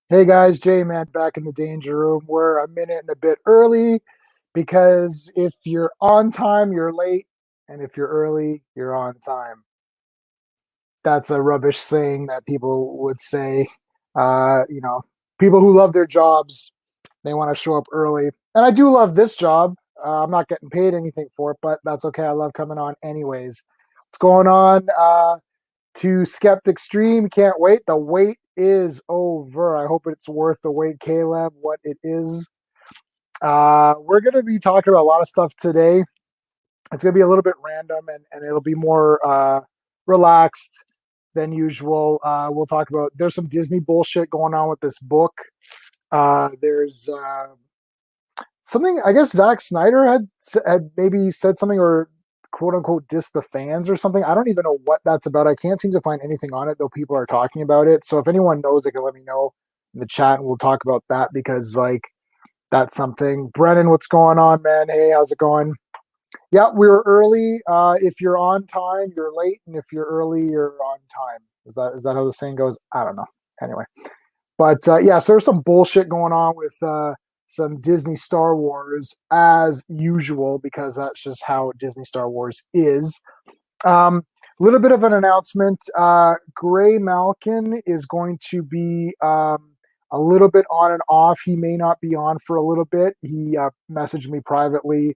Hey guys, Jay man back in the danger room. We're a minute and a bit early because if you're on time, you're late, and if you're early, you're on time. That's a rubbish saying that people would say. Uh, you know, People who love their jobs, they want to show up early. And I do love this job. I'm not getting paid anything for it, but that's okay. I love coming on anyways. What's going on? To Skeptic Stream. Can't wait. The wait is over. I hope it's worth the wait, Caleb. What it is. We're going to be talking about a lot of stuff today. It's going to be a little bit random and it'll be more relaxed than usual. We'll talk about there's some Disney bullshit going on with this book. There's something I guess Zack Snyder had maybe said something or quote unquote diss the fans or something. I don't even know what that's about. I can't seem to find anything on it, though people are talking about it. So if anyone knows, they can let me know in the chat and we'll talk about that because like that's something. Brennan, what's going on, man? Hey, how's it going? Yeah, we were early. If you're on time, you're late, and if you're early, you're on time. Is that how the saying goes? I don't know. Anyway, but yeah, so there's some bullshit going on with some Disney Star Wars as usual because that's just how Disney Star Wars is. Little bit of an announcement. Greymalkin is going to be a little bit on and off. He may not be on for a little bit. He messaged me privately.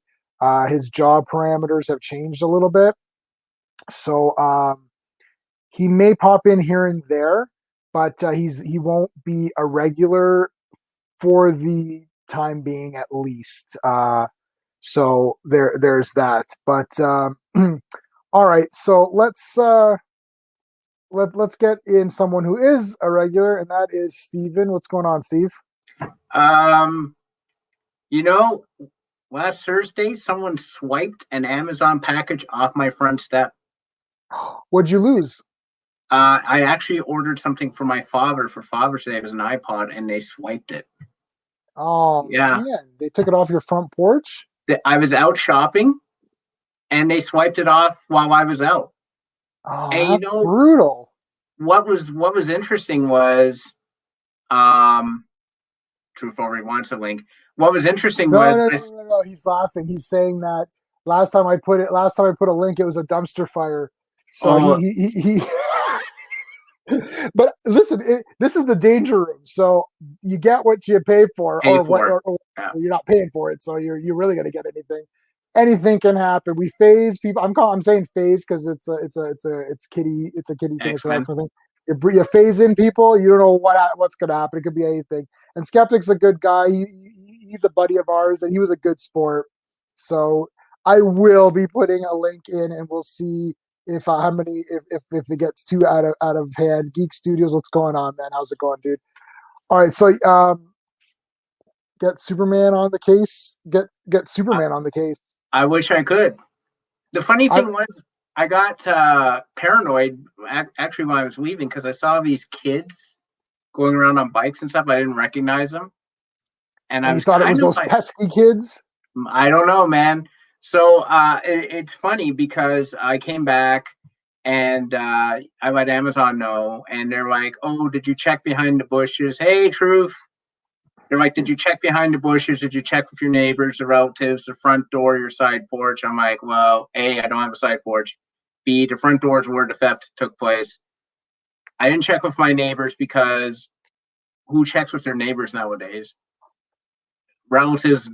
His job parameters have changed a little bit. So he may pop in here and there, but he won't be a regular for the time being at least. So there's that. But all right, so let's get in someone who is a regular, and that is Steven. What's going on, Steve? Um, you know, last Thursday, someone swiped an Amazon package off my front step. What'd you lose? I actually ordered something for my father for Father's Day. It was an iPod, and they swiped it. Oh Yeah, man, they took it off your front porch? I was out shopping, and they swiped it off while I was out. Oh, And that's brutal. what was interesting was, Truth already wants a link. What was interesting No, was no, this. no, no, no. He's laughing. He's saying that last time I put a link, it was a dumpster fire. So Oh, he but listen, this is the danger room. So you get what you pay for, pay or what, for it. or Yeah, you're not paying for it. So you're really gonna get anything. Anything can happen. We phase people. I'm saying phase because it's a kiddie thing. It's an X-Men. X-Men thing. You phase in people. You don't know what's gonna happen. It could be anything. And Skeptic's a good guy. He's a buddy of ours, and he was a good sport. So I will be putting a link in, and we'll see if how many if it gets too out of hand. Geek Studios, what's going on, man? How's it going, dude? All right, so get Superman on the case. Get I, Superman on the case. I wish I could. The funny I thing was, I got paranoid actually when I was leaving because I saw these kids going around on bikes and stuff. I didn't recognize them, and I You was thought it kind was of those like, pesky kids? I don't know, man. So it's funny because I came back and I let Amazon know, and they're like, "Oh, did you check behind the bushes? Hey, Truth." They're like, "Did you check behind the bushes? Did you check with your neighbors, the relatives, the front door, your side porch?" I'm like, "Well, A, I don't have a side porch. B, the front door is where the theft took place. I didn't check with my neighbors because who checks with their neighbors nowadays? Relatives,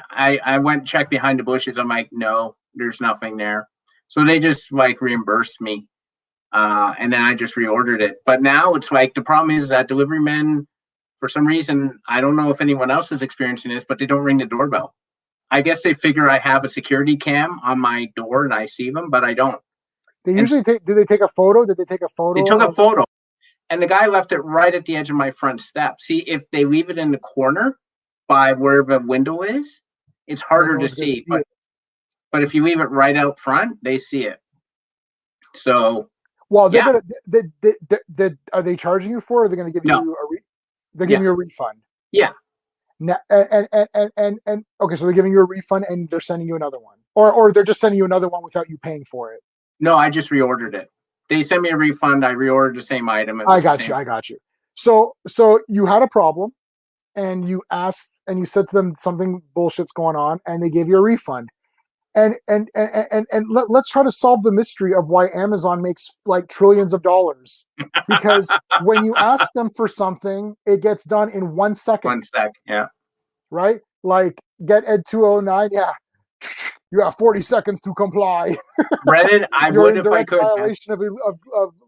I went and checked behind the bushes. I'm like, no, there's nothing there. So they just like reimbursed me. And then I just reordered it. But now it's like the problem is that delivery men, for some reason, I don't know if anyone else is experiencing this, but they don't ring the doorbell. I guess they figure I have a security cam on my door and I see them, but I don't. They And usually take. Do they take a photo? Did they take a they photo took a of? photo, and the guy left it right at the edge of my front step. See, if they leave it in the corner by where the window is, it's Then harder no to one's gonna see see. it. But if you leave it right out front, they see it. So Well, they're yeah, gonna. Are they charging you for? It, or are they gonna give no, you a? They're yeah, giving you a refund. yeah. Now, and okay, so they're giving you a refund and they're sending you another one, or they're just sending you another one without you paying for it. No, I just reordered it. They sent me a refund. I reordered the same item. It I was the got you. same. I got you. So you had a problem, and you asked, and you said to them something bullshit's going on, and they gave you a refund. And let's try to solve the mystery of why Amazon makes like trillions of dollars. Because when you ask them for something, it gets done in 1 second. 1 sec. Yeah. Right? Like get Ed 209. Yeah. You have 40 seconds to comply. Brennan, I You're would in if I direct could. violation of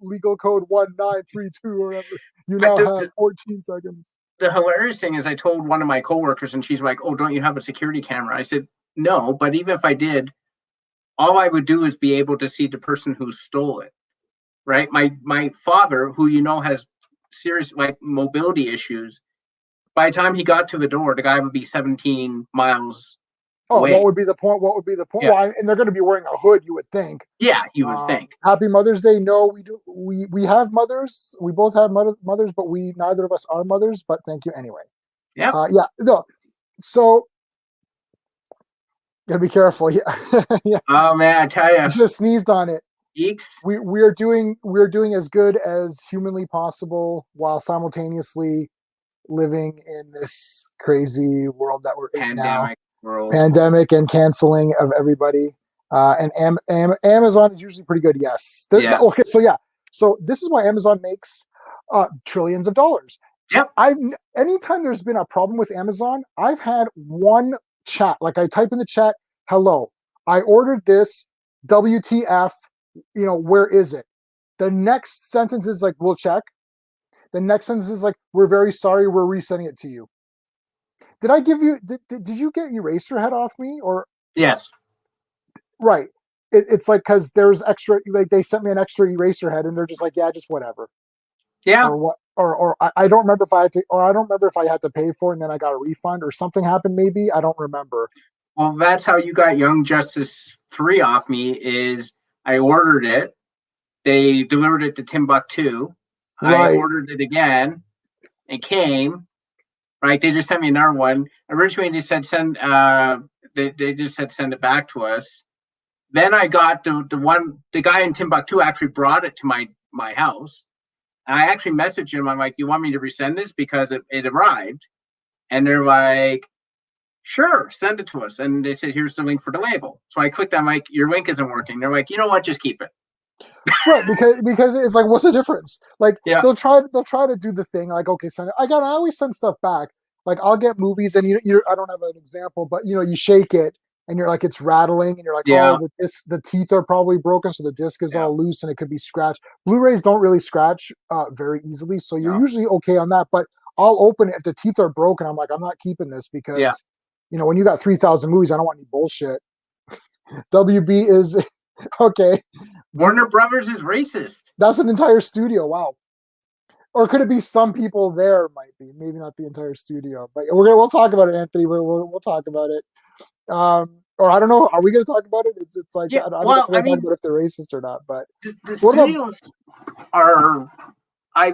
legal code 1932 or whatever. You But now have 14 seconds. The hilarious thing is I told one of my coworkers, and she's like, "Oh, don't you have a security camera?" I said, "No, but even if I did, all I would do is be able to see the person who stole it." Right? My father, who has serious like mobility issues, by the time he got to the door, the guy would be 17 miles Oh, away. what would be the point? What would be the point? Yeah. Well, and they're going to be wearing a hood, you would think. Yeah, you would think. Happy Mother's Day. No, we do. We have mothers. We both have mothers, but neither of us are mothers. But thank you anyway. Yeah. Yeah. No. So gotta be careful. Yeah. Yeah. Oh man, I tell you. I just sneezed on it. Eeks. We're doing as good as humanly possible while simultaneously living in this crazy world that we're in now. Pandemic and canceling of everybody. And Amazon is usually pretty good. Yes. Okay. So this is why Amazon makes trillions of dollars. Yep. Anytime there's been a problem with Amazon, I've had one chat. Like I type in the chat, "Hello, I ordered this. WTF? Where is it?" The next sentence is like, "We'll check." The next sentence is like, "We're very sorry. We're resending it to you." Did I give you? Did you get Eraserhead off me or? Yes. Right. It's like because there's extra. Like they sent me an extra Eraserhead, and they're just like, "Yeah, just whatever." Yeah. Or what? Or I don't remember if I had to. Or I don't remember if I had to pay for it, and then I got a refund, or something happened. Maybe I don't remember. Well, that's how you got Young Justice 3 off me. Is I ordered it. They delivered it to Timbuktu. Right. I ordered it again. It came. Right. They just sent me another one. Originally, they said send. They just said send it back to us. Then I got the one. The guy in Timbuktu actually brought it to my house. And I actually messaged him. I'm like, "You want me to resend this because it arrived?" And they're like, "Sure, send it to us." And they said, "Here's the link for the label." So I clicked. I'm like, "Your link isn't working." They're like, "You know what? Just keep it." Right, because it's like, what's the difference? Like, they'll try to do the thing. Like, okay, send it. I always send stuff back. Like, I'll get movies, and I don't have an example, but you shake it, and you're like, it's rattling, and you're like, oh, the teeth are probably broken, so the disc is all loose, and it could be scratched. Blu-rays don't really scratch very easily, so you're usually okay on that. But I'll open it if the teeth are broken. I'm like, I'm not keeping this because, when you got 3,000 movies, I don't want any bullshit. WB is okay. Warner Brothers is racist. That's an entire studio. Wow. Or could it be some people there? Might be, maybe not the entire studio. But we'll talk about it, Anthony. We'll talk about it. Or I don't know. Are we going to talk about it? It's like I don't know if we're talking about if they're racist or not. But the studios are. I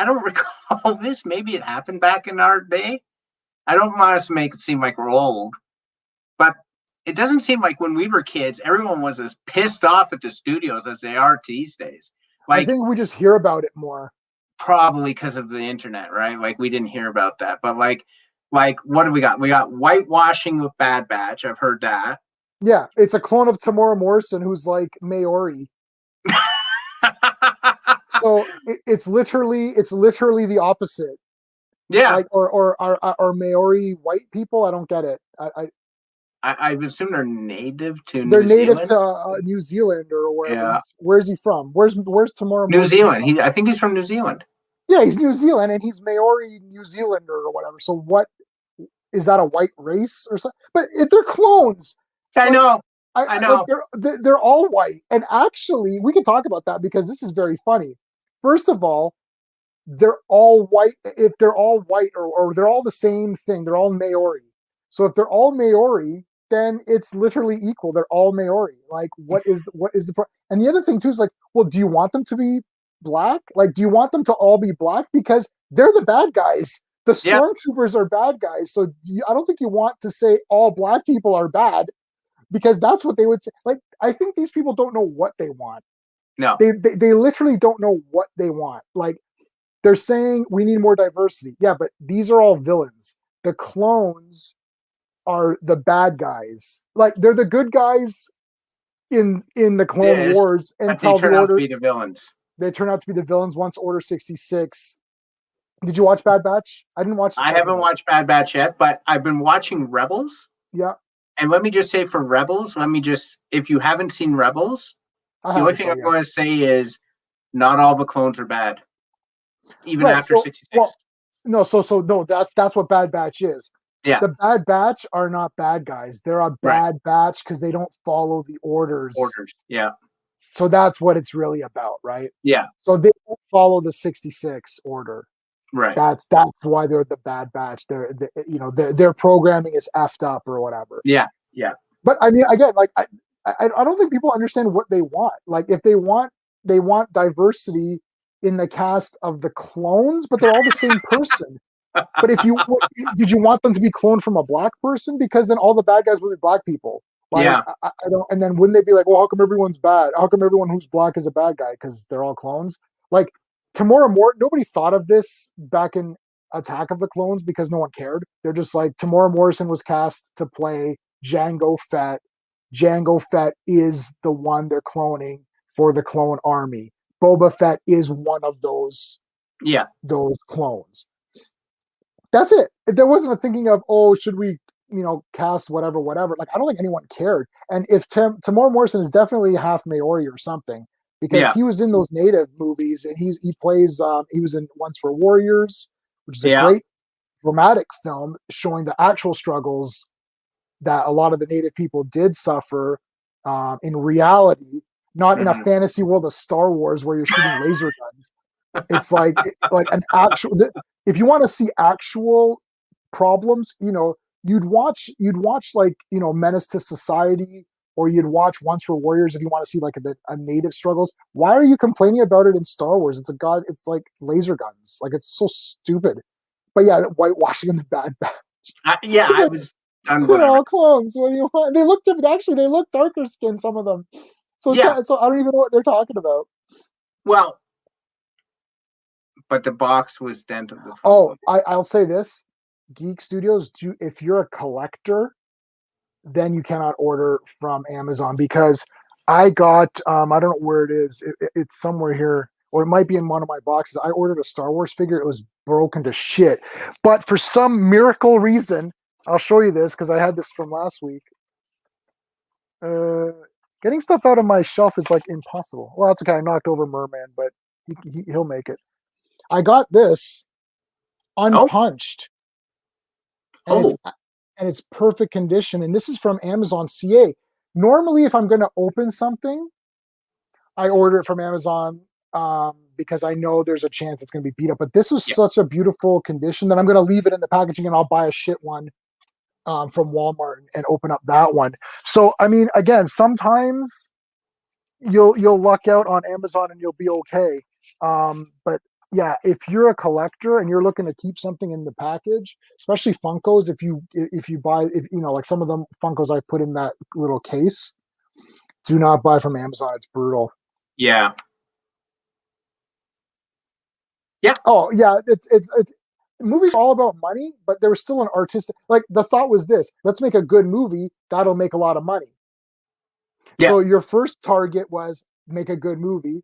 don't recall this. Maybe it happened back in our day. I don't want us to make it seem like we're old, but it doesn't seem like when we were kids, everyone was as pissed off at the studios as they are these days. Like, I think we just hear about it more. Probably because of the internet, right? Like we didn't hear about that. But like what do we got? We got whitewashing with Bad Batch. I've heard that. Yeah, it's a clone of Tamora Morrison, who's like Maori. So it's literally the opposite. Yeah. Like or are Maori white people? I don't get it. I assume they're native to They're New native Zealand? to New Zealand or wherever. Yeah. Where's he from? Where's Tamora? New Zealand. I think he's from New Zealand. Yeah, he's New Zealand, and he's Maori New Zealander or whatever. So what is that, a white race or something? But they're clones. I know. I know. Like they're all white, and actually, we can talk about that because this is very funny. First of all, they're all white. If they're all white or they're all the same thing, they're all Maori. So if they're all Maori, then it's literally equal. They're all Maori. Like, what is the and the other thing too is like, well, do you want them to be black? Like, do you want them to all be black? Because they're the bad guys. The stormtroopers are bad guys. So I don't think you want to say all black people are bad, because that's what they would say. Like, I think these people don't know what they want. No. They literally don't know what they want. Like they're saying we need more diversity. Yeah, but these are all villains. The clones are the bad guys. Like they're the good guys in the Clone This, Wars but they until the turn out to order be the villains. they turn out to be the villains once Order 66. Did you watch Bad Batch? I didn't watch the I second haven't one. watched Bad Batch yet, but I've been watching Rebels. Yeah, And let me just say for Rebels, if you haven't seen Rebels, I the only haven't thing though I'm yet. going to say is not all the clones are bad, even Right. after So 66. well, no. So no. That's what Bad Batch is. Yeah, The Bad Batch are not bad guys. They're a right. bad batch because they don't follow the orders. Orders. Yeah, So that's what it's really about, right? yeah, So they don't follow the 66 order. right. That's why they're the Bad Batch. Their programming is effed up or whatever. Yeah, yeah, But I mean, again, like I don't think people understand what they want. Like if they want diversity in the cast of the clones, but they're all the same person. But if you did you want them to be cloned from a black person? Because then all the bad guys would be black people. Like yeah, I don't. And then wouldn't they be like, well, how come everyone's bad? How come everyone who's black is a bad guy? Because they're all clones. Like Tamora Morton, nobody thought of this back in Attack of the Clones because no one cared. They're just like Tamora Morrison was cast to play Jango Fett. Jango Fett is the one they're cloning for the clone army. Boba Fett is one of yeah, those clones. That's it. There wasn't a thinking of, oh, should we, cast whatever. Like, I don't think anyone cared. And if Tamora Morrison is definitely half Maori or something, because yeah, he was in those native movies and he plays, he was in Once Were Warriors, which is a yeah. great dramatic film showing the actual struggles that a lot of the native people did suffer in reality, not in a Mhm. fantasy world of Star Wars where you're shooting laser guns. It's like an actual. If you want to see actual problems, you'd watch like Menace to Society, or you'd watch Once Were Warriors if you want to see like a native struggles. Why are you complaining about it in Star Wars? It's like laser guns. Like it's so stupid. But yeah, whitewashing in the bad. Yeah, It's I like was done. they're Whatever. all clones. What do you want? They look different. Actually, they look darker skinned. Some of them. So Yeah. so I don't even know what they're talking about. Well, but the box was dented the Oh, Funko. I'll say this: Geek Studios. If you're a collector, then you cannot order from Amazon because I got I don't know where it is. It's somewhere here, or it might be in one of my boxes. I ordered a Star Wars figure. It was broken to shit, but for some miracle reason, I'll show you this because I had this from last week. Uh, Getting stuff out of my shelf is like impossible. Well, that's okay. I knocked over Merman, but he'll make it. I got this Oh, unpunched, and oh, it's perfect condition. And this is from Amazon CA. Normally, if I'm going to open something, I order it from Amazon because I know there's a chance it's going to be beat up. But this was yeah, such a beautiful condition that I'm going to leave it in the packaging and I'll buy a shit one from Walmart and open up that one. So, I mean, again, sometimes you'll luck out on Amazon and you'll be okay. But yeah, if you're a collector and you're looking to keep something in the package, especially Funkos, if you buy like some of them Funkos I put in that little case, do not buy from Amazon. It's brutal. yeah, yeah, Oh yeah, it's movies are all about money, but there was still an artistic like the thought was this: let's make a good movie that'll make a lot of money. yeah, So your first target was make a good movie.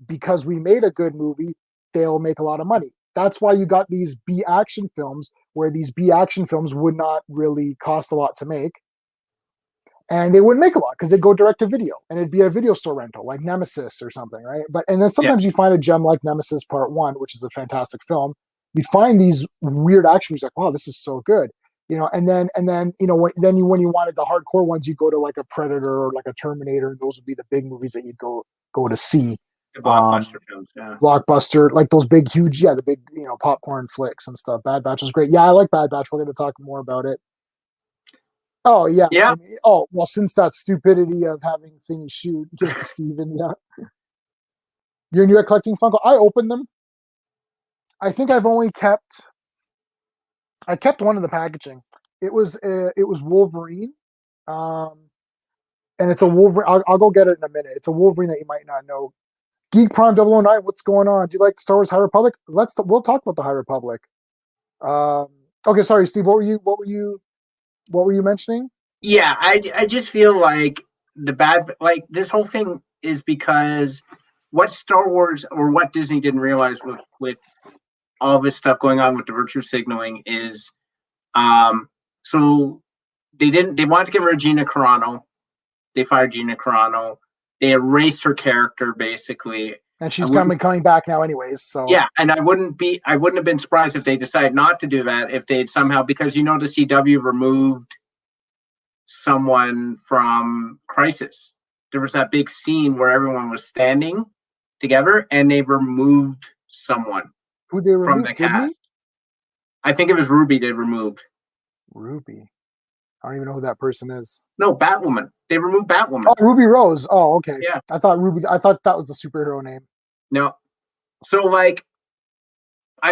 Because we made a good movie, they'll make a lot of money. That's why you got these B action films where these B action films would not really cost a lot to make. And they wouldn't make a lot because they'd go direct to video and it'd be a video store rental like Nemesis or something, right? And then yeah, sometimes you find a gem like Nemesis Part One, which is a fantastic film. You find these weird action movies like, wow, this is so good. And then when you wanted the hardcore ones, you go to like a Predator or like a Terminator, and those would be the big movies that you'd go to see. the Um, blockbuster films. Yeah, Blockbuster, like those big, huge, the big, popcorn flicks and stuff. Bad Batch was great. Yeah, I like Bad Batch. We're going to talk more about it. Oh yeah, yeah. I mean, oh well, since that stupidity of having thingy shoot, give it to Steven. Yeah, you're new at collecting Funko. I opened them. I think I kept one in the packaging. It was Wolverine, um, and it's a Wolverine. I'll go get it in a minute. It's a Wolverine that you might not know. Geek Prime 009, what's going on? Do you like Star Wars High Republic? We'll talk about the High Republic. Okay, sorry, Steve. What were you mentioning? Yeah, I just feel like this whole thing is because what Star Wars or what Disney didn't realize with all this stuff going on with the virtue signaling is so they wanted to give her Gina Carano. They fired Gina Carano. They erased her character basically. And she's gonna be coming back now anyways. So yeah, and I wouldn't have been surprised if they decided not to do that, if they'd somehow, because the CW removed someone from Crisis. There was that big scene where everyone was standing together and they removed someone who they removed from the cast. I think it was Ruby they removed. Ruby. I don't even know who that person is. No, Batwoman. They removed Batwoman. Oh, Ruby Rose. Oh, okay. Yeah. I thought that was the superhero name. No. So I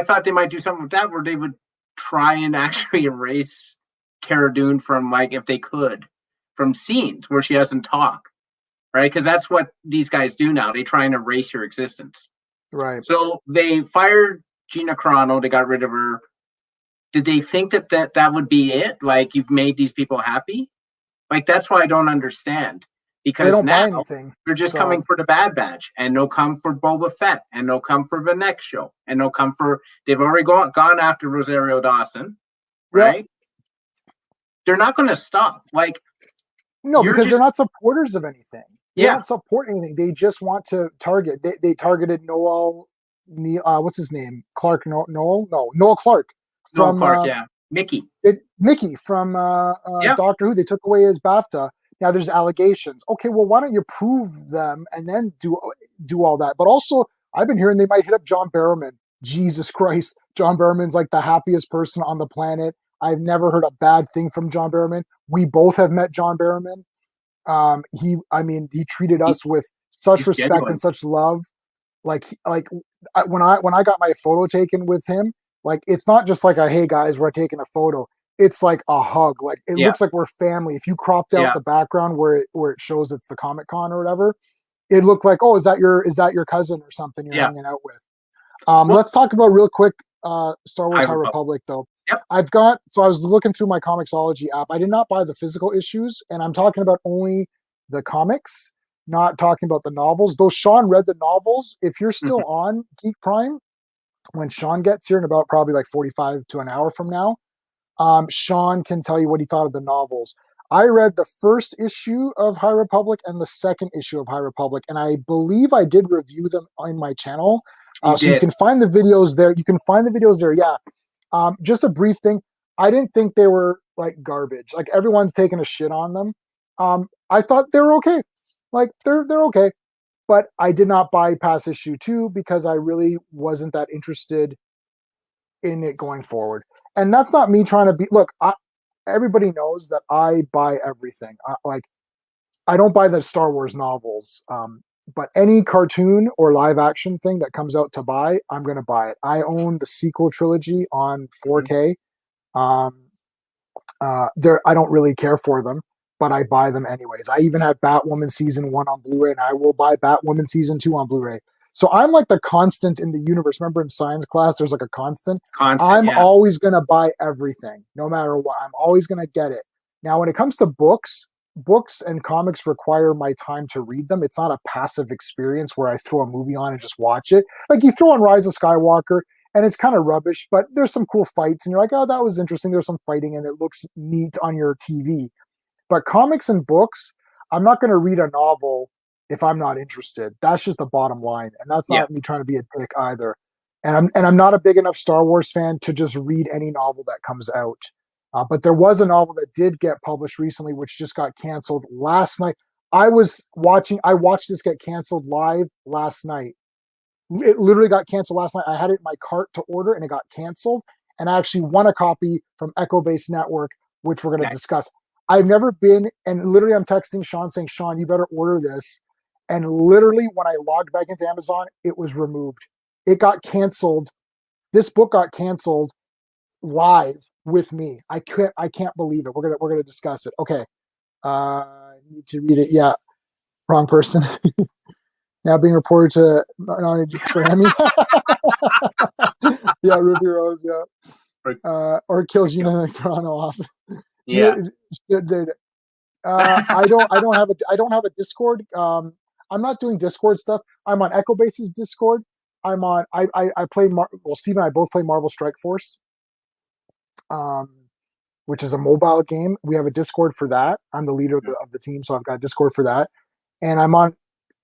thought they might do something with that where they would try and actually erase Cara Dune from, if they could, from scenes where she doesn't talk, right? Because that's what these guys do now. They try and erase your existence. Right. So they fired Gina Carano. They got rid of her. Did they think that would be it? You've made these people happy? That's why I don't understand. Because they don't now buy anything. They're just coming for the Bad Batch, and they'll come for Boba Fett, and they'll come for the next show, and they'll come for. They've already gone after Rosario Dawson, right? Yep. They're not going to stop. No, because they're not supporters of anything. They don't support anything. They just want to target. They targeted Noel. What's his name? Clark. Noel Clark. Noel Clark. Yeah, Mickey. Mickey from Doctor Who. They took away his BAFTA. Now there's allegations. Okay, well, why don't you prove them and then do all that? But also, I've been hearing they might hit up John Barrowman. Jesus Christ, John Barrowman's the happiest person on the planet. I've never heard a bad thing from John Barrowman. We both have met John Barrowman. He treated us with such respect genuine. And such love. When I got my photo taken with him, it's not just a hey guys, we're taking a photo. It's like a hug. It looks like we're family. If you cropped out the background where it shows it's the Comic-Con or whatever, it looked like, oh, is that your cousin or something you're hanging out with? Let's talk about real quick Star Wars High Republic though. Yep. I was looking through my Comixology app. I did not buy the physical issues, and I'm talking about only the comics, not talking about the novels. Though Sean read the novels, if you're still on Geek Prime, when Sean gets here in about probably 45 to an hour from now, Sean can tell you what he thought of the novels. I read the first issue of High Republic and the second issue of High Republic, and I believe I did review them on my channel. You can find the videos there. Yeah. Just a brief thing. I didn't think they were garbage. Everyone's taking a shit on them. I thought they were okay. They're okay. But I did not buy past issue 2 because I really wasn't that interested in it going forward. And that's not me trying to be. Look, everybody knows that I buy everything. I don't buy the Star Wars novels, but any cartoon or live action thing that comes out to buy, I'm going to buy it. I own the sequel trilogy on 4K. I don't really care for them, but I buy them anyways. I even have Batwoman season 1 on Blu-ray, and I will buy Batwoman season 2 on Blu-ray. So I'm the constant in the universe. Remember in science class, there's a constant. I'm always going to buy everything, no matter what. I'm always going to get it. Now, when it comes to books and comics require my time to read them. It's not a passive experience where I throw a movie on and just watch it. You throw on Rise of Skywalker, and it's kind of rubbish, but there's some cool fights, and you're like, oh, that was interesting. There's some fighting, and it looks neat on your TV. But comics and books, I'm not going to read a novel if I'm not interested. That's just the bottom line. And that's not me trying to be a dick either. And I'm not a big enough Star Wars fan to just read any novel that comes out. But there was a novel that did get published recently, which just got canceled last night. I watched this get canceled live last night. It literally got canceled last night. I had it in my cart to order and it got canceled. And I actually won a copy from Echo Base Network, which we're going to discuss. I've never been, and literally I'm texting Sean saying, Sean, you better order this. And literally when I logged back into Amazon, it was removed. It got canceled. This book got canceled live with me. I can't believe it. We're gonna discuss it. Okay. I need to read it. Yeah. Wrong person. now being reported to nominated for Emmy. Yeah, Ruby Rose. Yeah, or kill Gina Carano off. Yeah. I don't have a Discord. I'm not doing Discord stuff. I'm on Echo Base's Discord. I play Steve and I both play Marvel Strike Force, um, which is a mobile game. We have a Discord for that. I'm the leader of the team, so I've got a Discord for that. And I'm on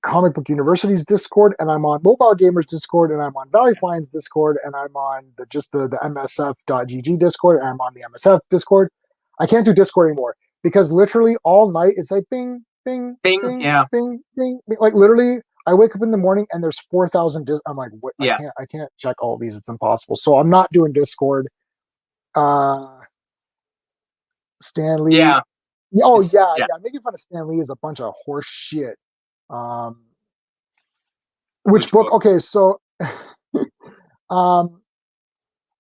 Comic Book University's Discord, and I'm on Mobile Gamers Discord, and I'm on Valley Flying's Discord, and I'm on the MSF.gg Discord, and I'm on the MSF Discord. I can't do Discord anymore because literally all night it's like bing, bing, Bing. bing, Yeah. bing, bing, bing. Like literally, I wake up in the morning and there's 4,000. I'm like, what? Yeah. I can't check all these. It's impossible. So I'm not doing Discord. Stan Lee. Yeah. Oh yeah. Making fun of Stan Lee is a bunch of horse shit. Which book? Okay, so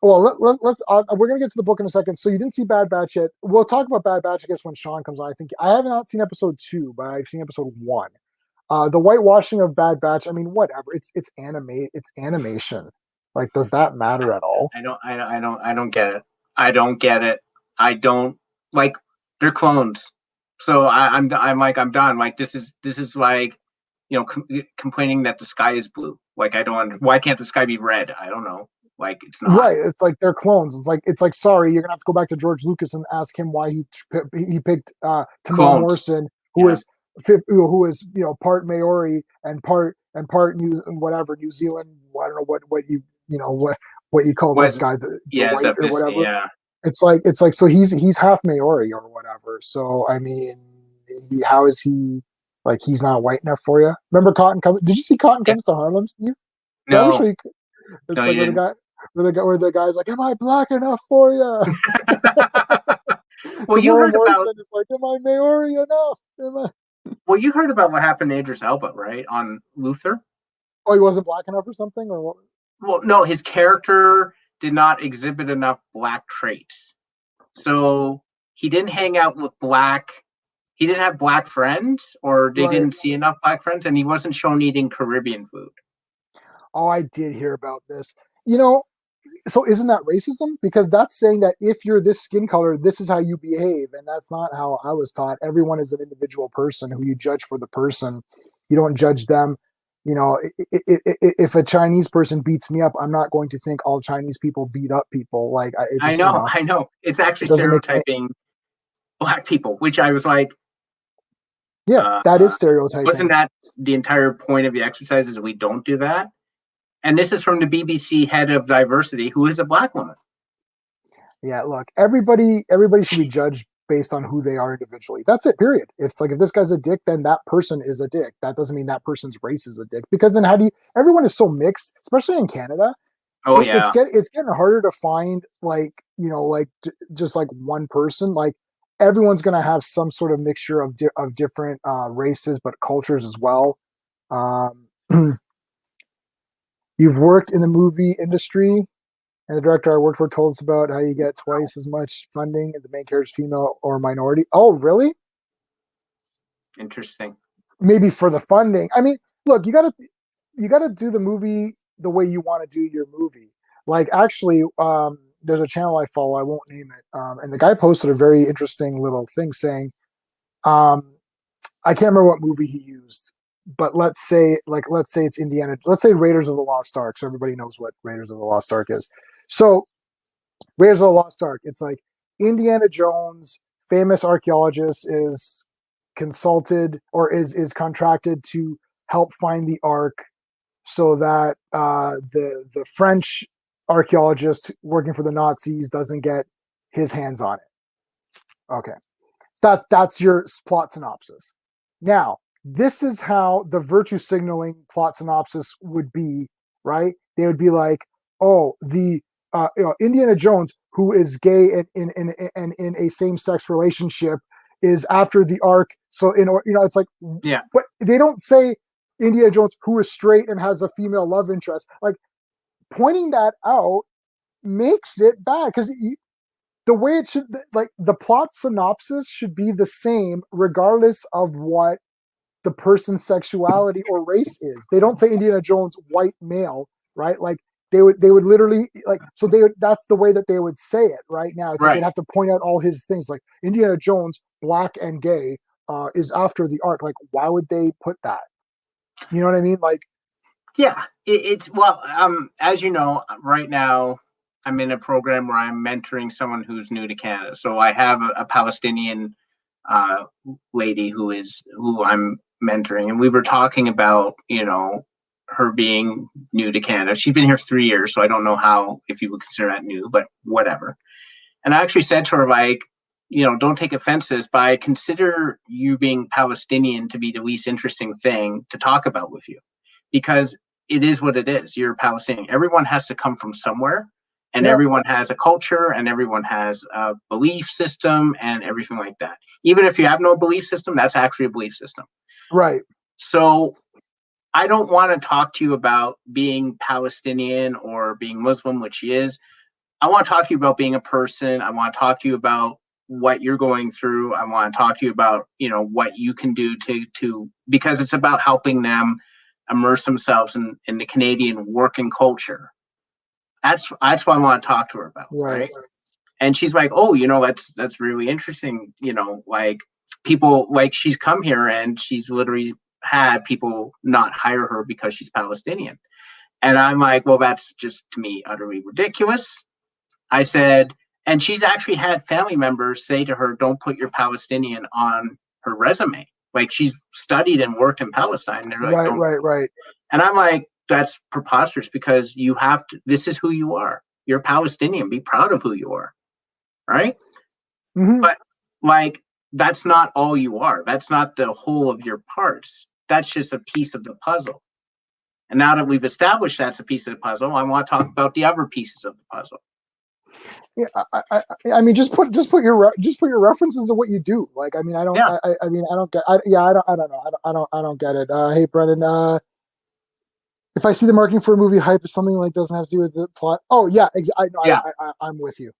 well, let's we're gonna get to the book in a second. So you didn't see Bad Batch yet. We'll talk about Bad Batch, I guess, when Sean comes on. I think I have not seen episode 2, but I've seen episode 1. The whitewashing of Bad Batch, I mean, whatever. It's animation. Like, does that matter at all? I don't get it. I don't get it. I don't like. They're clones. So I'm like, I'm done. Like, this is like, complaining that the sky is blue. Like, why can't the sky be red? I don't know. Like, it's not right. It's like they're clones. It's like sorry, you're gonna have to go back to George Lucas and ask him why he picked Tamir Morrison, who is part Maori and part New Zealand. I don't know what you call those guys, white or whatever. Yeah. It's like so he's half Maori or whatever. So I mean, how is he like he's not white enough for you? Remember Cotton comes? Did you see Cotton Comes to Harlem, Steve? No. It's like where the guy's like, "Am I black enough for you?" Well, you heard about it's like, "Am I Maori enough?" Well, you heard about what happened to Idris Elba, right? On Luther. Oh, he wasn't black enough or something, or what? Well, no, his character did not exhibit enough black traits, so he didn't hang out with black. He didn't have black friends, or they didn't see enough black friends, and he wasn't shown eating Caribbean food. Oh, I did hear about this. So isn't that racism? Because that's saying that if you're this skin color, this is how you behave, and that's not how I was taught. Everyone is an individual person who you judge for the person. You don't judge them. If a Chinese person beats me up, I'm not going to think all Chinese people beat up people. Like I know. It's actually stereotyping black people, which I was like, yeah, that is stereotyping. Wasn't that the entire point of the exercise? Is we don't do that? And this is from the BBC head of diversity, who is a black woman. Yeah, look, everybody should be judged based on who they are individually. That's it, period. It's like if this guy's a dick, then that person is a dick. That doesn't mean that person's race is a dick. Because then everyone is so mixed, especially in Canada. Oh yeah. It's getting harder to find just like one person. Like everyone's gonna have some sort of mixture of different races, but cultures as well. You've worked in the movie industry, and the director I worked for told us about how you get twice as much funding if the main character is female or minority. Oh, really? Interesting. Maybe for the funding. I mean, look, you gotta do the movie the way you want to do your movie. Like, actually, there's a channel I follow. I won't name it, and the guy posted a very interesting little thing saying, I can't remember what movie he used. But let's say it's Indiana. Let's say Raiders of the Lost Ark. So everybody knows what Raiders of the Lost Ark is. So Raiders of the Lost Ark. It's like Indiana Jones, famous archaeologist, is consulted or is contracted to help find the Ark, so that the French archaeologist working for the Nazis doesn't get his hands on it. Okay, that's your plot synopsis. Now, this is how the virtue signaling plot synopsis would be, right? They would be like, oh, the Indiana Jones, who is gay and in a same-sex relationship, is after the Ark. So it's like, yeah, but they don't say Indiana Jones, who is straight and has a female love interest. Like, pointing that out makes it bad, because the way it should, like, the plot synopsis should be the same regardless of what the person's sexuality or race is. They don't say Indiana Jones white male, right? Like they would literally like, so that's the way that they would say it right now. It's like they'd have to point out all his things, like Indiana Jones black and gay is after the arc. Like, why would they put that? You know what I mean? Like, yeah, it's well, as you know, right now I'm in a program where I'm mentoring someone who's new to Canada. So I have a Palestinian lady who I'm mentoring, and we were talking about, you know, her being new to Canada. She's been here 3 years, so I don't know how, if you would consider that new, but whatever. And I actually said to her, like, you know, don't take offense to this, but I consider you being Palestinian to be the least interesting thing to talk about with you, because it is what it is. You're Palestinian. Everyone has to come from somewhere, and everyone has a culture, and everyone has a belief system and everything like that. Even if you have no belief system, that's actually a belief system. Right. So I don't want to talk to you about being Palestinian or being Muslim, which she is. I want to talk to you about being a person. I want to talk to you about what you're going through. I want to talk to you about, you know, what you can do to because it's about helping them immerse themselves in the Canadian working culture. That's what I want to talk to her about, right? And she's like, oh, you know, that's really interesting. You know, like people, like she's come here and she's literally had people not hire her because she's Palestinian. And I'm like, well, that's just, to me, utterly ridiculous. I said, and she's actually had family members say to her, don't put your Palestinian on her resume. Like, she's studied and worked in Palestine. And they're like, right. And I'm like, that's preposterous, because you have to, this is who you are. You're Palestinian. Be proud of who you are. Right? Mm-hmm. But like, that's not all you are. That's not the whole of your parts. That's just a piece of the puzzle. And now that we've established that's a piece of the puzzle, I want to talk about the other pieces of the puzzle. Yeah, I mean, just put your references of what you do. Like, I mean, I don't, Yeah. I mean, I don't get, I don't know, I don't get it. Hey, Brendan, if I see the marketing for a movie hype is something like doesn't have to do with the plot. Oh yeah, I'm with you.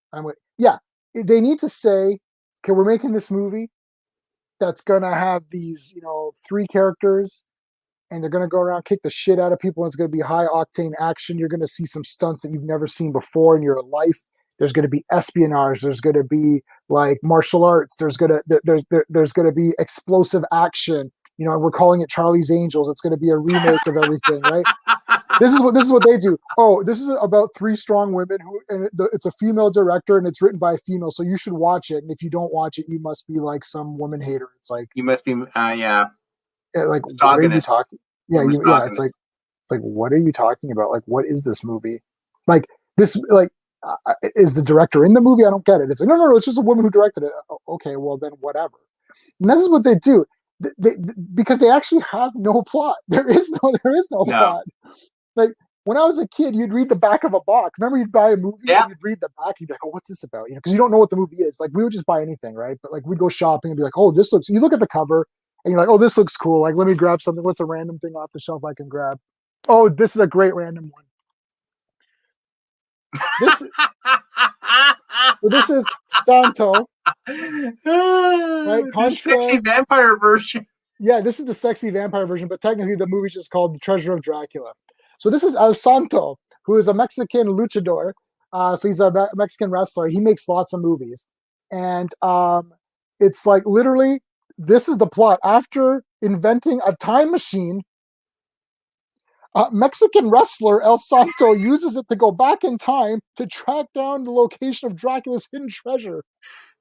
They need to say, okay, we're making this movie that's gonna have these, you know, 3 characters, and they're gonna go around kick the shit out of people, and it's gonna be high octane action. You're gonna see some stunts that you've never seen before in your life. There's gonna be espionage. There's gonna be like martial arts. There's gonna be explosive action. You know, we're calling it Charlie's Angels. It's gonna be a remake of everything, right? This is what they do. Oh, this is about 3 strong women and it's a female director and it's written by a female, so you should watch it. And if you don't watch it, you must be like some woman hater. It's like, you must be, like, what are you talking? Yeah, it's like, what are you talking about? Like, what is this movie? Like this, like, is the director in the movie? I don't get it. It's like, no, it's just a woman who directed it. Okay, well then whatever. And this is what they do. Because they actually have no plot. There is no plot. Like, when I was a kid, you'd read the back of a box. Remember, you'd buy a movie and you'd read the back. You'd be like, oh, what's this about? You know, because you don't know what the movie is. Like, we would just buy anything, right? But like, we'd go shopping and be like, oh, this looks. You look at the cover and you're like, oh, this looks cool. Like, let me grab something. What's a random thing off the shelf I can grab? Oh, this is a great random one. This is Santo, right? The sexy vampire version. Yeah, this is the sexy vampire version, but technically the movie's just called The Treasure of Dracula. So this is El Santo, who is a Mexican luchador. So he's a Mexican wrestler. He makes lots of movies. And it's like, literally, this is the plot. After inventing a time machine, Mexican wrestler El Santo uses it to go back in time to track down the location of Dracula's hidden treasure.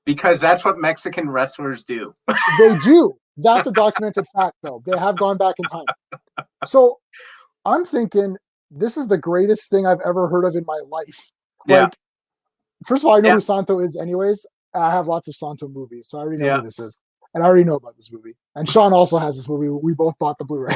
Because that's what Mexican wrestlers do. They do. That's a documented fact, though. They have gone back in time. So I'm thinking, this is the greatest thing I've ever heard of in my life. Like, first of all, I know who Santo is anyways. I have lots of Santo movies, so I already know who this is. And I already know about this movie. And Sean also has this movie. We both bought the Blu-ray.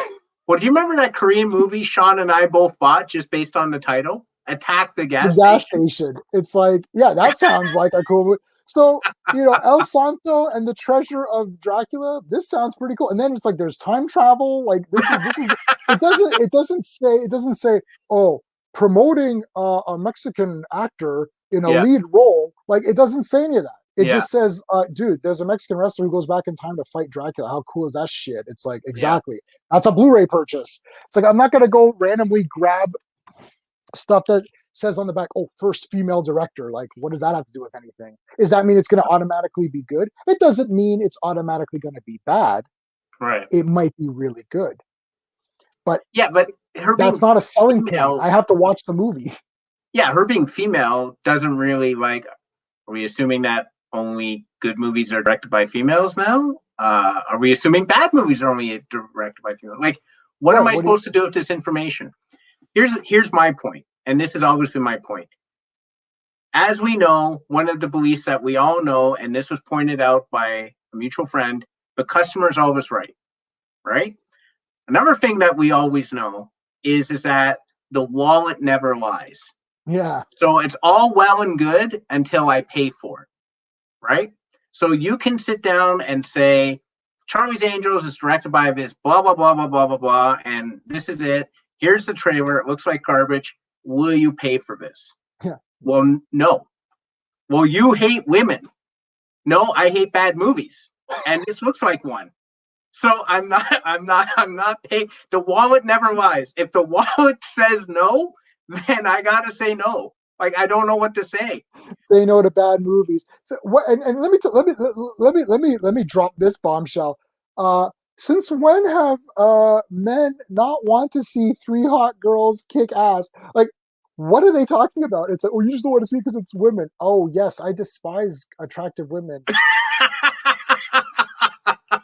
Well, do you remember that Korean movie Sean and I both bought just based on the title? Attack the Gas Station. It's like, yeah, that sounds like a cool movie. So, you know, El Santo and the Treasure of Dracula, this sounds pretty cool. And then it's like, there's time travel. Like, this is it doesn't say, oh, promoting a Mexican actor in a lead role. Like, it doesn't say any of that. It Yeah. just says, dude, there's a Mexican wrestler who goes back in time to fight Dracula. How cool is that shit? It's like, exactly. That's a Blu-ray purchase. It's like, I'm not going to go randomly grab stuff that says on the back, oh, first female director. Like, what does that have to do with anything? Does that mean it's going to automatically be good? It doesn't mean it's automatically going to be bad. Right. It might be really good. But yeah, but her that's being not a selling female, point. I have to watch the movie. Yeah, her being female doesn't really like. Are we assuming that only good movies are directed by females now? Are we assuming bad movies are only directed by females? Like, what am I supposed to do with this information? Here's my point, and this has always been my point. As we know, one of the beliefs that we all know, and this was pointed out by a mutual friend, the customer is always right, right? Another thing that we always know is that the wallet never lies. Yeah. So it's all well and good until I pay for it, right? So you can sit down and say, Charlie's Angels is directed by this blah, blah, blah, blah, blah, blah, blah, and this is it. Here's the trailer. It looks like garbage. Will you pay for this? Yeah. Well, no. Well, you hate women. No, I hate bad movies. And this looks like one. So I'm not paying. The wallet never lies. If the wallet says no, then I gotta say no. Like, I don't know what to say. Say no to bad movies. So what? And let me drop this bombshell. Since when have men not want to see three hot girls kick ass? Like, what are they talking about? It's like, oh, you just don't want to see it because it's women. Oh, yes, I despise attractive women.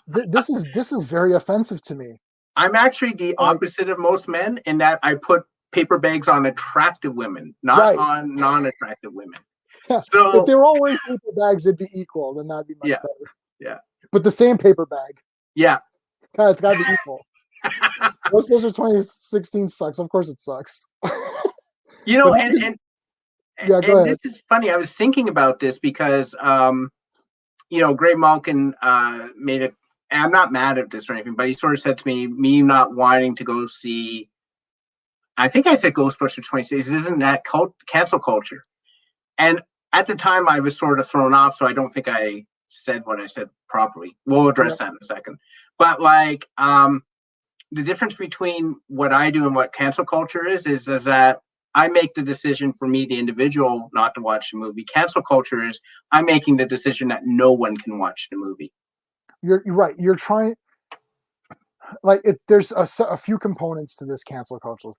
This is very offensive to me. I'm actually the opposite of most men in that I put paper bags on attractive women, not on non-attractive women. Yeah. So if they were all wearing paper bags, it'd be equal. Then that'd be much better. Yeah. But the same paper bag. Yeah. God, it's got to be equal. Ghostbusters 2016 sucks. Of course it sucks. You know, and this is funny. I was thinking about this because, you know, Greymalkin made it. And I'm not mad at this or anything, but he sort of said to me not wanting to go see. I think I said Ghostbusters 2016. Isn't that cancel culture? And at the time, I was sort of thrown off, so I don't think I said what I said properly. We'll address that in a second. But like, the difference between what I do and what cancel culture is that I make the decision for me, the individual, not to watch the movie. Cancel culture is I'm making the decision that no one can watch the movie. You're right. You're trying. Like, there's a few components to this cancel culture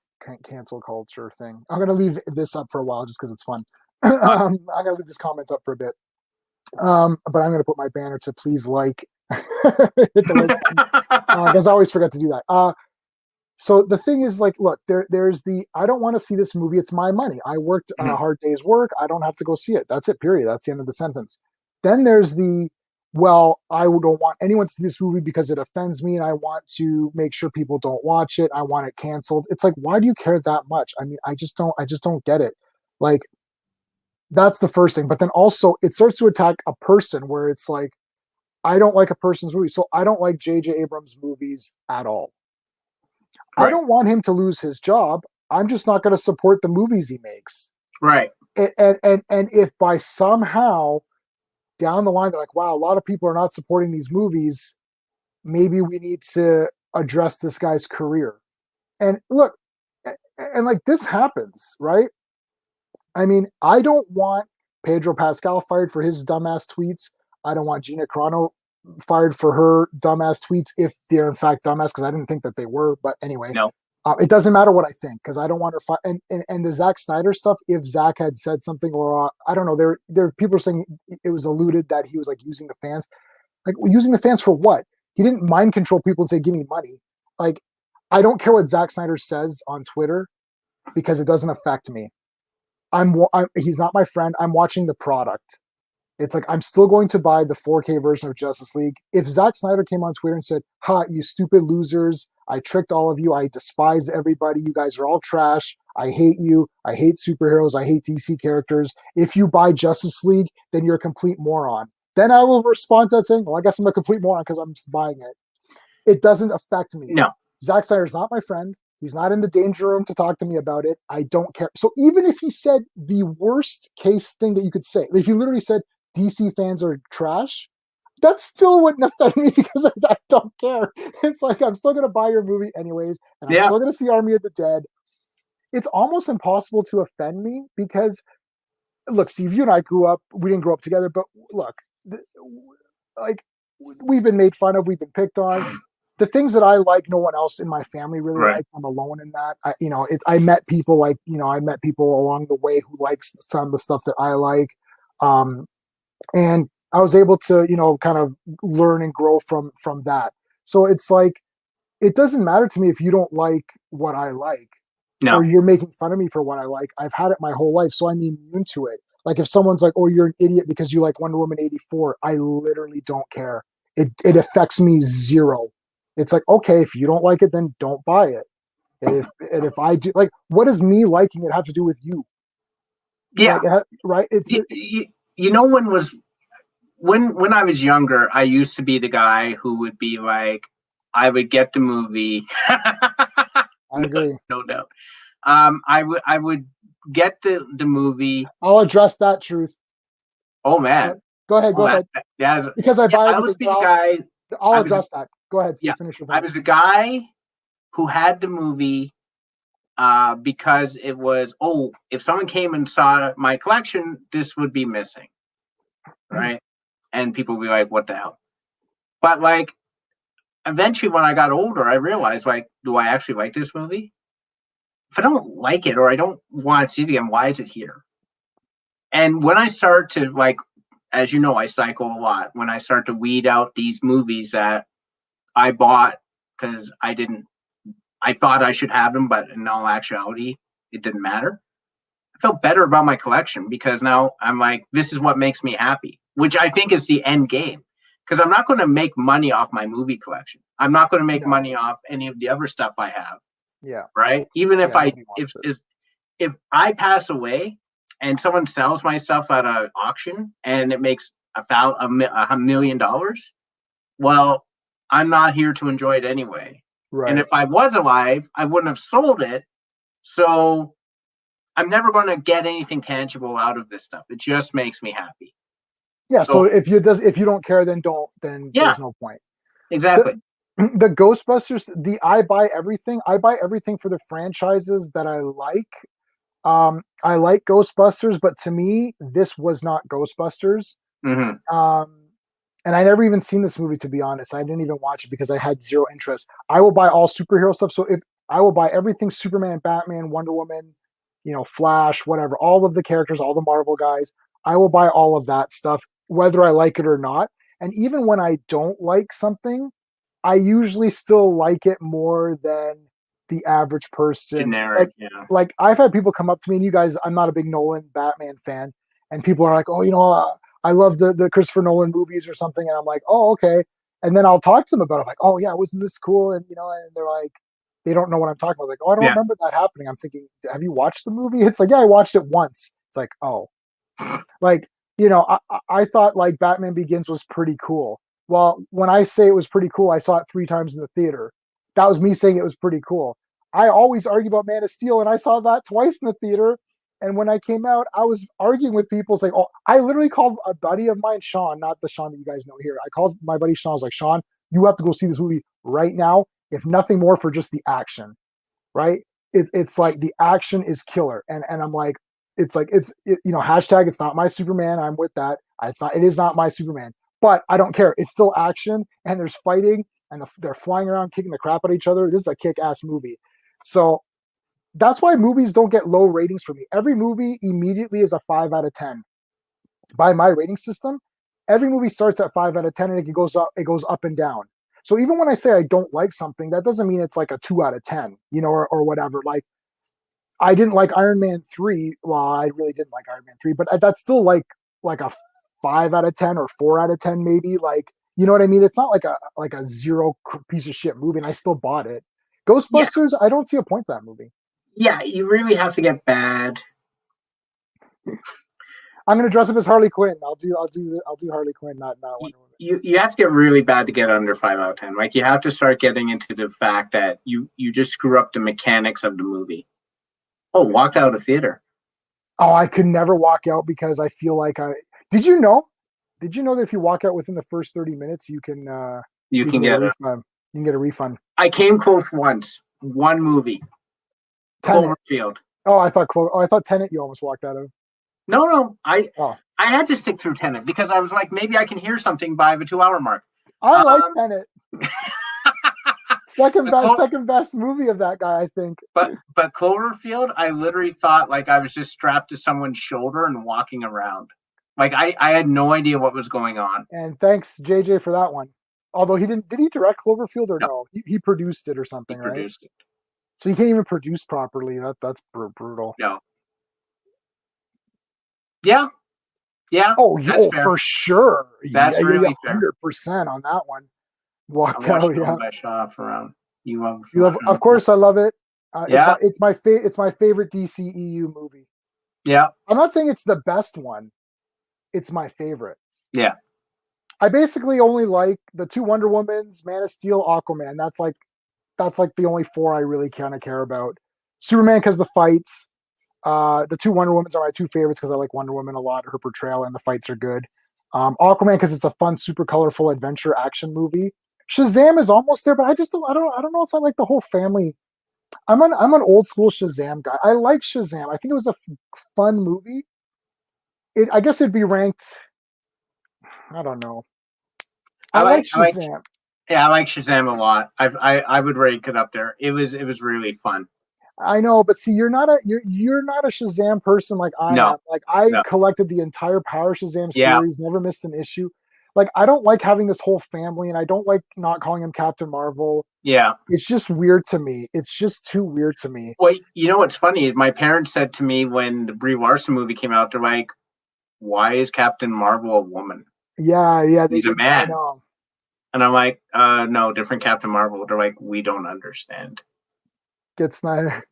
thing. I'm gonna leave this up for a while just because it's fun. I'm gonna leave this comment up for a bit. But I'm gonna put my banner to please like. Hit the like because I always forget to do that. So the thing is, like, look, there's the I don't want to see this movie. It's my money. I worked a hard day's work. I don't have to go see it. That's it. Period. That's the end of the sentence. Then there's the well, I don't want anyone to see this movie because it offends me, and I want to make sure people don't watch it. I want it canceled. It's like, why do you care that much? I mean, I just don't get it. Like, that's the first thing. But then also, it starts to attack a person where it's like, I don't like a person's movie, so I don't like J.J. Abrams' movies at all. Right. I don't want him to lose his job. I'm just not going to support the movies he makes. Right. And if by somehow down the line they're like, wow, a lot of people are not supporting these movies, maybe we need to address this guy's career. And look, and like, this happens, right? I mean, I don't want Pedro Pascal fired for his dumbass tweets. I don't want Gina Carano fired for her dumbass tweets if they're in fact dumbass, because I didn't think that they were. But anyway, no. It doesn't matter what I think, because I don't want to and the Zack Snyder stuff, if Zack had said something, or I don't know, there people are saying it was alluded that he was like using the fans. Like, using the fans for what? He didn't mind control people and say, give me money. Like, I don't care what Zack Snyder says on Twitter, because it doesn't affect me. He's not my friend. I'm watching the product. It's like, I'm still going to buy the 4K version of Justice League. If Zack Snyder came on Twitter and said, ha, you stupid losers, I tricked all of you, I despise everybody, you guys are all trash, I hate you, I hate superheroes, I hate DC characters, if you buy Justice League, then you're a complete moron. Then I will respond to that saying, well, I guess I'm a complete moron because I'm just buying it. It doesn't affect me. No. Zack Snyder's not my friend. He's not in the danger room to talk to me about it. I don't care. So even if he said the worst case thing that you could say, if he literally said, DC fans are trash, that still wouldn't offend me because I don't care. It's like I'm still gonna buy your movie anyways, and I'm Yeah. still gonna see Army of the Dead. It's almost impossible to offend me because look, Steve, you and I grew up. We didn't grow up together, but look, like we've been made fun of, we've been picked on. The things that I like, no one else in my family really Right. likes. I'm alone in that. I met people I met people along the way who likes some of the stuff that I like, and I was able to, kind of learn and grow from that. So it's like it doesn't matter to me if you don't like what I like or No. you're making fun of me for what I like. I've had it my whole life, so I'm immune to it. Like if someone's like, "Oh, you're an idiot because you like Wonder Woman 84," I literally don't care. It affects me zero. It's like, okay, if you don't like it, then don't buy it. And if I do, like, what does me liking it have to do with you? Yeah. Like, right? When I was younger, I used to be the guy who would be like, I would get the movie. I agree. No doubt. I would get the movie. I'll address that truth. Oh man. Go ahead. Oh Go man. ahead. Yeah. Because I Yeah. buy I was everything. be the guy. I'll I was. address that. Go ahead, Yeah. Steve. Finish your I point. was a guy who had the movie because it was, if someone came and saw my collection, this would be missing, right? And people would be like, what the hell? But like, eventually when I got older, I realized, like, do I actually like this movie? If I don't like it or I don't want to see it again, why is it here? And when I start to, like, as you know, I cycle a lot. When I start to weed out these movies that I bought because I thought I should have them, but in all actuality, it didn't matter. I felt better about my collection because now I'm like, this is what makes me happy, which I think is the end game. Because I'm not going to make money off my movie collection. I'm not going to make money off any of the other stuff I have. Yeah. Right. Even if if I pass away and someone sells my stuff at an auction and it makes $1 million, well, I'm not here to enjoy it anyway. Right. And if I was alive, I wouldn't have sold it. So I'm never going to get anything tangible out of this stuff. It just makes me happy. Yeah. So if you don't care, then there's no point. Exactly. The Ghostbusters, I buy everything. I buy everything for the franchises that I like. I like Ghostbusters, but to me, this was not Ghostbusters. Mm-hmm. And I never even seen this movie, to be honest. I didn't even watch it because I had zero interest. I will buy all superhero stuff. So if I will buy everything Superman, Batman, Wonder Woman, Flash, whatever, all of the characters, all the Marvel guys, I will buy all of that stuff, whether I like it or not. And even when I don't like something, I usually still like it more than the average person. Generic, like I've had people come up to me, and you guys, I'm not a big Nolan Batman fan, and people are like, "Oh, I love the Christopher Nolan movies or something," and I'm like, "Oh, okay." And then I'll talk to them about it. I'm like, "Oh yeah, wasn't this cool?" And and they're like, they don't know what I'm talking about. Like, "Oh, I don't remember that happening." I'm thinking, "Have you watched the movie?" It's like, "Yeah, I watched it once." It's like, "Oh," like I thought like Batman Begins was pretty cool. Well, when I say it was pretty cool, I saw it 3 times in the theater. That was me saying it was pretty cool. I always argue about Man of Steel, and I saw that twice in the theater. And when I came out, I was arguing with people saying, "Oh, I literally called a buddy of mine, Sean, not the Sean that you guys know here. I called my buddy Sean. I was like, Sean, you have to go see this movie right now, if nothing more for just the action, right? It's like the action is killer." And I'm like, hashtag it's not my Superman. I'm with that. It is not my Superman, but I don't care. It's still action, and there's fighting, and they're flying around kicking the crap out of each other. This is a kick-ass movie. So that's why movies don't get low ratings for me. Every movie immediately is a 5 out of 10 by my rating system. Every movie starts at 5 out of 10, and it goes up and down. So even when I say I don't like something, that doesn't mean it's like a 2 out of 10, or whatever. Like, I didn't like Iron Man 3. Well, I really didn't like Iron Man 3, but that's still like a 5 out of 10 or 4 out of 10 maybe. Like, you know what I mean? It's not like a zero piece of shit movie, and I still bought it. Ghostbusters, I don't see a point to that movie. Yeah, you really have to get bad. I'm gonna dress up as Harley Quinn. I'll do Harley Quinn, not Wonder Woman. You have to get really bad to get under 5 out of 10. Like, you have to start getting into the fact that you just screw up the mechanics of the movie. Oh, walked out of theater. Oh, I could never walk out because I feel like did you know Did you know that if you walk out within the first 30 minutes, you can You can get a get it. refund? You can get a refund. I came close once. One movie, Tenet. Cloverfield. Oh, I thought Tenet. You almost walked out of. No. Oh, I had to stick through Tenet because I was like, maybe I can hear something by the 2 hour mark. I like Tenet. Second But best movie of that guy, I think. But Cloverfield, I literally thought like I was just strapped to someone's shoulder and walking around. Like I had no idea what was going on. And thanks JJ for that one. Although he didn't, did he direct Cloverfield or No, no? He produced it or he something, right? produced it. So he can't even produce properly. That's brutal. No. Yeah. That's fair. For sure. That's really fair. 100% on that one. I Walked watched out. Yeah. guy shot off around. You love, of course, I love it. Yeah. It's my favorite DCEU movie. Yeah. I'm not saying it's the best one. It's my favorite. Yeah. I basically only like the two Wonder Womans, Man of Steel, Aquaman. That's like the only four I really kind of care about. Superman because the fights. The two Wonder Womans are my two favorites because I like Wonder Woman a lot. Her portrayal and the fights are good. Aquaman because it's a fun, super colorful adventure action movie. Shazam is almost there, but I don't know if I like the whole family. I'm an old school Shazam guy. I like Shazam. I think it was a fun movie. I guess it'd be ranked. I don't know. I like Shazam. I like Shazam a lot. I would rank it up there. It was really fun. I know, but see, you're not a Shazam person like I am. Like I collected the entire Power Shazam series, never missed an issue. Like I don't like having this whole family, and I don't like not calling him Captain Marvel. Yeah, it's just weird to me. It's just too weird to me. Well, you know what's funny? My parents said to me when the Brie Larson movie came out, they're like, "Why is Captain Marvel a woman?" Yeah, he's a man. And I'm like, no, different Captain Marvel. They're like, we don't understand. Get Snyder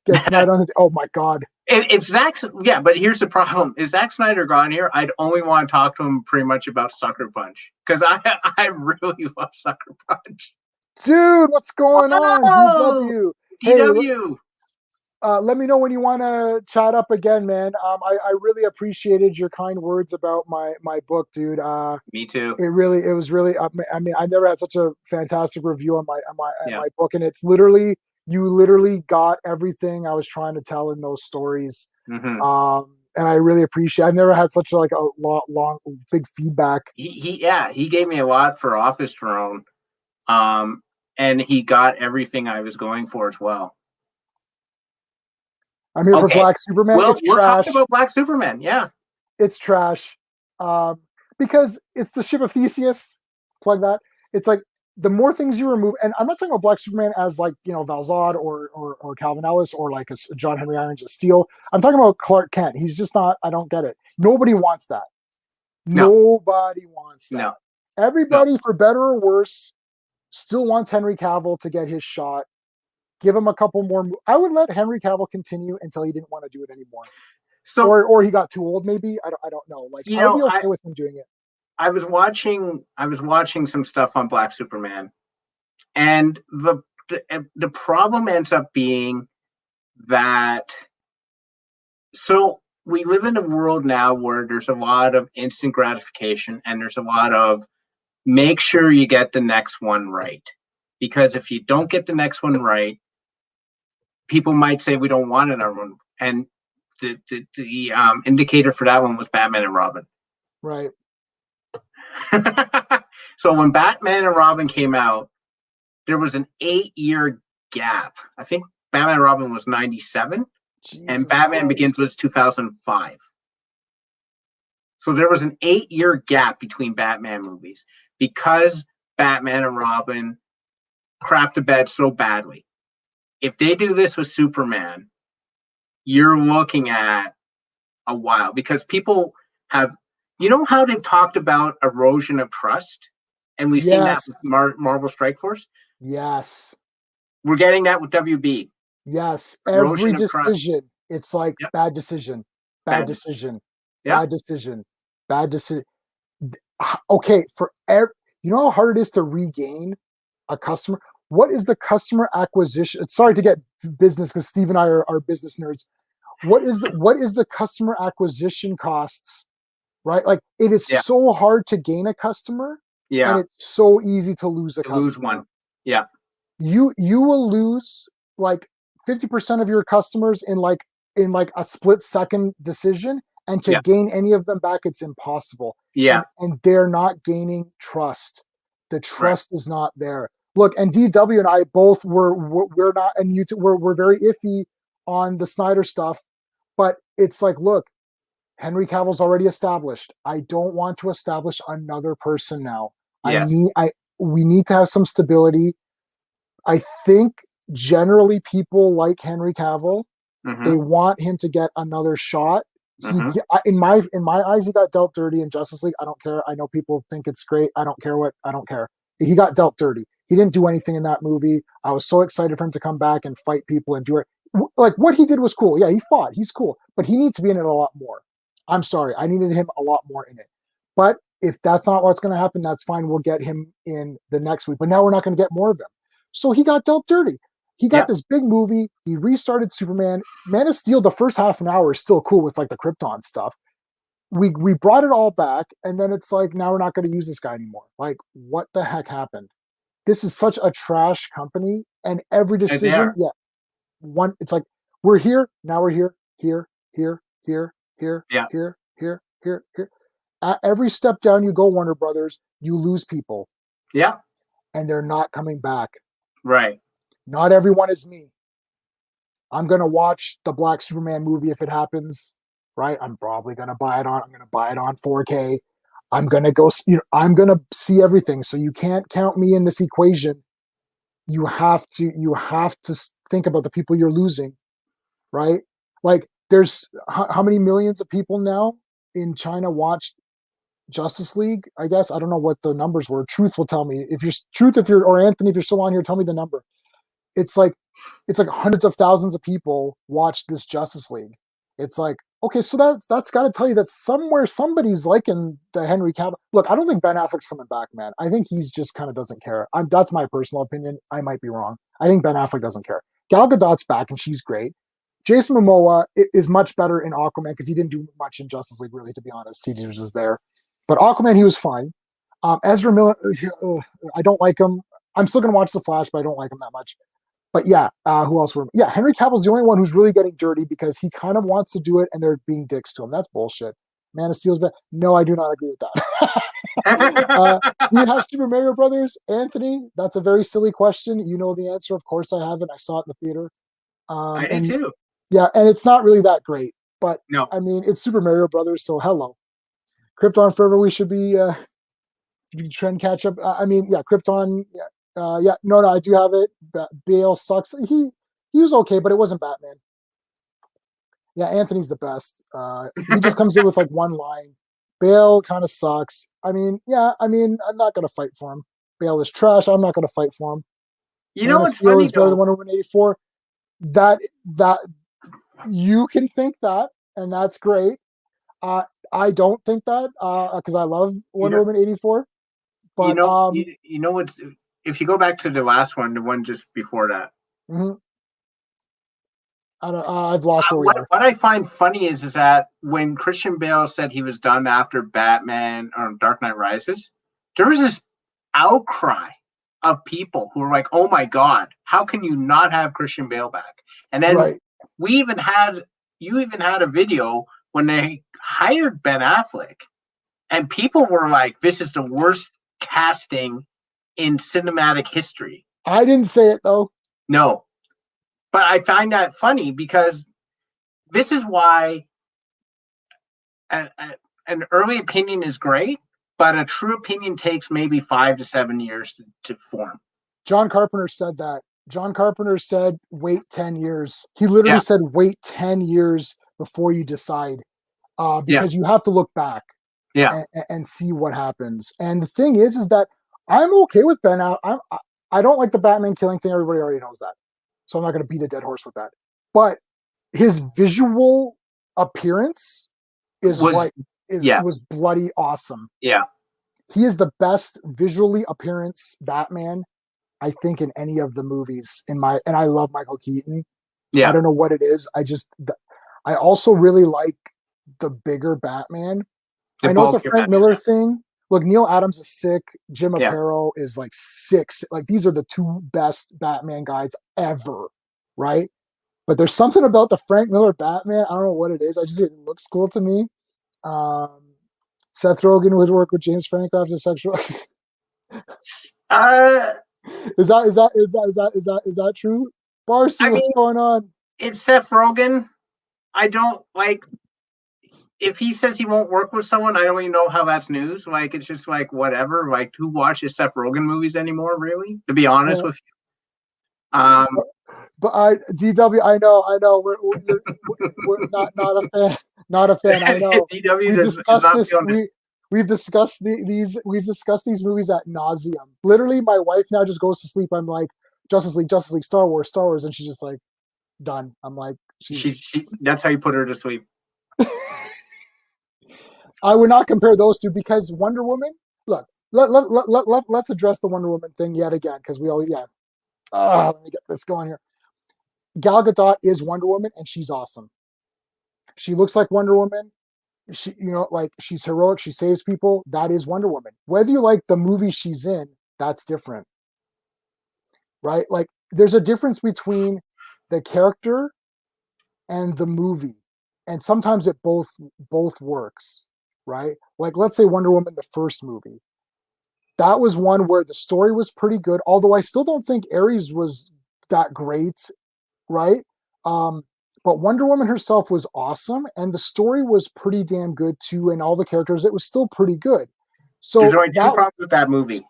on the. Oh my God. If Zack, yeah, but here's the problem: is Zack Snyder gone here? I'd only want to talk to him pretty much about Sucker Punch because I really love Sucker Punch. Dude, what's going on? DW. DW. Hey, let me know when you want to chat up again, man. I really appreciated your kind words about my book, dude. Me too. It was really. I mean, I never had such a fantastic review on my book, and it's literally. You literally got everything I was trying to tell in those stories. Mm-hmm. And I really appreciate I've never had such a long, big feedback. He gave me a lot for Office Drone. And he got everything I was going for as well. I'm here for Black Superman. We'll talk about Black Superman. Yeah. It's trash. Because it's the ship of Theseus. Plug that. It's like, the more things you remove, and I'm not talking about Black Superman as like, Val-Zod or Calvin Ellis or like a John Henry Irons of Steel. I'm talking about Clark Kent. He's just not, I don't get it. Nobody wants that. Nobody wants that. No. Everybody, for better or worse, still wants Henry Cavill to get his shot. Give him a couple more. I would let Henry Cavill continue until he didn't want to do it anymore. So, or he got too old, maybe. I don't know. Like, I would be okay with him doing it. I was watching some stuff on Black Superman, and the problem ends up being that so we live in a world now where there's a lot of instant gratification and there's a lot of make sure you get the next one right, because if you don't get the next one right, people might say we don't want another one, and the indicator for that one was Batman and Robin. Right. So when Batman and Robin came out, there was an 8-year gap. I think Batman and Robin was 97, and Batman Begins was 2005. So there was an 8-year gap between Batman movies because Batman and Robin crapped the bed so badly. If they do this with Superman, you're looking at a while, because people have. You know how they've talked about erosion of trust? And we've seen that with Marvel Strike Force? Yes. We're getting that with WB. Yes. Every decision, it's like bad decision, bad decision, bad decision, bad decision. Okay, you know how hard it is to regain a customer? What is the customer acquisition? Sorry to get business, because Steve and I are business nerds. What is the customer acquisition costs right? Like it is Yeah. so hard to gain a customer, and Yeah. it's so easy to lose a To lose customer. one. Yeah. You will lose like 50% of your customers in like a split second decision, and to Yeah. gain any of them back, it's impossible. Yeah. And they're not gaining trust. The Right. trust is not there. Look, and DW and I both we're not, and you two, we're very iffy on the Snyder stuff, but it's like, look, Henry Cavill's already established. I don't want to establish another person now. Yes. We need to have some stability. I think generally people like Henry Cavill. They Mm-hmm. want him to get another shot. Mm-hmm. In my eyes, he got dealt dirty in Justice League. I don't care. I know people think it's great. I don't care. He got dealt dirty. He didn't do anything in that movie. I was so excited for him to come back and fight people and do it. Like what he did was cool. Yeah, he fought. He's cool, but he needs to be in it a lot more. I'm sorry. I needed him a lot more in it. But if that's not what's going to happen, that's fine. We'll get him in the next week. But now we're not going to get more of him. So he got dealt dirty. He got Yeah. this big movie. He restarted Superman. Man of Steel, the first half an hour is still cool with like the Krypton stuff. We brought it all back, and then it's like now we're not going to use this guy anymore. Like, what the heck happened? This is such a trash company, and every And they decision, are. yeah, one. It's like we're here now. We're here. Yeah. Here. At every step down you go, Warner Brothers, you lose people, Yeah. and they're not coming back. Right. Not everyone is me. I'm gonna watch the Black Superman movie if it happens, right? I'm probably gonna buy it on. I'm gonna buy it on 4K. I'm gonna go. I'm gonna see everything. So you can't count me in this equation. You have to. You have to think about the people you're losing, right? Like, there's how many millions of people now in China watched Justice League? I guess I don't know what the numbers were. Truth will tell me. If you're or Anthony, if you're still on here, tell me the number. It's like hundreds of thousands of people watch this Justice League. It's like, okay, so that's got to tell you that somewhere somebody's liking the Henry Cavill. Look, I don't think Ben Affleck's coming back, man. I think he's just kind of doesn't care. That's my personal opinion. I might be wrong. I think Ben Affleck doesn't care. Gal Gadot's back and she's great. Jason Momoa is much better in Aquaman because he didn't do much in Justice League, really, to be honest. He was just there. But Aquaman, he was fine. Ezra Miller, I don't like him. I'm still going to watch The Flash, but I don't like him that much. But yeah, who else were? Yeah, Henry Cavill's the only one who's really getting dirty because he kind of wants to do it, and they're being dicks to him. That's bullshit. Man of Steel's bad. No, I do not agree with that. Do you have Super Mario Brothers, Anthony? That's a very silly question. You know the answer. Of course, I haven't. I saw it in the theater. I do And too. yeah, and it's not really that great. But No. I mean, it's Super Mario Brothers, so hello. Krypton Forever. We should be trend catch up. I mean, yeah, Krypton. Yeah. No, I do have it. Bale sucks. He was okay, but it wasn't Batman. Yeah, Anthony's the best. He just comes in with like one line. Bale kind of sucks. I'm not gonna fight for him. Bale is trash. I'm not gonna fight for him. You know Man of what's Steel funny is better than though? Wonder Woman 84. That you can think that, and that's great. I don't think that because I love You Wonder know. Woman 84. You But know. You know what's. If you go back to the last one, the one just before that. mhm. I've lost where we What are. I find funny is that when Christian Bale said he was done after Batman or Dark Knight Rises, there was this outcry of people who were like, "Oh my God, how can you not have Christian Bale back?" And then Right. you even had a video when they hired Ben Affleck, and people were like, "This is the worst casting in cinematic history." I didn't say it though. No, but I find that funny because this is why an early opinion is great, but a true opinion takes maybe 5 to 7 years to form. John Carpenter said that. John Carpenter said, wait 10 years. He literally said, wait 10 years before you decide because you have to look back and see what happens. And the thing is that I'm okay with Ben. I don't like the Batman killing thing. Everybody already knows that. So I'm not going to beat a dead horse with that. But his visual appearance was bloody awesome. Yeah. He is the best visually appearance Batman, I think, in any of the movies and I love Michael Keaton. Yeah. I don't know what it is. I also really like the bigger Batman. The I know it's a bulkier Frank Batman. Miller thing. Look, Neil Adams is sick. Jim Yeah. Aparo is like sick. Like these are the two best Batman guys ever, right? But there's something about the Frank Miller Batman. I don't know what it is. I just it looks cool to me. Um, Seth Rogen would work with James Franco after sexual. Uh, is that true? Barcy, I what's mean, going on? it's Seth Rogen. I don't like if he says he won't work with someone. I don't even know how that's news. Like, it's just like whatever. Like, who watches Seth Rogen movies anymore? Really, to be honest with you. But DW, I know, we're not a fan, not a fan. I know. DW We've is discussed not this. feeling it. We've discussed we've discussed these movies at nauseum. Literally, my wife now just goes to sleep. I'm like, Justice League, Star Wars, and she's just like, done. I'm like, She that's how you put her to sleep. I would not compare those two because Wonder Woman. Look, let's address the Wonder Woman thing yet again because we always let me get this going here. Gal Gadot is Wonder Woman and she's awesome. She looks like Wonder Woman. She, like she's heroic. She saves people. That is Wonder Woman. Whether you like the movie she's in, that's different, right? Like there's a difference between the character and the movie, and sometimes it both works, right? Like let's say Wonder Woman, the first movie. That was one where the story was pretty good, although I still don't think Ares was that great, right? But Wonder Woman herself was awesome, and the story was pretty damn good too, and all the characters, it was still pretty good. So There's only two that problems with that movie.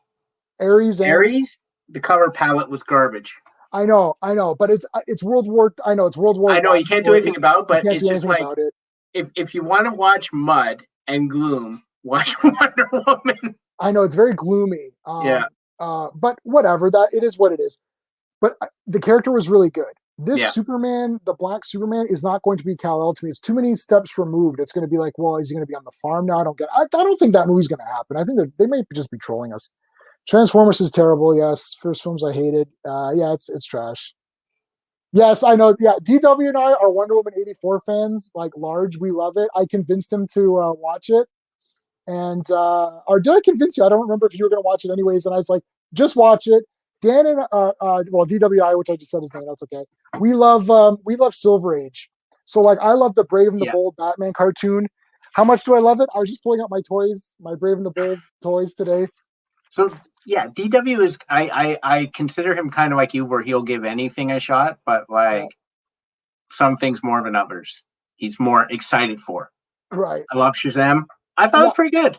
Ares, the cover palette was garbage. I know, but it's World War. I know it's World War. I know you can't do anything about it, but it's just like it. if you want to watch mud and gloom, watch Wonder Woman. I know it's very gloomy. Yeah. But whatever. That it is what it is. But the character was really good. This Superman, the Black Superman, is not going to be Kal-El to me. It's too many steps removed. It's going to be like, well, is he going to be on the farm now? I don't think that movie's going to happen. I think they may just be trolling us. Transformers is terrible. Yes, first films I hated. It's trash. Yes, I know. Yeah, DW and I are Wonder Woman 84 fans. Like large, we love it. I convinced him to watch it, and or did I convince you? I don't remember if you were going to watch it anyways. And I was like, just watch it. Dan and DWI, which I just said his name. That's okay. We love Silver Age. So like, I love the Brave and the Bold Batman cartoon. How much do I love it? I was just pulling out my toys, my Brave and the Bold toys today. So yeah, DW is I consider him kind of like you, where he'll give anything a shot, but like some things more than others. He's more excited for. Right. I love Shazam. I thought it was pretty good.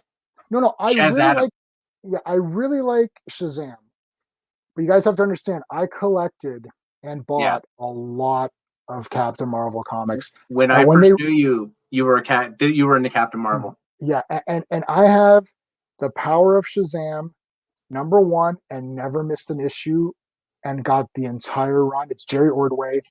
No, I really like Shazam. But you guys have to understand, I collected and bought a lot of Captain Marvel comics. When I first knew you, you were into Captain Marvel. Yeah, and I have the Power of Shazam #1 and never missed an issue and got the entire run. It's Jerry Ordway.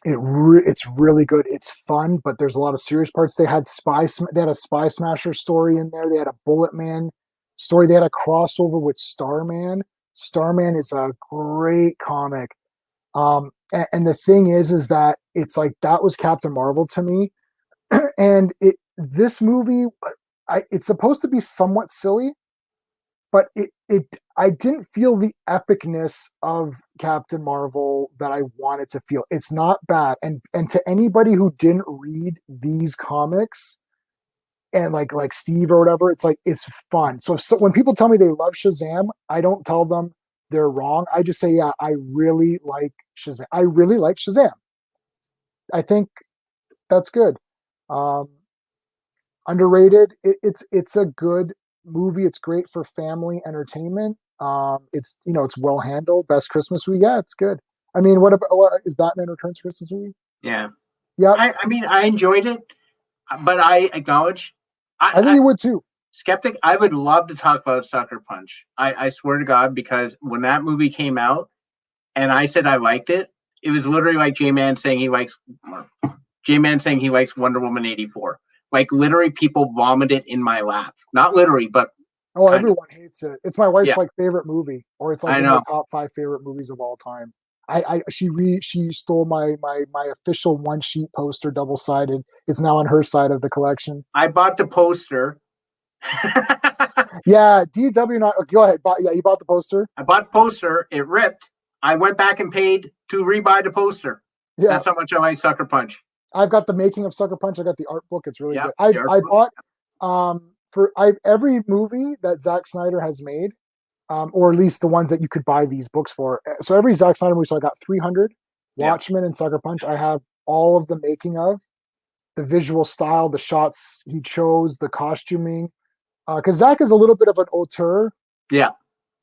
It's really good. It's fun, but there's a lot of serious parts. They had a Spy Smasher story in there. They had a Bullet Man story. They had a crossover with Starman. Starman is a great comic. And the thing is that it's like that was Captain Marvel to me. And this movie, it's supposed to be somewhat silly, but I didn't feel the epicness of Captain Marvel that I wanted to feel. It's not bad. And to anybody who didn't read these comics, and like Steve or whatever, it's like it's fun. So when people tell me they love Shazam, I don't tell them they're wrong. I just say, yeah, I really like Shazam. I really like Shazam. I think that's good. Underrated. It's a good movie. It's great for family entertainment. It's well handled. Best Christmas movie. Yeah, it's good. I mean, what is Batman Returns Christmas movie? Yeah. Yeah. I mean, I enjoyed it, but I acknowledge. I think you would too. Skeptic, I would love to talk about Sucker Punch. I swear to God, because when that movie came out and I said I liked it, it was literally like J-Man saying he likes Wonder Woman 84. Like literally people vomited in my lap. Not literally, but everyone hates it. It's my wife's like favorite movie, or it's like in the top 5 favorite movies of all time. She stole my official one sheet poster, double sided. It's now on her side of the collection. I bought the poster. Yeah, DW not go ahead. You bought the poster. I bought the poster. It ripped. I went back and paid to rebuy the poster. Yeah, that's how much I like Sucker Punch. I've got the making of Sucker Punch. I got the art book. It's really Yeah, good. I bought every movie that Zack Snyder has made, or at least the ones that you could buy these books for. So every Zack Snyder movie, so I got 300, Watchmen and Sucker Punch. I have all of the making of, the visual style, the shots he chose, the costuming. Because Zack is a little bit of an auteur. Yeah.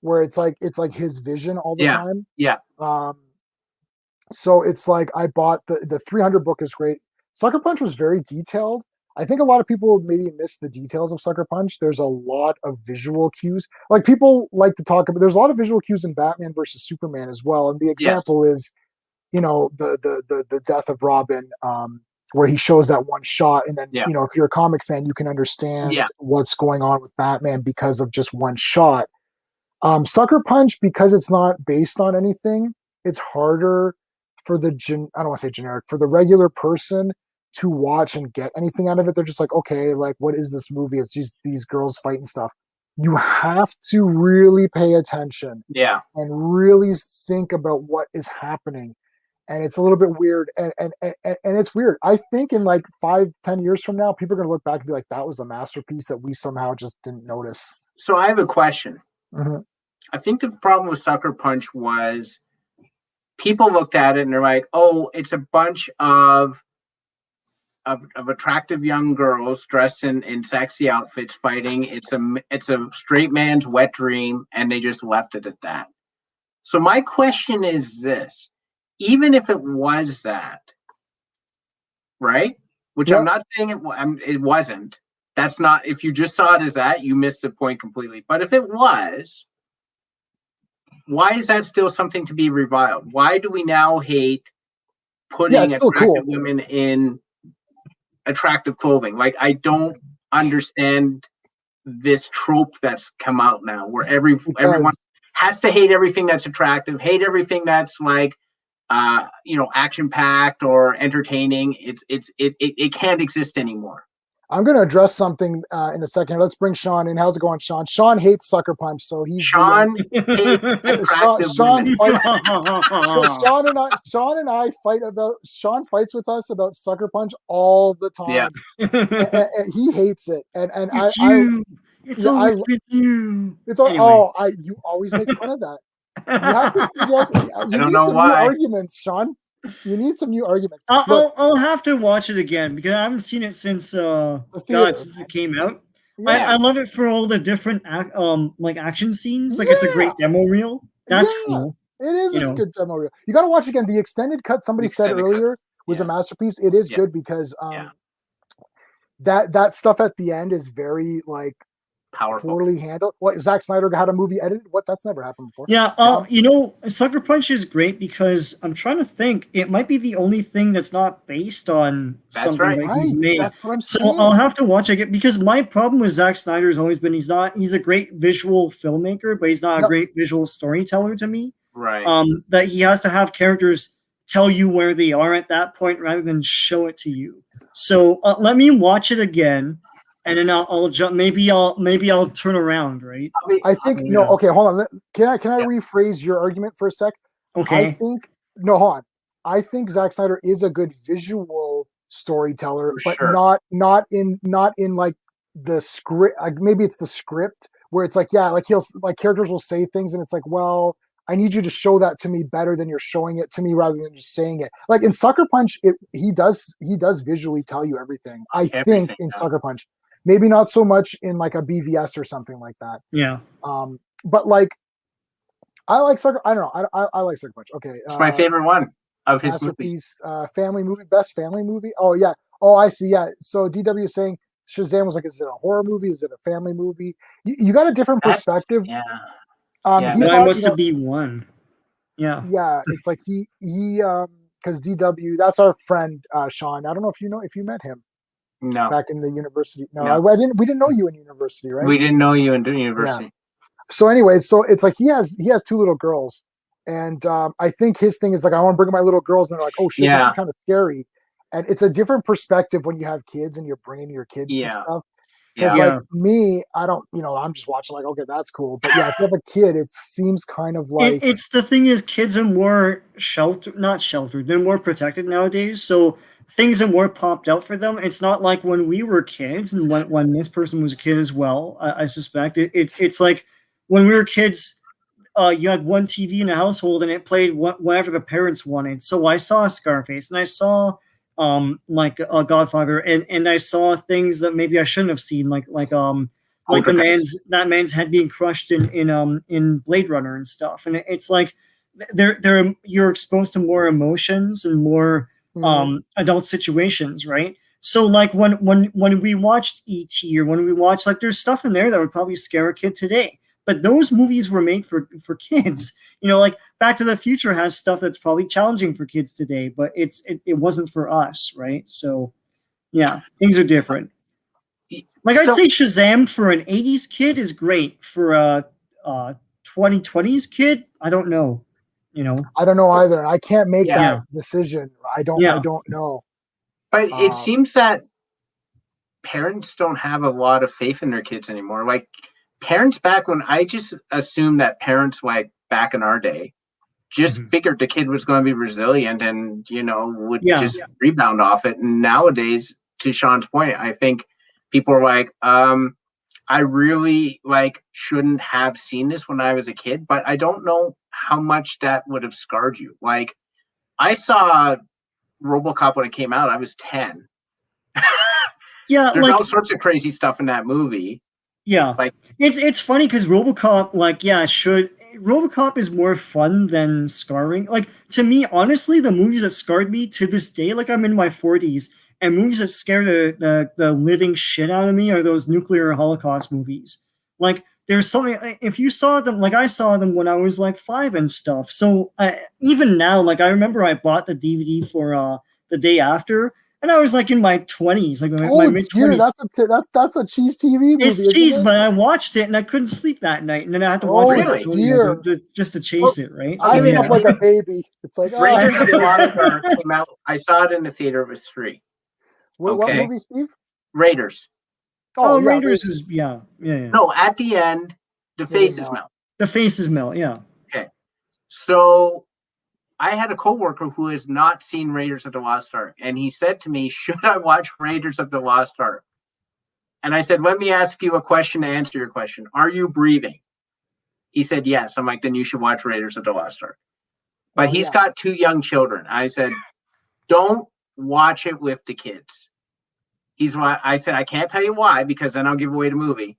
Where it's like his vision all the time. Yeah. So it's like I bought the 300 book is great. Sucker Punch was very detailed. I think a lot of people maybe miss the details of Sucker Punch. There's a lot of visual cues. Like people like to talk about. There's a lot of visual cues in Batman versus Superman as well. And the example is, the death of Robin, where he shows that one shot, and then if you're a comic fan, you can understand what's going on with Batman because of just one shot. Sucker Punch, because it's not based on anything, it's harder for I don't want to say generic, for the regular person to watch and get anything out of it. They're just like, okay, like, what is this movie? It's just these girls fighting stuff. You have to really pay attention. Yeah. And really think about what is happening. And it's a little bit weird. And it's weird. I think in like 5-10 years from now, people are going to look back and be like, that was a masterpiece that we somehow just didn't notice. So I have a question. Mm-hmm. I think the problem with Sucker Punch was people looked at it and they're like, oh, it's a bunch of attractive young girls dressed in sexy outfits fighting. It's a straight man's wet dream, and they just left it at that. So my question is this: even if it was that, right? Which I'm not saying it wasn't. That's not. If you just saw it as that, you missed the point completely. But if it was, why is that still something to be reviled? Why do we now hate putting attractive women in attractive clothing? Like, I don't understand this trope that's come out now, where everyone has to hate everything that's attractive, hate everything that's like, action packed or entertaining. It can't exist anymore. I'm going to address something in a second. Let's bring Sean in. How's it going, Sean? Sean hates Sucker Punch, so he's Sean hates attractive women. Sean fights with us about Sucker Punch all the time. Yeah. and he hates it. And it's always been you. You always make fun of that. You have to figure out. I don't know why. New arguments, Sean. You need some new arguments. I'll have to watch it again because I haven't seen it since since it came out. Yeah. I love it for all the different action scenes. Like it's a great demo reel. That's cool. It is. It's a good demo reel. You got to watch again. The extended cut. Somebody said earlier was a masterpiece. It is good because that stuff at the end is very like powerful, poorly handled. What, Zack Snyder had a movie edited? What? That's never happened before. Yeah. Sucker Punch is great because I'm trying to think. It might be the only thing that's not based on something that he's made. That's what I'm saying. So I'll have to watch it because my problem with Zack Snyder has always been he's a great visual filmmaker, but he's not a great visual storyteller to me. Right. That he has to have characters tell you where they are at that point rather than show it to you. So let me watch it again. And then I'll jump. Maybe I'll turn around, right? I think no. Okay, hold on. Can I rephrase your argument for a sec? Okay. Hold on. I think Zack Snyder is a good visual storyteller, but not in like the script. Like maybe it's the script where it's like he'll characters will say things and it's like, well, I need you to show that to me better than you're showing it to me rather than just saying it. Like in Sucker Punch, he does visually tell you everything. I think in Sucker Punch. Maybe not so much in like a BVS or something like that. Yeah. But like, I like Sucker. I don't know. I like Sucker Punch. Okay. It's my favorite one of his movies. Family movie, best family movie. Oh yeah. Oh, I see. Yeah. So DW is saying Shazam was like, is it a horror movie? Is it a family movie? You got a different perspective. Yeah. That must be one. Yeah. Yeah. It's like he because DW. That's our friend Sean. I don't know if you met him. No. Back in the university. No. We didn't know you in university, right? We didn't know you in university. Yeah. So anyway, so it's like he has two little girls, And I think his thing is like, I want to bring my little girls, and they're like, oh shit, this is kind of scary. And it's a different perspective when you have kids and you're bringing your kids to stuff. Because like me, I don't, I'm just watching like, okay, that's cool. But yeah, if you have a kid, it seems kind of like it's the thing is, kids are more not sheltered. They're more protected nowadays. So things are more popped out for them. It's not like when we were kids, and when this person was a kid as well. I suspect it's like when we were kids. You had one TV in a household, and it played whatever the parents wanted. So I saw Scarface, and I saw like a Godfather, and I saw things that maybe I shouldn't have seen, like that man's head being crushed in Blade Runner and stuff. And it's like you're exposed to more emotions and more adult situations, right? So like when we watched E.T. or when we watched, like, there's stuff in there that would probably scare a kid today. But those movies were made for kids. Like Back to the Future has stuff that's probably challenging for kids today, but it wasn't for us, right? So, yeah, things are different. Like, I'd say Shazam for an 80s kid is great. For a 2020s kid, I don't know. I don't know either. I can't make that decision. I don't know. But it seems that parents don't have a lot of faith in their kids anymore. Like, parents back when, I just assumed that parents like back in our day just figured the kid was going to be resilient and would just rebound off it. And nowadays, to Sean's point, I think people are like, I really shouldn't have seen this when I was a kid, but I don't know how much that would have scarred you. Like, I saw RoboCop when it came out. I was 10. There's all sorts of crazy stuff in that movie. Yeah, it's funny because RoboCop, RoboCop is more fun than scarring. Like, to me, honestly, the movies that scarred me to this day, like, I'm in my 40s, and movies that scare the living shit out of me are those nuclear Holocaust movies. Like, there's something, if you saw them, like, I saw them when I was like 5 and stuff. So even now, like, I remember I bought the DVD for The Day After. And I was like in my 20s, like my mid-20s. That's a cheese TV movie. It's cheese, but I watched it and I couldn't sleep that night, and then I had to watch it just to chase it, right? I slept like a baby. It's like, Raiders of the Lost Ark came out. I saw it in the theater. It was free. What movie, Steve? Raiders. Raiders is yeah. No, at the end, the faces melt. The faces melt. Yeah. Okay, so I had a coworker who has not seen Raiders of the Lost Ark, and he said to me, should I watch Raiders of the Lost Ark? And I said, let me ask you a question to answer your question. Are you breathing? He said, yes. I'm like, then you should watch Raiders of the Lost Ark. But he's got 2 young children. I said, don't watch it with the kids. I said, I can't tell you why, because then I'll give away the movie,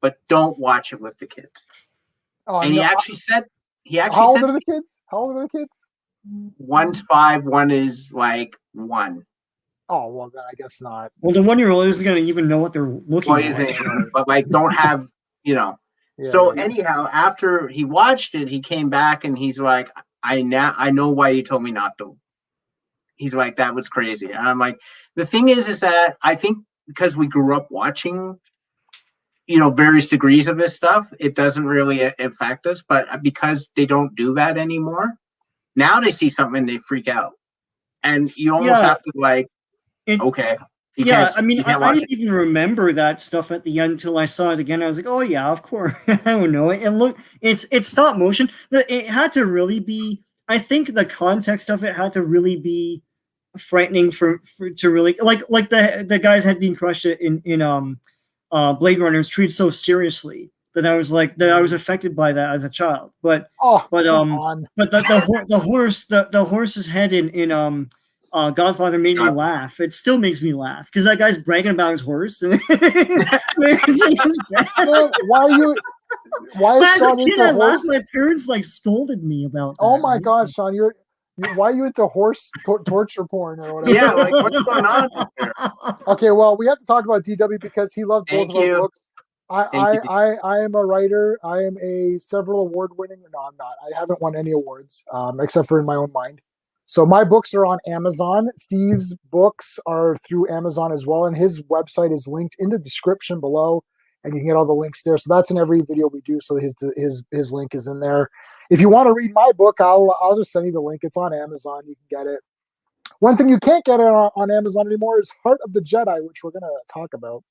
but don't watch it with the kids. And he actually said, How old are the kids? One's 5, one is like 1. Oh, well, then I guess not. Well, the 1-year-old isn't going to even know what they're looking at. But don't have, anyhow, after he watched it, he came back and he's like, I know why you told me not to. He's like, that was crazy. And I'm like, the thing is that I think because we grew up watching, various degrees of this stuff, it doesn't really affect us. But because they don't do that anymore, now they see something and they freak out. And you almost have to okay. I didn't even remember that stuff at the end until I saw it again. I was like, oh yeah, of course. I don't know. And look, it's stop motion. It had to really be, I think the context of it had to really be frightening for to really like the guy's head being crushed in Blade Runner is treated so seriously that I was affected by that as a child. But the horse's head in Godfather made me laugh. It still makes me laugh because that guy's bragging about his horse. Why is Sean into horse? Laughed, my parents scolded me about that. Oh my God, Sean, why are you into horse torture porn or whatever? Yeah, what's going on there? Okay, well, we have to talk about DW because he loved both of our books. I am a writer. I am a several award-winning. No, I'm not. I haven't won any awards except for in my own mind. So my books are on Amazon. Steve's books are through Amazon as well, and his website is linked in the description below. and you can get all the links there. So that's in every video we do. So his link is in there. If you want to read my book, I'll just send you the link. It's on Amazon. You can get it. One thing you can't get on Amazon anymore is Heart of the Jedi, which we're going to talk about.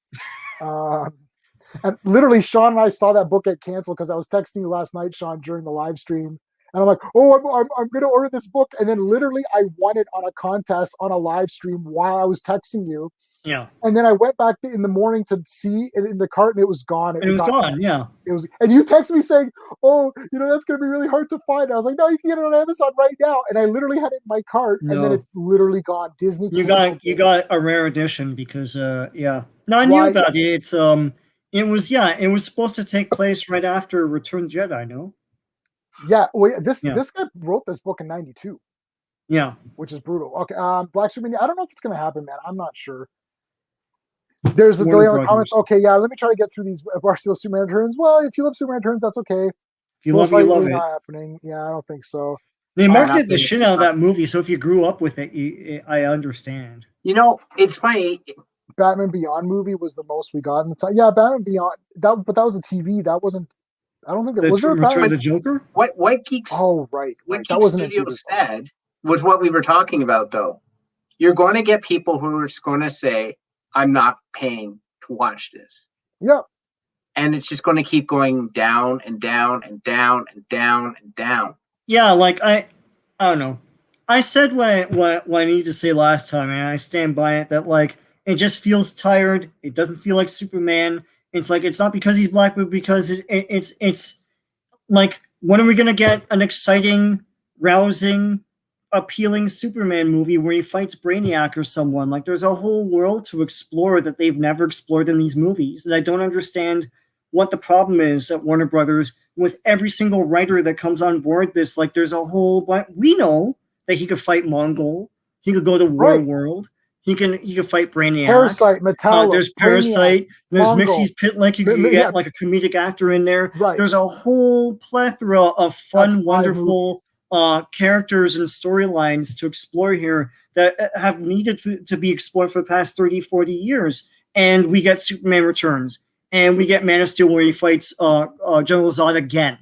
And literally, Sean and I saw that book get canceled because I was texting you last night, Sean, during the live stream. And I'm like, oh, I'm going to order this book. And then literally I won it on a contest on a live stream while I was texting you. Yeah. And then I went back in the morning to see it in the cart, and it was gone. It was gone, yeah. It was, and you texted me saying, "Oh, that's going to be really hard to find." I was like, "No, you can get it on Amazon right now." And I literally had it in my cart, and then it's literally gone. Disney. You got a rare edition because, yeah. No, I knew about it. It was supposed to take place right after Return of the Jedi. No. Yeah. Well, this guy wrote this book in '92. Yeah. Which is brutal. Okay. Black Superman. I don't know if it's going to happen, man. I'm not sure. There's a delay on the comments. Okay, yeah, let me try to get through these Barcelona Superman Returns. Well, if you love Superman Returns, that's okay. If you love it, you love it. Not happening. Yeah, I don't think so. They marketed the shit out of that movie, so if you grew up with it, I understand. It's funny. Batman Beyond movie was the most we got in the time. Yeah, Batman Beyond. But that was a TV. That wasn't. I don't think that was there. Return of the Joker. What Geeks? Oh right. What Geeks Studios said was what we were talking about, though. You're going to get people who are going to say, I'm not paying to watch this. Yeah. And it's just going to keep going down and down and down and down and down. Yeah, like I don't know. I said what I needed to say last time, and I stand by it, that like it just feels tired. It doesn't feel like Superman. It's like it's not because he's black, but because it's like, when are we gonna get an exciting, rousing, appealing Superman movie where he fights Brainiac or someone? Like, there's a whole world to explore that they've never explored in these movies, and I don't understand what the problem is at Warner Brothers with every single writer that comes on board this. Like, there's a whole, but we know that he could fight Mongol, he could go to War World, he can fight Brainiac, Parasite, Metallo, there's Parasite, there's Mongol. Mixie's Pit, like you can get like a comedic actor in there. Right. There's a whole plethora of fun, wonderful characters and storylines to explore here that have needed to be explored for the past 30, 40 years. And we get Superman Returns, and we get Man of Steel where he fights General Zod again.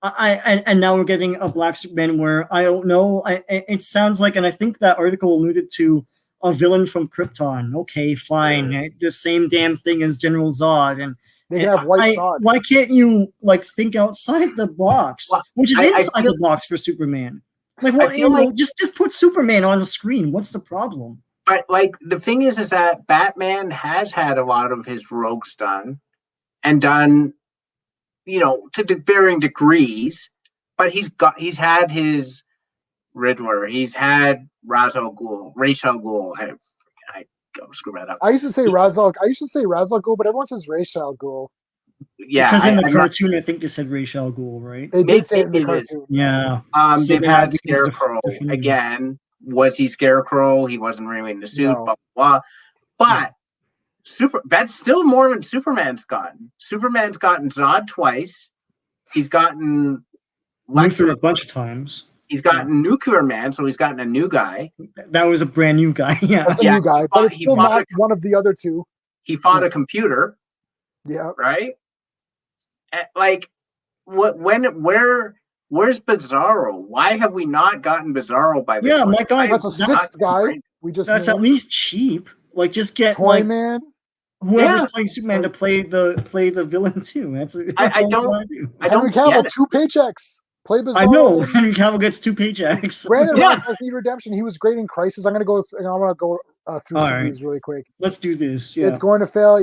And now we're getting a Black Superman where I don't know. It sounds like, and I think that article alluded to a villain from Krypton. Okay, fine. The same damn thing as General Zod. And they can have white Zod. Why can't you like think outside the box, which is inside the box for Superman? Like, what? Just put Superman on the screen. What's the problem? But like the thing is that Batman has had a lot of his rogues done, and done, to varying degrees. But he's had his Riddler. He's had Ra's al Ghul. I go screw that up. I used to say Ra's al Ghul, but everyone says Ra's al Ghul. Yeah, because in the cartoon, I think they said Ra's al Ghul, right? They did say it in the cartoon. Yeah. They've had Scarecrow again. Was he Scarecrow? He wasn't really in the suit. No. Blah blah. But that's still more than Superman's gotten. Superman's gotten Zod twice. He's gotten Luthor a bunch of times. He's gotten Nuclear Man, so he's gotten a new guy. That was a brand new guy. Yeah, that's a new guy, but it's still not one of the other two. He fought a computer. Yeah. Right. Like, where's Bizarro? Why have we not gotten Bizarro by the my guy? That's a sixth guy. That's at least cheap. Like, just get Toyman. Whoever's playing Superman to play the villain too. That's I don't. Henry Cavill, 2 paychecks. Play Bizarro. I know Henry Cavill gets 2 paychecks. Brandon Routh does need redemption. He was great in Crisis. I'm gonna go through some of these really quick. Let's do this. Yeah. It's going to fail.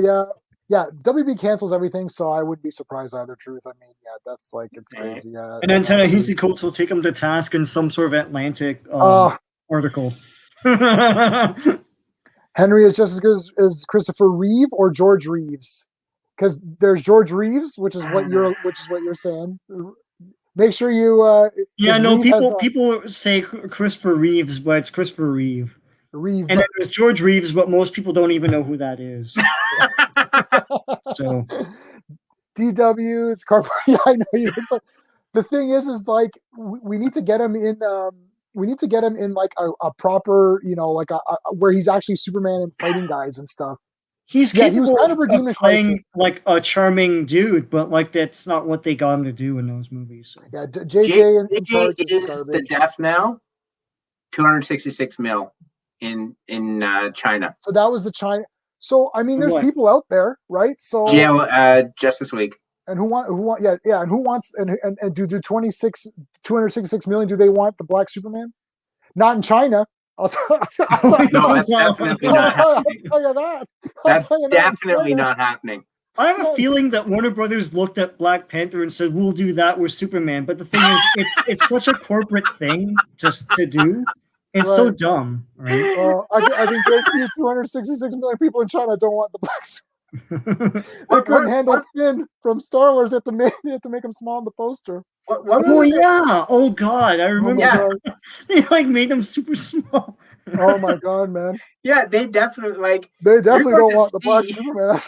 Yeah. WB cancels everything, so I wouldn't be surprised either. Truth. I mean, that's like, it's crazy. Yeah. And then Ta-Nehisi Coates will take him to task in some sort of Atlantic article. Henry is just as good as Christopher Reeve or George Reeves, because there's George Reeves, which is what you're saying. So make sure you. People say Christopher Reeves, but it's Christopher Reeve. And then there's George Reeves, but most people don't even know who that is. So DW is Carp. Yeah, I know you. Like, the thing is like we need to get him in. We need to get him in like a proper, like a where he's actually Superman and fighting guys and stuff. He's Yeah, he was capable kind of redeeming playing Crisis. like a charming dude, but like that's not what they got him to do in those movies. So. Yeah, JJ in charge is is the garbage. death now. 266 mil in China. So that was the China. So I mean, there's What? people out there, right? So Justice League. and who want and who wants and do 266 million? Do they want the Black Superman? Not in China. I'll tell No, that's definitely not I'll happening. tell you that. That's definitely not happening. I have a feeling that Warner Brothers looked at Black Panther and said, "We'll do that with Superman." But the thing is, it's such a corporate thing just to do. It's so dumb, right? Well, I can guarantee you 266 million people in China don't want the Black Superman. They couldn't handle Finn from Star Wars. They had to make him small on the poster. Oh yeah! Oh god, I remember. Yeah. They like made him super small. Oh my god, man! Yeah, they definitely don't want the Black Superman.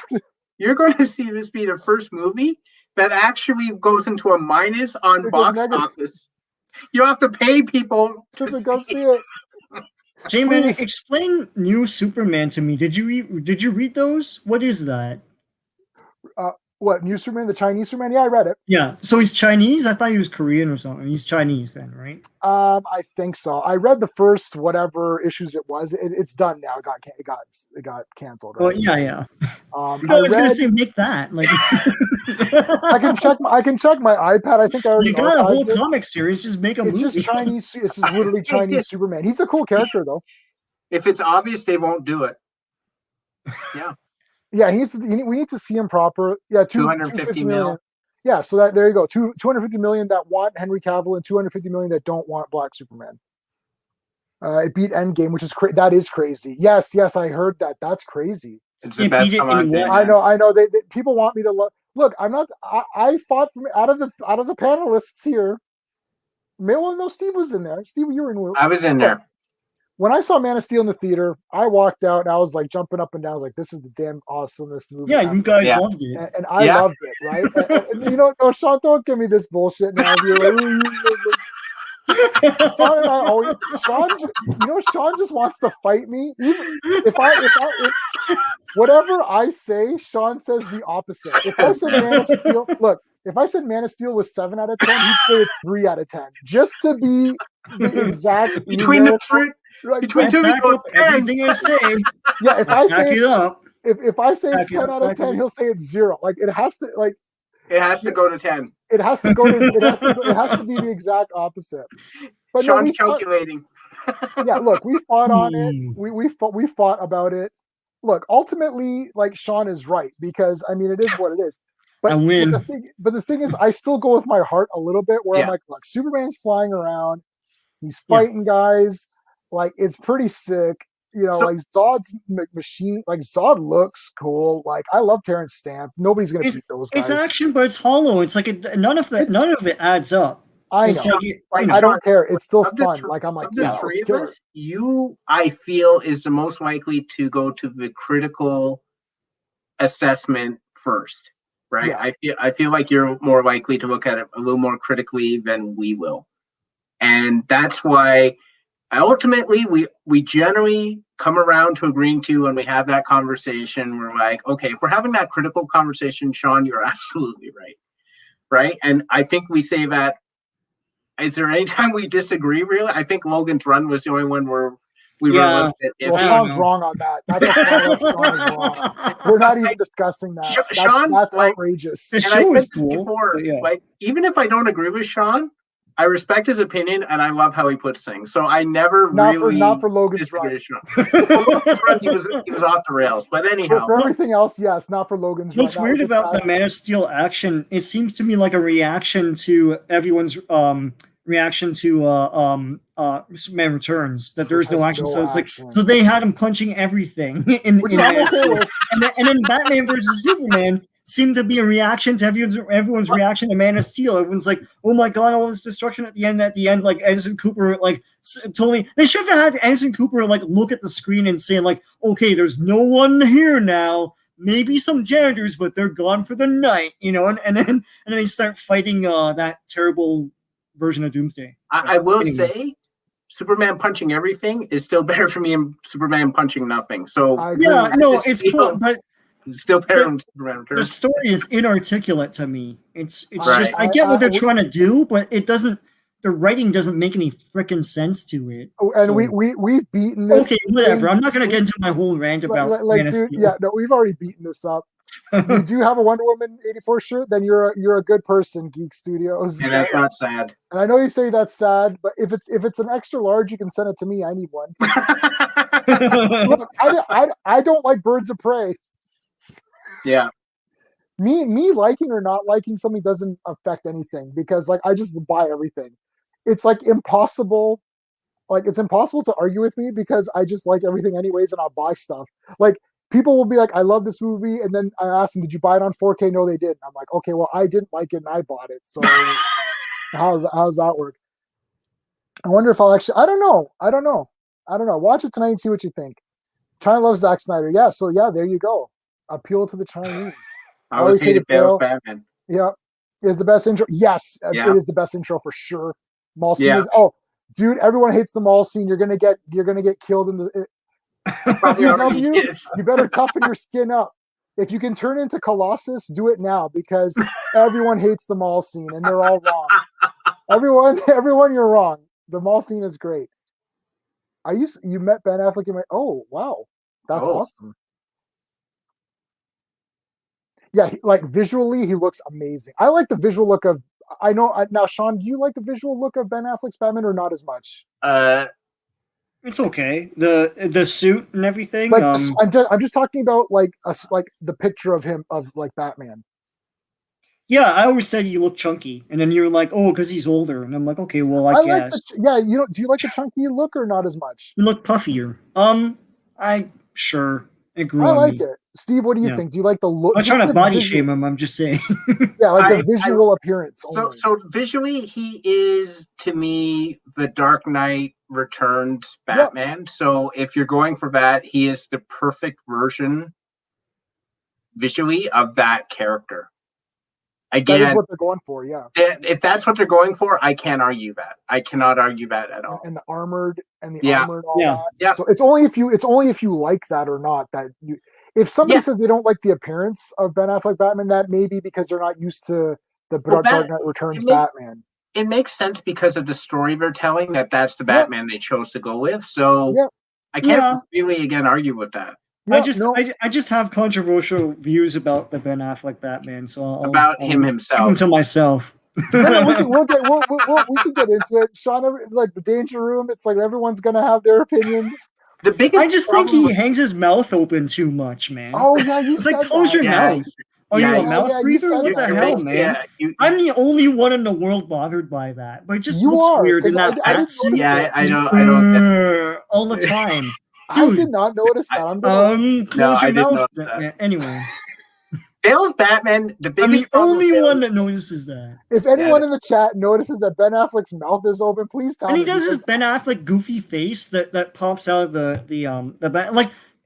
You're going to see this be the first movie that actually goes into a minus on box office. You have to pay people to go see it. J-Man, explain New Superman to me. Did you read those? What is that? What, New Superman, the Chinese Superman? Yeah, I read it. Yeah, so he's Chinese? I thought he was Korean or something. He's Chinese then, right? I think so. I read the first whatever issues it was. It's done now. It got canceled. Right? Well, yeah. I was gonna say make that. Like, I can check my iPad. I think I already. You got a whole comic series. Just make a movie. It's just Chinese. This is literally Chinese Superman. He's a cool character though. If it's obvious, they won't do it. Yeah. Yeah, we need to see him proper. Yeah, 250 million. Yeah, so there you go. 250 million that want Henry Cavill and 250 million that don't want Black Superman. It beat Endgame, which is that is crazy. Yes, I heard that. That's crazy. It's the best come on. I know. They people want me to look. I'm not. I fought from out of the panelists here. Well, no, Steve was in there. Steve, you were in. I was in there. When I saw Man of Steel in the theater, I walked out and I was like jumping up and down. I was like, "This is the damn awesomest movie!" Yeah, you guys loved it, and I loved it, right? and you know, no, Sean, don't give me this bullshit now. You're like, Sean and I always, Sean just wants to fight me. Even if whatever I say, Sean says the opposite. If I said Man of Steel, look, if I said Man of Steel was 7 out of 10, he'd say it's 3 out of 10, just to be the exact between the three. Right, between two people, everything I say. Yeah, if I say it up, if I say it's 10 out of 10, he'll say it's 0. Like it has to go to 10. It has to go to it has to be the exact opposite. But Sean's calculating. Yeah, look, we fought on it. We fought about it. Look, ultimately, like Sean is right because I mean it is what it is. But I win. But the thing is, I still go with my heart a little bit. Where I'm like, look, Superman's flying around, he's fighting guys. Like it's pretty sick, you know. Like Zod's machine, like Zod looks cool. Like I love Terrence Stamp. Nobody's gonna beat those guys. It's action, but it's hollow. It's like none of it adds up. I know. Like, I don't care. It's still fun. Like I'm like, the three of us, I feel is the most likely to go to the critical assessment first, right? Yeah. I feel like you're more likely to look at it a little more critically than we will, and that's why. Ultimately, we generally come around to agreeing to when we have that conversation. We're like, okay, if we're having that critical conversation, Sean, you're absolutely right? And I think we say that. Is there any time we disagree? Really, I think Logan's Run was the only one where we were a little bit. Well, Sean's wrong on that. Sean is wrong. We're not even discussing that. That's outrageous. The show is cool. Before, like even if I don't agree with Sean. I respect his opinion, and I love how he puts things. So I never not for Logan's Run. Logan's Run, he was off the rails. But anyhow, for everything else, yes, not for Logan's Run. What's weird about the Man of Steel action? It seems to me like a reaction to everyone's reaction to Superman Returns. That there's no action, so it's like so they had him punching everything in Man of Steel, and then Batman versus Superman. Seemed to be a reaction to everyone's reaction to Man of Steel. Everyone's like, "Oh my god, all this destruction at the end!" Like Anderson Cooper, like totally. They should have had Anderson Cooper like look at the screen and say, like, "Okay, there's no one here now. Maybe some janitors, but they're gone for the night." You know, and then they start fighting that terrible version of Doomsday. I will say, Superman punching everything is still better for me than Superman punching nothing. So it's cool, but Still better than Superman The Returns. story is inarticulate to me. It's Right. just I get what they're trying to do, but it doesn't. The writing doesn't make any freaking sense to it. And So- we've beaten this. Okay, whatever. thing. I'm not gonna get into my whole rant about Man of dude, Steel. yeah, no, we've already beaten this up. You do have a Wonder Woman 84 shirt, then you're a good person, Geek Studios. And that's not sad. And I know you say that's sad, but if it's an extra large, you can send it to me. I need one. Look, I don't like Birds of Prey. Yeah. Me liking or not liking something doesn't affect anything because like I just buy everything. It's like impossible. Like it's impossible to argue with me because I just like everything anyways, and I'll buy stuff. Like people will be like, "I love this movie," and then I ask them, "Did you buy it on 4K?" No, they didn't. I'm like, "Okay, well, I didn't like it and I bought it." So how's that work? I wonder if I'll actually. I don't know. Watch it tonight and see what you think. China loves Zack Snyder. Yeah, so yeah, there you go. Appeal to the Chinese. I always hated Bale's Batman. Yeah, is the best intro. Yes, Yeah. it is the best intro for sure. Mall scene Yeah. is. Oh, dude, everyone hates the mall scene. You're gonna get killed in the. Probably already DW, is. you better toughen your skin up. If you can turn into Colossus, do it now because everyone hates the mall scene and they're all wrong. Everyone, you're wrong. The mall scene is great. You met Ben Affleck in my? Oh wow, that's awesome. Yeah, like visually, he looks amazing. I like the visual look of. I know now, Sean. Do you like the visual look of Ben Affleck's Batman or not as much? It's okay. The suit and everything. Like I'm just talking about like the picture of him of like Batman. Yeah, I always said you look chunky, and then you're like, "Oh, because he's older," and I'm like, "Okay, well, I guess." Like do you like the chunky look or not as much? You look puffier. Sure. It grew I on like me. it. Steve, what do you think? Do you like the look? I'm trying to body shame him. I'm just saying. Yeah, like the visual appearance. So visually, he is to me the Dark Knight Returns Batman. Yep. So if you're going for that, he is the perfect version visually of that character. Again, that is what they're going for. Yeah. If that's what they're going for, I can't argue that. I cannot argue that at all. And the armored and the Yeah. armor and all Yeah. that. Yeah. So it's only if you like that or not that you. If somebody says they don't like the appearance of Ben Affleck Batman, that may be because they're not used to the Dark Knight Returns Batman. It makes sense because of the story they're telling that's the Batman they chose to go with. So I can't really again argue with that. I just have controversial views about the Ben Affleck Batman, so I'll him himself. Keep him to myself. We can get into it, Sean. Like the Danger Room, it's like everyone's gonna have their opinions. The biggest. I just think he hangs his mouth open too much, man. Oh yeah, you it's said like close your mouth. Are you a mouth breather? What the hell, man? I'm the only one in the world bothered by that. But it just looks weird in that hat suit. Yeah, I don't all the time. Dude, I did not notice that. Close your mouth. Anyway. Bale's Batman, the biggest. I'm the only one that notices that. If anyone in the chat notices that Ben Affleck's mouth is open, please tell me. And he does his Ben Affleck goofy face that pops out of the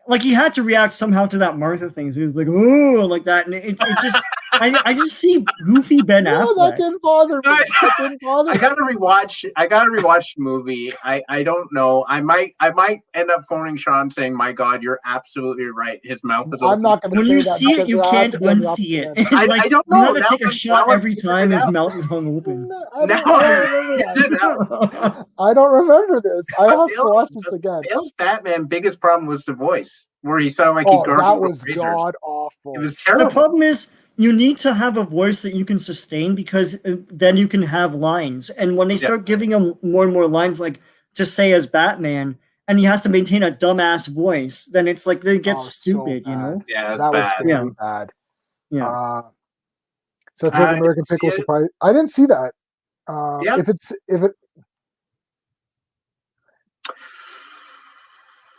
like he had to react somehow to that Martha thing. So he was like, oh, like that, and it just I just see goofy Ben Affleck. No, that didn't bother me. I gotta rewatch the movie. I don't know. I might end up phoning Sean saying, "My God, you're absolutely right. His mouth is open." I'm not gonna. When say you that see it, you can't unsee it. It's I don't know. You have to take a shot every time his mouth is hung open. I don't remember this. I have to watch this again. Bale's Batman biggest problem was the voice, where he sounded like he gargled. That was god awful. It was terrible. The problem is you need to have a voice that you can sustain because then you can have lines. And when they start giving him more and more lines, like to say as Batman, and he has to maintain a dumbass voice, then it's like they get stupid, you know? Yeah, that was very bad. Yeah. So it's like American Pickle surprise. I didn't see that. If it.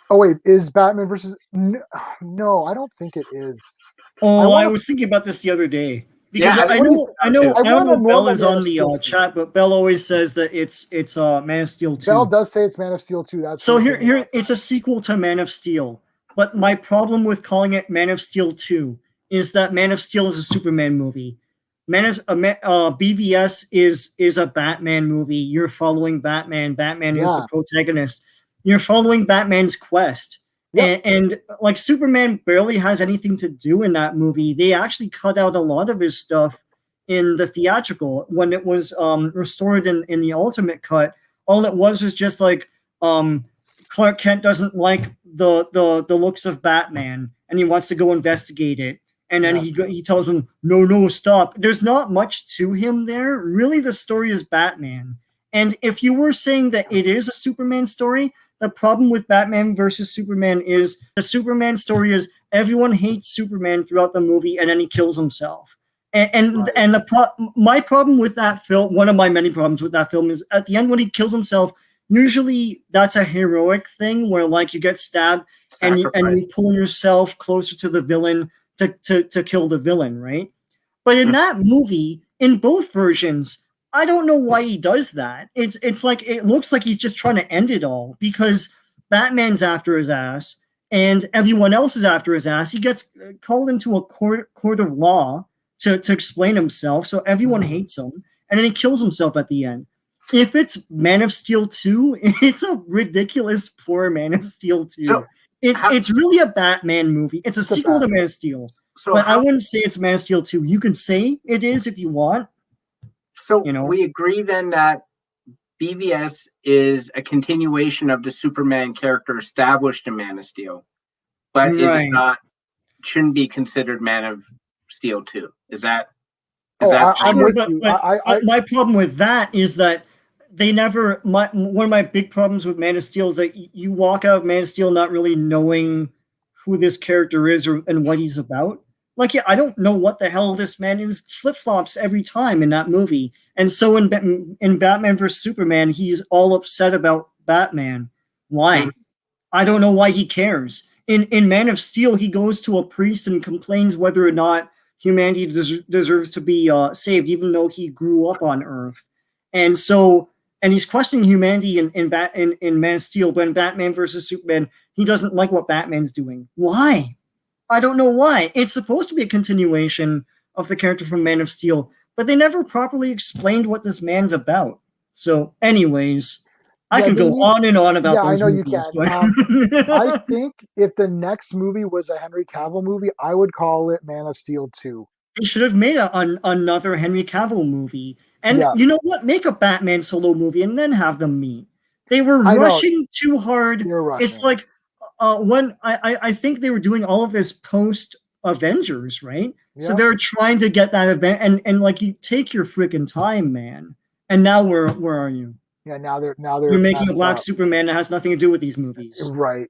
Oh wait, is Batman versus? No, I don't think it is. Oh, I was thinking about this the other day because I know Bell is on the chat, but Bell always says that it's Man of Steel 2. Bell does say it's Man of Steel 2. That's so here it's a sequel to Man of Steel. But my problem with calling it Man of Steel 2 is that Man of Steel is a Superman movie. BVS is a Batman movie. You're following Batman. Batman is the protagonist. You're following Batman's quest. Yep. And like Superman barely has anything to do in that movie. They actually cut out a lot of his stuff in the theatrical. When it was restored in the ultimate cut, all it was just like Clark Kent doesn't like the looks of Batman and he wants to go investigate it. And then he tells him, no, stop. There's not much to him there. Really, the story is Batman. And if you were saying that it is a Superman story, the problem with Batman versus Superman is the Superman story is everyone hates Superman throughout the movie, and then he kills himself. And my problem with that film, one of my many problems with that film, is at the end when he kills himself. Usually that's a heroic thing where like you get stabbed and you pull yourself closer to the villain to kill the villain, right? But in that movie, in both versions, I don't know why he does that. It's like it looks like he's just trying to end it all because Batman's after his ass and everyone else is after his ass. He gets called into a court of law to explain himself, so everyone hates him, and then he kills himself at the end. If it's Man of Steel 2, it's a ridiculous poor Man of Steel 2. So it's really a Batman movie. It's a sequel to Man of Steel. But I wouldn't say it's Man of Steel 2. You can say it is if you want. So we agree then that BVS is a continuation of the Superman character established in Man of Steel, but it is not, shouldn't be considered Man of Steel 2. Is that? I'm with you. My problem with that is that they never. One of my big problems with Man of Steel is that you walk out of Man of Steel not really knowing who this character is and what he's about. Like, I don't know what the hell this man is. Flip-flops every time in that movie. And so in Batman vs. Superman, he's all upset about Batman. Why? I don't know why he cares. In Man of Steel, he goes to a priest and complains whether or not humanity deserves to be saved, even though he grew up on Earth. And he's questioning humanity in Man of Steel, but in Batman vs. Superman, he doesn't like what Batman's doing. Why? I don't know why. It's supposed to be a continuation of the character from Man of Steel, but they never properly explained what this man's about. So, anyways, I can go on and on about those movies. Yeah, I know you can. I think if the next movie was a Henry Cavill movie, I would call it Man of Steel 2. They should have made another Henry Cavill movie. And you know what? Make a Batman solo movie and then have them meet. They were rushing too hard. It's like when I think they were doing all of this post Avengers, right? Yeah. So they're trying to get that event and like you take your freaking time, man. And now where are you? Yeah, now they're making a black Superman that has nothing to do with these movies. Right.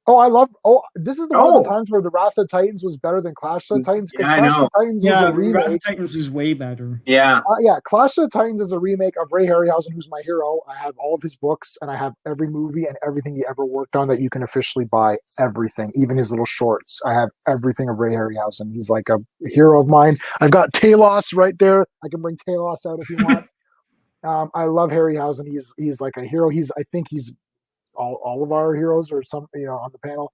This is one of the times where the Wrath of Titans was better than Clash of the Titans, because Clash of Titans was a remake. Wrath of Titans is way better. Yeah. Clash of the Titans is a remake of Ray Harryhausen, who's my hero. I have all of his books, and I have every movie and everything he ever worked on that you can officially buy. Everything, even his little shorts. I have everything of Ray Harryhausen. He's like a hero of mine. I've got Talos right there. I can bring Talos out if you want. I love Harryhausen. He's like a hero. I think he's all of our heroes or some, on the panel.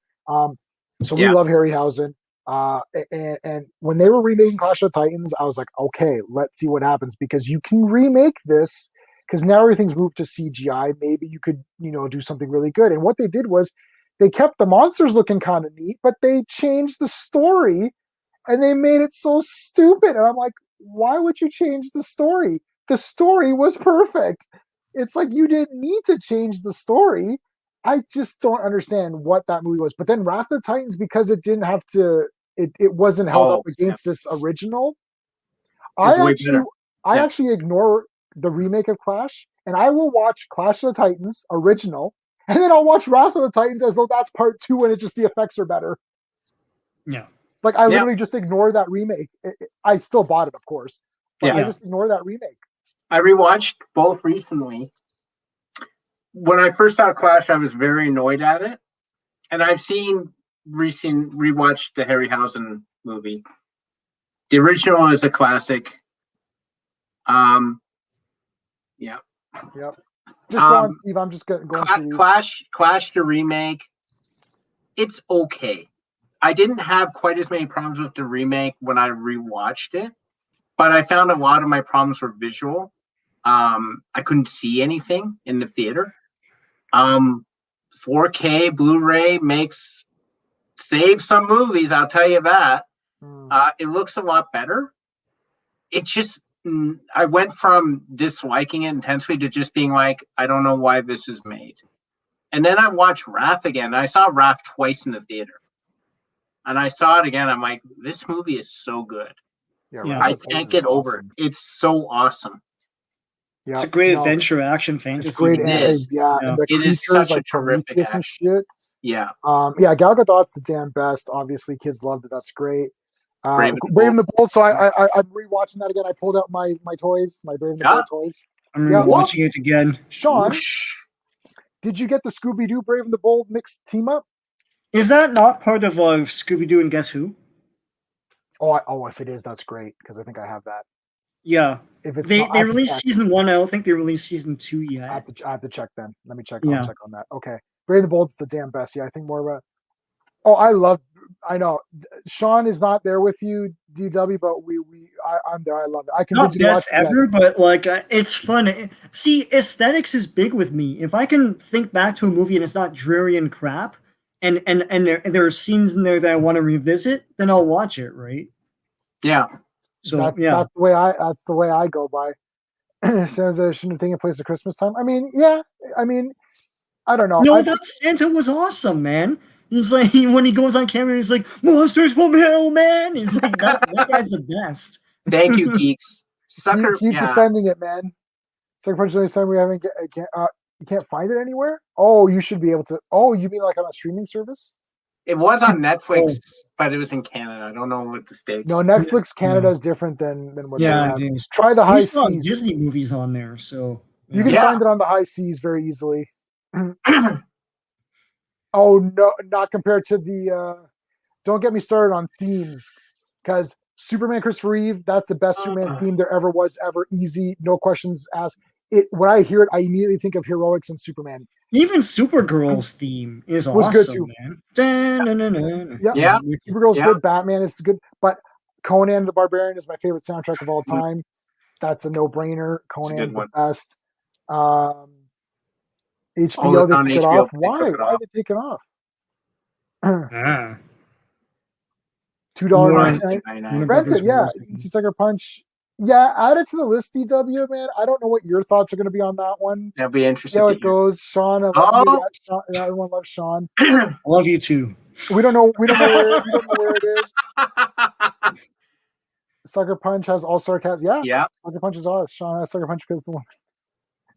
We love Harryhausen. And when they were remaking Clash of Titans, I was like, okay, let's see what happens, because you can remake this, because now everything's moved to CGI. Maybe you could, do something really good. And what they did was they kept the monsters looking kind of neat, but they changed the story and they made it so stupid. And I'm like, why would you change the story? The story was perfect. It's like you didn't need to change the story. I just don't understand what that movie was. But then Wrath of the Titans, because it didn't have to, it wasn't held up against this original. I actually ignore the remake of Clash, and I will watch Clash of the Titans original, and then I'll watch Wrath of the Titans as though that's part 2, and the effects are better. Yeah. Like I literally just ignore that remake. I still bought it, of course, but I just ignore that remake. I rewatched both recently. When I first saw Clash, I was very annoyed at it, and I've rewatched the Harryhausen movie. The original is a classic. Yep. Just go on, Steve. I'm just going through these. Clash the remake. It's okay. I didn't have quite as many problems with the remake when I rewatched it, but I found a lot of my problems were visual. I couldn't see anything in the theater. 4K Blu-ray saves some movies, I'll tell you that. It looks a lot better. It just, I went from disliking it intensely to just being like, I don't know why this is made. And then I watched Wrath again. I saw Wrath twice in the theater. And I saw it again. I'm like, this movie is so good. Yeah. I can't get over it. It's so awesome. Yeah, It's a great adventure action fantasy. It's great. It is. Yeah, and the It is creatures such a like terrific Prometheus and shit. Yeah. Yeah, Gal Gadot's the damn best. Obviously, kids loved it. That's great. Brave and the Bold. So I'm rewatching that again. I pulled out my toys, my Brave and the Bold toys. I'm watching it again. Sean, did you get the Scooby Doo Brave and the Bold mixed team up? Is that not part of Scooby Doo and Guess Who? Oh, if it is, that's great because I think I have that. Yeah. If it's they not, released season 1, I don't think they released season 2 yet. I have to check then. Let me check. Yeah. I'll check on that. Okay. Brave and the Bold's the damn best. Yeah, I think more of a. I know. Sean is not there with you, DW, but I'm there. I love it. I can not best ever, but like it's fun. See, aesthetics is big with me. If I can think back to a movie and it's not dreary and crap, and there are scenes in there that I want to revisit, then I'll watch it. Right? Yeah. So that's the way I go by. Says that it shouldn't have taken place at Christmas time. I mean, I don't know. No, that Santa was awesome, man. He's like, when he goes on camera, he's like, monsters from hell, man. He's like, that guy's the best. Thank you, geeks. Sucker, keep defending it, man. Sucker Punch is the only time we haven't you can't find it anywhere? Oh, you should be able to. Oh, you mean like on a streaming service? It was on Netflix, but it was in Canada. I don't know what the states. No, Netflix Canada is different than what they have. It is. Try the high seas. Disney movies on there, so you can find it on the high seas very easily. Oh no, not compared to the. Don't get me started on themes, because Superman Christopher Reeve, that's the best Superman theme there ever was, ever. Easy, no questions asked. When I hear it, I immediately think of heroics and Superman. Even Supergirl's theme was awesome, good too, man. Yeah. Supergirl's good. Batman is good, but Conan the Barbarian is my favorite soundtrack of all time. That's a no-brainer. Conan's the best. HBO, they took it off. Why? Why did they take it off? $2.99. Rent it, yeah. You can see Sucker Punch. Yeah, add it to the list, DW, man. I don't know what your thoughts are going to be on that one. That'll be interesting. See how it goes. Sean, I love you. Everyone loves Sean. I love you too. We don't know where it is. Sucker Punch has all sarcasm. Yeah. Sucker Punch is all. Sean has Sucker Punch because the one.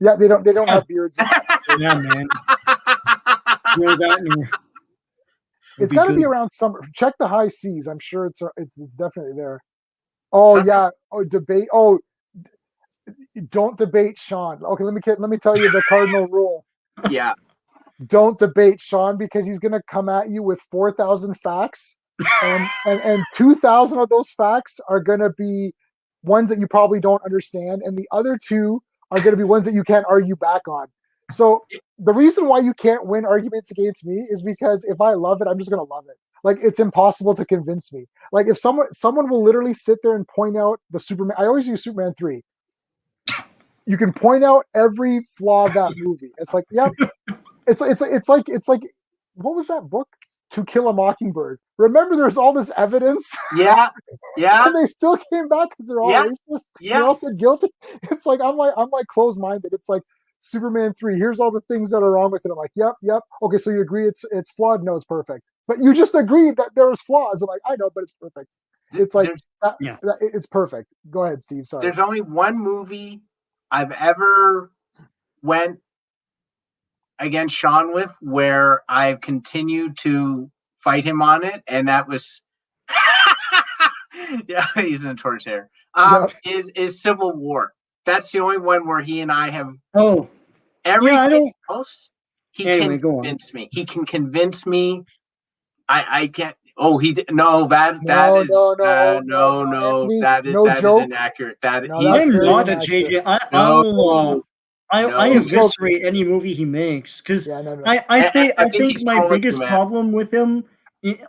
Yeah, they don't have beards. Yeah, man. It's got to be around summer. Check the high seas. I'm sure it's definitely there. Oh yeah. Oh, debate. Oh, don't debate Sean. Okay, let me tell you the cardinal rule. Yeah. Don't debate Sean because he's gonna come at you with 4,000 facts, and 2,000 of those facts are gonna be ones that you probably don't understand, and the other 2 are going to be ones that you can't argue back on. So the reason why you can't win arguments against me is because if I love it, I'm just going to love it. Like, it's impossible to convince me. Like, if someone will literally sit there and point out the Superman, I always use Superman 3. You can point out every flaw of that movie. It's like, yep. It's like, what was that book? To Kill a Mockingbird. Remember, there's all this evidence. Yeah. And they still came back because they're all racist. Yeah. They all said guilty. It's like I'm closed-minded. It's like Superman 3. Here's all the things that are wrong with it. I'm like, yep. Okay, so you agree it's flawed? No, it's perfect. But you just agreed that there's flaws. I'm like, I know, but it's perfect. It's like it's perfect. Go ahead, Steve. Sorry. There's only one movie I've ever went against Sean with where I've continued to fight him on it, and that was he's in torch hair. Is Civil War. That's the only one where he and I have everything else. He can convince me. He can convince me. I can't. Oh, he did. No, that is inaccurate. I'm not a JJ. I eviscerate any movie he makes because I think my biggest problem with him,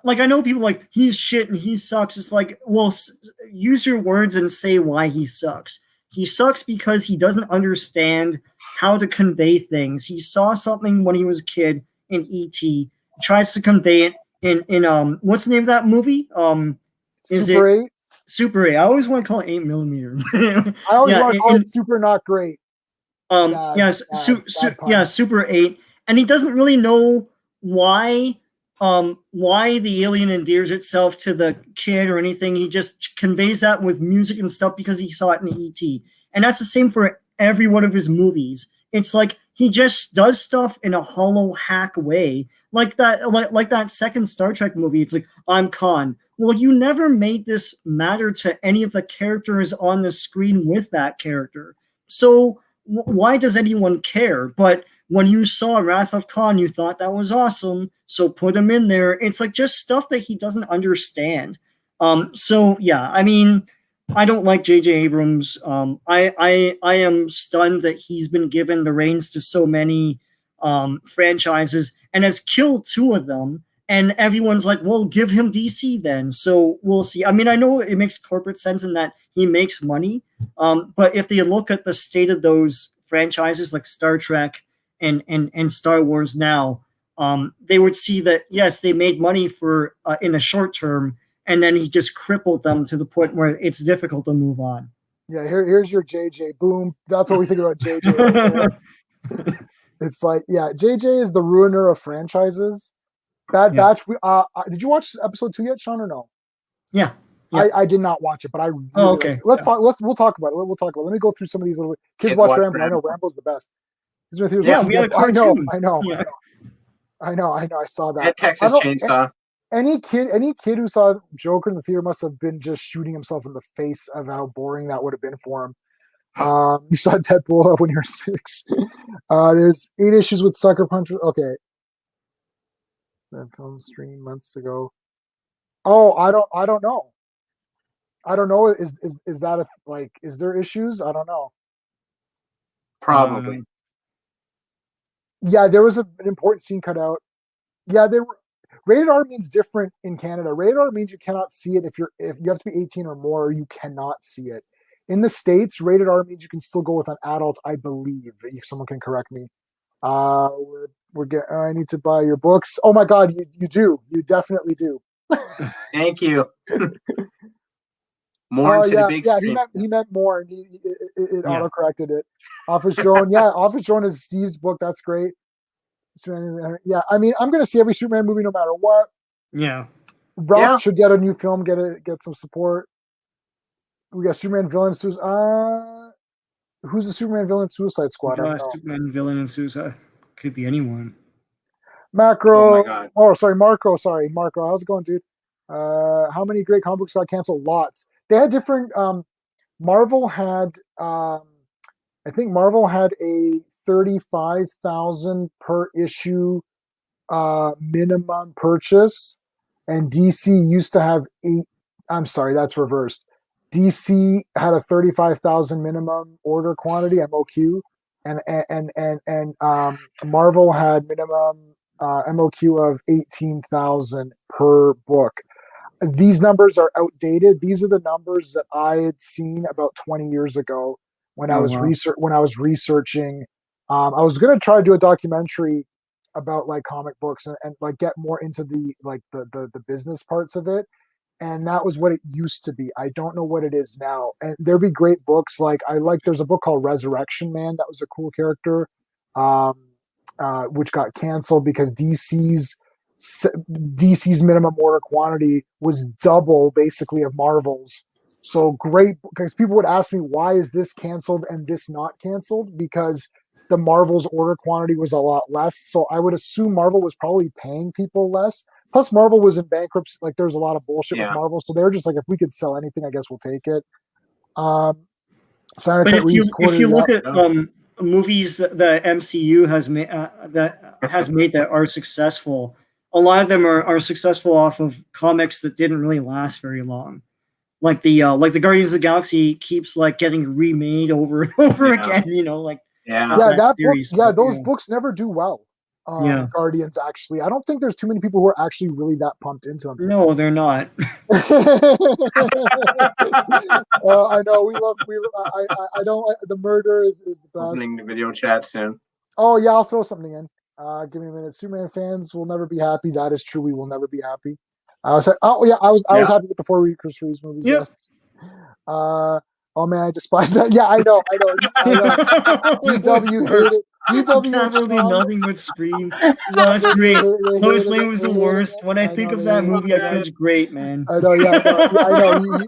like, I know people like he's shit and he sucks. It's like, well, use your words and say why he sucks. He sucks because he doesn't understand how to convey things. He saw something when he was a kid in E.T. Tries to convey it in what's the name of that movie? Is Super it 8. Super 8? I always want to call it 8mm. I always Yeah, want to call it Super Not Great. Yes, bad pun. Super 8, and he doesn't really know why the alien endears itself to the kid or anything. He just conveys that with music and stuff because he saw it in E.T. And that's the same for every one of his movies. It's like he just does stuff in a hollow hack way. Like that second Star Trek movie. It's like, I'm Khan. Well, you never made this matter to any of the characters on the screen with that character. So why does anyone care? But when you saw Wrath of Khan, you thought that was awesome, so put him in there. It's like just stuff that he doesn't understand. So yeah, I mean, I don't like J.J. Abrams. I am stunned that he's been given the reins to so many franchises and has killed two of them. And everyone's like, well, give him DC then. So we'll see. I mean, I know it makes corporate sense in that he makes money. But if they look at the state of those franchises like Star Trek and Star Wars now, they would see that, yes, they made money for in a short term, and then he just crippled them to the point where it's difficult to move on. Yeah, here's your JJ. Boom. That's what we think about JJ. Right there. It's like, yeah, JJ is the ruiner of franchises. Bad Batch. Did you watch episode 2 yet, Sean, or no? Yeah. I did not watch it, but I really okay. We'll talk about it. We'll talk about it. Let me go through some of these little kids watch Rambo. I know Rambo's the best. Yeah, we had a cartoon. I know. I saw that. At Texas Chainsaw. Any kid who saw Joker in the theater must have been just shooting himself in the face of how boring that would have been for him. You saw Deadpool when you were 6. There's 8 issues with Sucker Punch. Okay. That film streamed months ago. Oh, I don't know. I don't know. Is that is there issues? I don't know. Probably. Yeah, there was an important scene cut out. Yeah, there were. Rated R means different in Canada. Rated R means you cannot see it if you have to be 18 or more, or you cannot see it. In the States, rated R means you can still go with an adult, I believe. Someone can correct me. We're getting. I need to buy your books. Oh my God, you do. You definitely do. Thank you. More into the big screen. He meant more, and it auto-corrected it. Office Drone, Office Drone is Steve's book. That's great. Yeah, I mean, I'm going to see every Superman movie no matter what. Yeah. Ralph should get a new film, get some support. We got Superman villain. Who's the Superman villain? Suicide Squad. Superman villain in Suicide could be anyone. Macro. Oh my God. Oh, sorry, Marco. Marco. How's it going, dude? How many great comic books got canceled? Lots. They had different. Marvel had. I think Marvel had a 35,000 per issue minimum purchase, and DC used to have 8. I'm sorry, that's reversed. DC had a 35,000 minimum order quantity (MOQ), and Marvel had minimum MOQ of 18,000 per book. These numbers are outdated. These are the numbers that I had seen about 20 years ago when I was researching. I was going to try to do a documentary about like comic books and like get more into the business parts of it. And that was what it used to be. I don't know what it is now. And there'd be great books. There's a book called Resurrection Man. That was a cool character, which got canceled because DC's minimum order quantity was double basically of Marvel's. So great, because people would ask me, why is this canceled and this not canceled? Because the Marvel's order quantity was a lot less. So I would assume Marvel was probably paying people less. Plus, Marvel was in bankruptcy. Like, there's a lot of bullshit with Marvel. So they were just like, if we could sell anything, I guess we'll take it. But if you look at movies that the MCU has made that are successful, a lot of them are successful off of comics that didn't really last very long. Like the Guardians of the Galaxy keeps like getting remade over and over again. Those books never do well. Guardians, actually, I don't think there's too many people who are actually really that pumped into them. No, they're not. I know we love. I don't. The murder is the best. Opening the video chat soon. Oh yeah, I'll throw something in. Give me a minute. Superman fans will never be happy. That is true. We will never be happy. I was happy with the 4 Chris Reeves movies. Yep. Yes. Oh man, I despise that. Yeah, I know. DW hated it. DW Can't and really Sean, nothing but scream. yeah, That's great. they Lois hated Lane it. was They the hated worst. it. When I I think know, of they that hated movie, it. I cringe. Great, man. I know. Yeah, I know.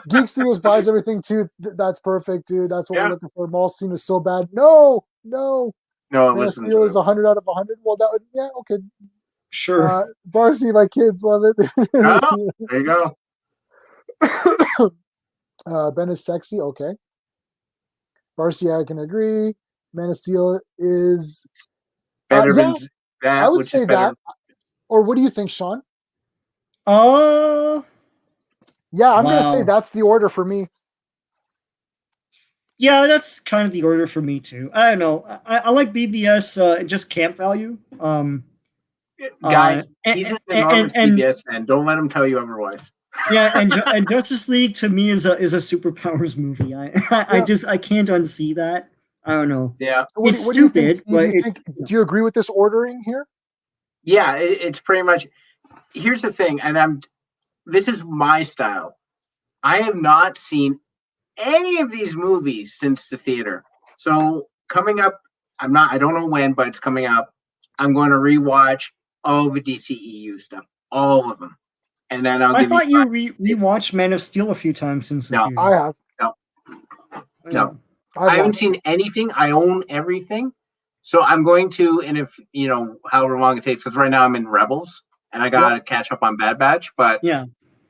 Geek Studios buys everything too. That's perfect, dude. That's what we're looking for. Mall scene is so bad. No. No, it Man of was Steel is 100 out of 100. Well, that would, yeah, okay. Sure. Varsity, my kids love it. Oh, there you go. Ben is sexy. Okay. Varsity, I can agree. Man of Steel is Better yeah, than that, I would which is say better. that. Or what do you think, Sean? Oh. Yeah, I'm gonna say Wow. that's the order for me. Yeah, that's kind of the order for me too. I don't know. I like BVS just camp value. Guys, he's an enormous and BBS fan. Don't let him tell you otherwise. yeah, and Justice League to me is a superpowers movie. I can't unsee that. I don't know. Yeah. It's What do you think, stupid, Steve? but Do you agree with this ordering here? Yeah, it's pretty much. Here's the thing, and this is my style. I have not seen any of these movies since the theater. So coming up, I don't know when, but it's coming up. I'm going to rewatch all the DCEU stuff, all of them. And then I thought you rewatched Man of Steel a few times since the theater. I have. No. I haven't seen anything. I own everything. So I'm going to, and if, however long it takes, because right now I'm in Rebels and I got to catch up on Bad Batch. But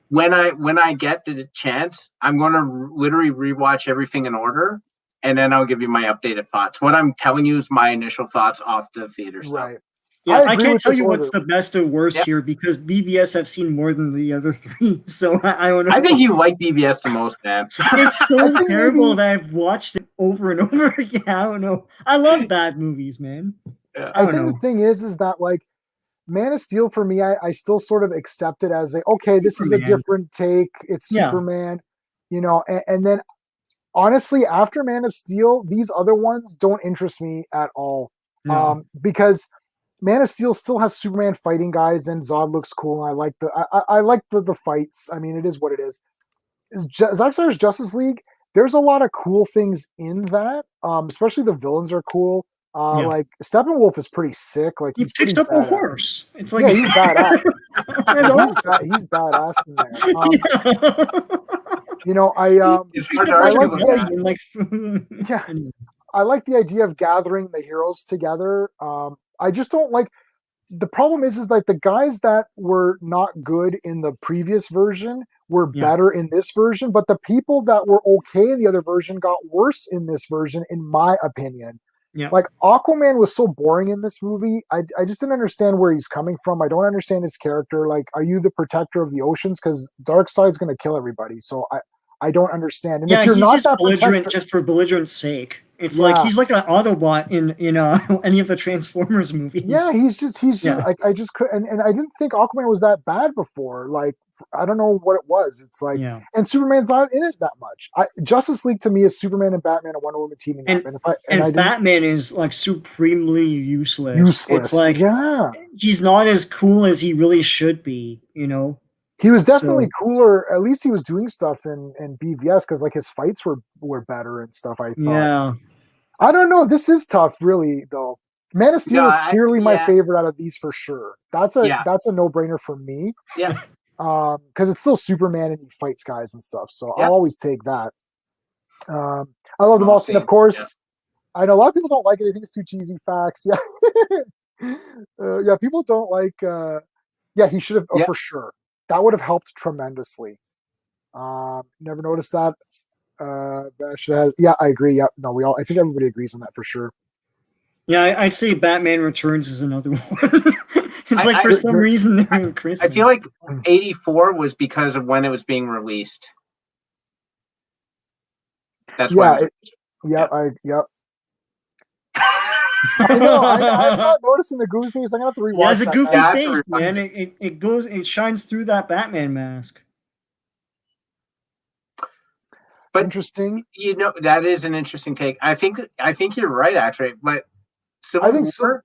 when I get the chance, I'm going to literally rewatch everything in order. And then I'll give you my updated thoughts. What I'm telling you is my initial thoughts off the theater stuff. Right. Yeah, I can't tell you what's the best or worst here because BVS I've seen more than the other three, so I don't know. I think you like BVS the most, man. It's so terrible that I've watched it over and over again. I don't know. I love bad movies, man. Yeah. I think the thing is that like Man of Steel for me, I still sort of accept it as this is a different take. It's Superman, and then honestly, after Man of Steel, these other ones don't interest me at all. No. Because Man of Steel still has Superman fighting guys, and Zod looks cool, and I like the fights. I mean, it is what it is. Zack Snyder's Justice League, there's a lot of cool things in that. Especially the villains are cool. Like Steppenwolf is pretty sick. Like he picked up a horse. It's like he's badass. He's badass in there. I like the idea of gathering the heroes together. I just don't like. The problem is like the guys that were not good in the previous version were better in this version, but the people that were okay in the other version got worse in this version, in my opinion. Yeah. Like Aquaman was so boring in this movie. I just didn't understand where he's coming from. I don't understand his character. Like, are you the protector of the oceans? Because Darkseid's going to kill everybody. So I don't understand. And if you're he's not just that belligerent just for belligerent's sake. It's like he's like an Autobot in any of the Transformers movies. Yeah, he's just I just could and I didn't think Aquaman was that bad before. Like I don't know what it was. It's like and Superman's not in it that much. Justice League to me is Superman and Batman and Wonder Woman teaming up. And Batman is like supremely useless. It's like he's not as cool as he really should be, He was definitely cooler. At least he was doing stuff in BVS because like his fights were better and stuff. I thought. Yeah. I don't know. This is tough, really. Though Man of Steel is clearly my favorite out of these for sure. That's a no brainer for me. Yeah. Because it's still Superman and he fights guys and stuff. So I'll always take that. I love the mall scene, of course. Yeah. I know a lot of people don't like it. I think it's too cheesy. Facts. Yeah. People don't like. He should have for sure. That would have helped tremendously. Never noticed that. I agree. Yeah, no, I think everybody agrees on that for sure. Yeah, I'd say Batman Returns is another one. It's for some reason they're in Christmas. I feel like 84 was because of when it was being released. That's why. I know. I'm not noticing the goofy face. I'm gonna have to rewatch. Yeah, it's a goofy face, man. It shines through that Batman mask. But interesting. That is an interesting take. I think you're right, actually. But Civil I think War.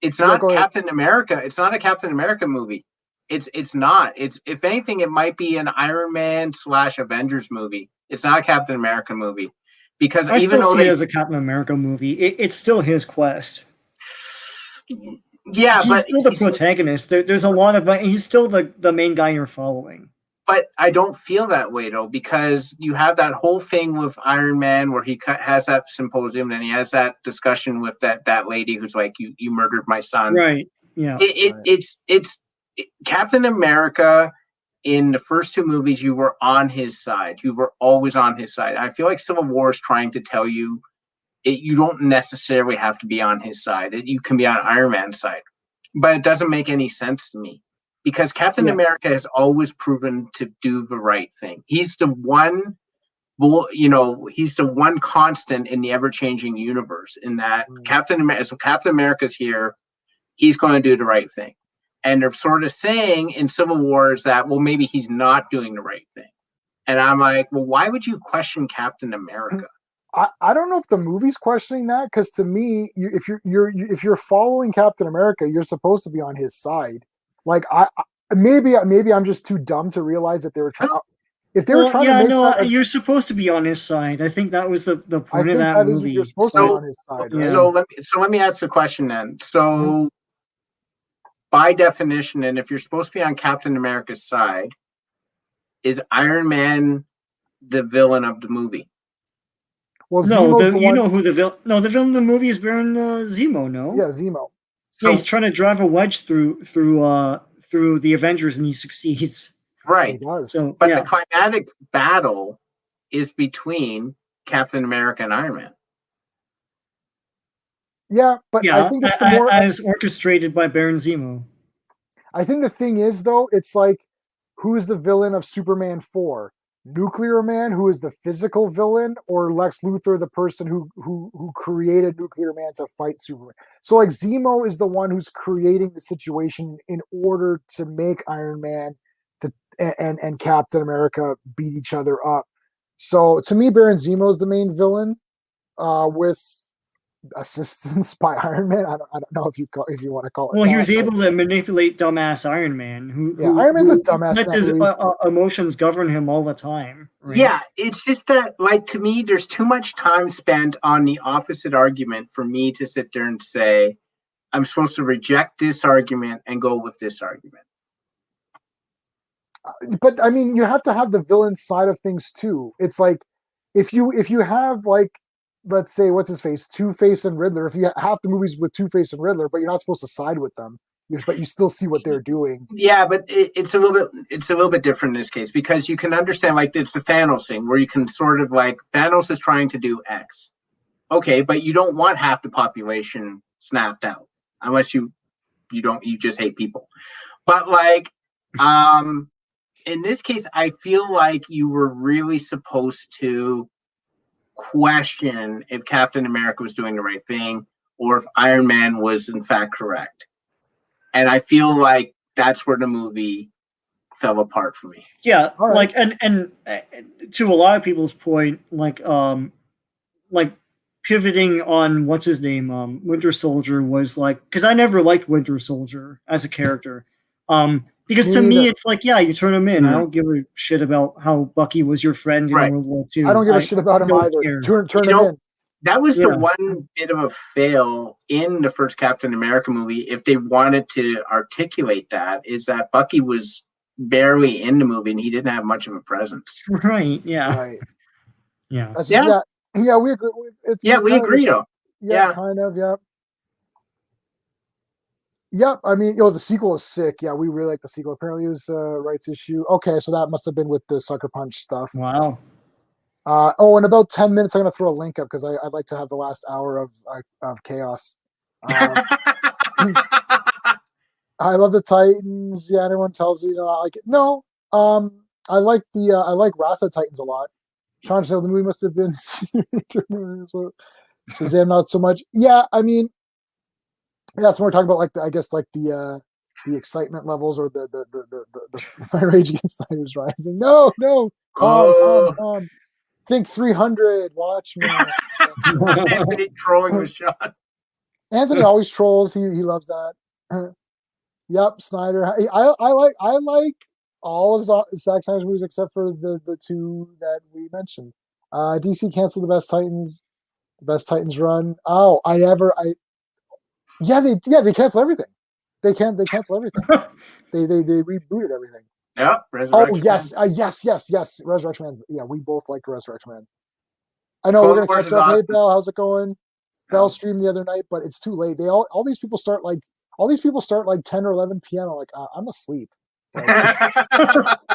It's Yeah, not go ahead. Captain America. It's not a Captain America movie. It's not. It's, if anything, it might be an Iron Man / Avengers movie. It's not a Captain America movie, because I even still though see it they, as a Captain America movie. It's still his quest. yeah, He's still the protagonist. There's a lot of, he's still the main guy you're following. but I don't feel that way though, because you have that whole thing with Iron Man where he has that symposium and he has that discussion with that lady who's like, you murdered my son. Right. Yeah. It's Captain America. In the first two movies, you were on his side. You were always on his side. I feel like Civil War is trying to tell you you don't necessarily have to be on his side. You can be on Iron Man's side. But it doesn't make any sense to me, because Captain America has always proven to do the right thing. He's the one, he's the one constant in the ever-changing universe, in that Captain America's here, he's going to do the right thing. And they're sort of saying in Civil War is that, well, maybe he's not doing the right thing. And I'm like, well, why would you question Captain America? I don't know if the movie's questioning that, because to me, if you're following Captain America, you're supposed to be on his side. Like maybe I'm just too dumb to realize that they were trying. If they were trying to make that, you're supposed to be on his side. I think that was the point of that that movie. You're supposed to be on his side. Right? So let me ask the question then. So by definition, and if you're supposed to be on Captain America's side, is Iron Man the villain of the movie? Well, no, you know who the villain. No, the villain of the movie is Baron Zemo. No, yeah, Zemo. So he's trying to drive a wedge through the Avengers, and he succeeds. Right. He does. So, but the climatic battle is between Captain America and Iron Man. Yeah, but I think it's the more as orchestrated by Baron Zemo. I think the thing is, though, it's like, who is the villain of Superman 4? Nuclear Man, who is the physical villain, or Lex Luthor, the person who created Nuclear Man to fight Superman? So, like, Zemo is the one who's creating the situation in order to make Iron Man and Captain America beat each other up. So, to me, Baron Zemo is the main villain, with assistance by Iron Man. I don't know if you want to call it. Well, he was able to manipulate dumbass Iron Man. Iron Man's a dumbass. Let his emotions govern him all the time. Right? Yeah, it's just that, like, to me, there's too much time spent on the opposite argument for me to sit there and say, I'm supposed to reject this argument and go with this argument. But I mean, you have to have the villain side of things too. It's like, if you have, like, let's say, what's his face, Two-Face and Riddler. If you have the movies with Two-Face and Riddler, but you're not supposed to side with them, but you still see what they're doing. Yeah, but it's a little bit different in this case, because you can understand, like, it's the Thanos thing where you can sort of, like, Thanos is trying to do X. Okay, but you don't want half the population snapped out unless you just hate people. But, like, in this case, I feel like you were really supposed to question if Captain America was doing the right thing, or if Iron Man was in fact correct. And I feel like that's where the movie fell apart for me. Yeah, right. Like, and to a lot of people's point, like pivoting on what's his name, Winter Soldier was like, because I never liked Winter Soldier as a character. Because to me, it's like, yeah, you turn him in. I don't give a shit about how Bucky was your friend in World War II. I don't give a shit about him either. Turn him in. That was the one bit of a fail in the first Captain America movie. If they wanted to articulate that, is that Bucky was barely in the movie and he didn't have much of a presence. Right. Yeah. Right. Yeah. Yeah. We agree. We agree, though. Yeah, kind of. Yeah. Yep, I mean, the sequel is sick. Yeah, we really like the sequel. Apparently, it was a rights issue. Okay, so that must have been with the Sucker Punch stuff. Wow. In about 10 minutes, I'm going to throw a link up because I'd like to have the last hour of chaos. I love the Titans. Yeah, everyone tells you, I like it. No, I like Wrath of the Titans a lot. Sean said the movie must have been Shazam, not so much. Yeah, I mean. That's what we're talking about, like the excitement levels, or the my rage against Tigers rising. No, calm. Think 300. Watch me. Anthony trolling the shot. Anthony always trolls. He loves that. Yep, Snyder. I like all of Zack Snyder's movies except for the two that we mentioned. DC canceled the Best Titans run. Oh, they cancel everything. They cancel everything. they rebooted everything. Yep, Oh Resurrection yes, Man. yes. Resurrection Man. Yeah, we both like Resurrection Man. I know Clone we're gonna Wars catch is up. Hey awesome. Bell, how's it going? Bell Oh. streamed the other night, but it's too late. All these people start like 10 or 11 p.m. I'm like, I'm asleep. Like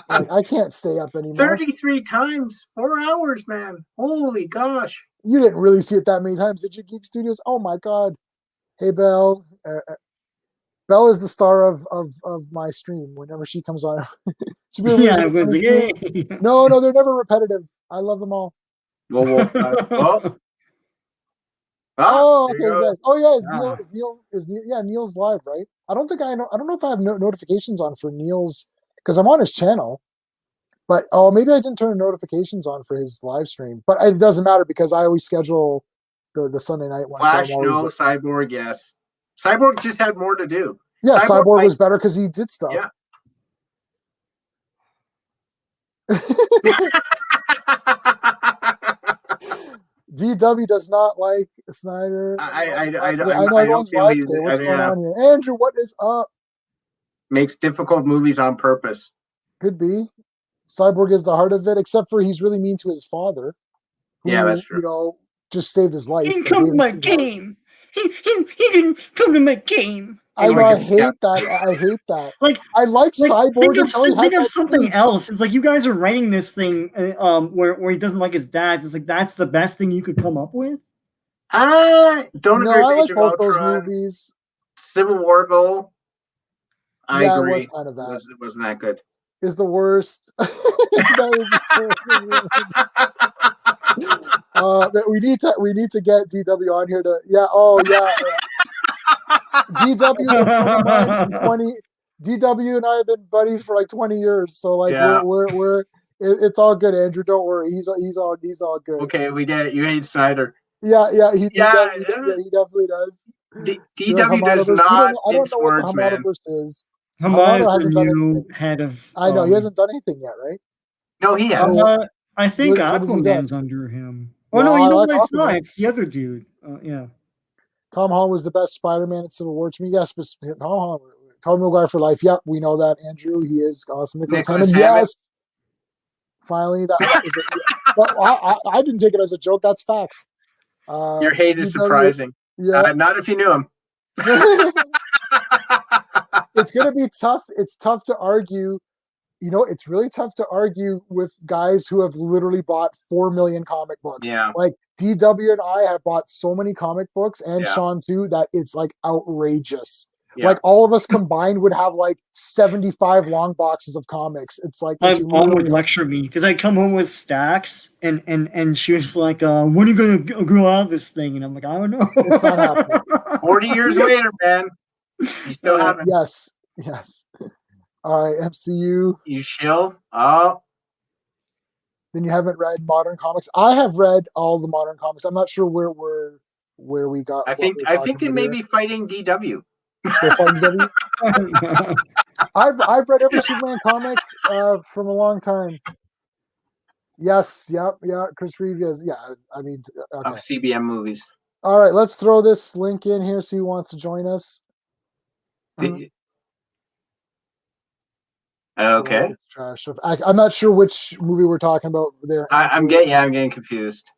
I can't stay up anymore. 33 times, 4 hours, man. Holy gosh. You didn't really see it that many times, did you, Geek Studios? Oh my God. Hey Belle. Belle is the star of my stream whenever she comes on. Yeah, yay. No, they're never repetitive. I love them all. Whoa. Oh, okay, there you go. guys. Oh yeah, is Neil? Yeah, Neil's live, right? I don't know if I have notifications on for Neil's because I'm on his channel. But maybe I didn't turn notifications on for his live stream. But it doesn't matter because I always schedule the Sunday night one. Flash, so no. Cyborg, yes. Cyborg just had more to do. Yeah, Cyborg was better because he did stuff. Yeah. DW does not like Snyder. I know everyone's live today. What's going on here? Andrew, what is up? Makes difficult movies on purpose. Could be. Cyborg is the heart of it, except for he's really mean to his father. Who, yeah, that's true. You know, just saved his life. He didn't come to my game. He didn't come to my game. I hate that. Like I like Cyborg. Think of something else. It's like you guys are writing this thing where he doesn't like his dad. It's like that's the best thing you could come up with. Don't agree. I like both those movies. Civil War goal. I agree. It was kind of that. It wasn't that good. Is the worst. We need to get DW on here to DW and I have been buddies for like 20 years, so like we're it's all good, Andrew. Don't worry, he's all good. Okay, we get it. You hate Snyder. Yeah, he definitely does. DW does not. I don't know what the Hamadaverse is. Hamada is the new head of. I know he hasn't done anything yet, right? No, he has. I think Aquaman's under him. Oh no, you know what? It's not. It's the other dude. Yeah. Tom Holland was the best Spider-Man in Civil War to me. Yes, but Tom Holland, Tobey Maguire for life. Yep, we know that. Andrew, he is awesome. Nicholas Hammond. Yes. Finally, that is it. But I didn't take it as a joke. That's facts. Your hate is surprising. Yeah. Not if you knew him. It's going to be tough. It's tough to argue. You know, it's really tough to argue with guys who have literally bought 4 million comic books. Yeah. Like DW and I have bought so many comic books, and Sean too, that it's like outrageous. Yeah. Like all of us combined would have like 75 long boxes of comics. It's like my mom would lecture me because I'd come home with stacks, and she was like, "When are you gonna grow out of this thing?" And I'm like, "I don't know." It's not happening. 40 years later, man, you still haven't. Yes. All right, MCU. You shill. Oh. Then you haven't read modern comics. I have read all the modern comics. I'm not sure where we got. I think they may be fighting DW. They're fighting DW. I've read every Superman comic from a long time. Yes, yeah. Chris Reeves. Yeah, I mean, okay. Of CBM movies. All right, let's throw this link in here. See who wants to join us. Okay. Trash. I'm not sure which movie we're talking about there. I'm getting confused.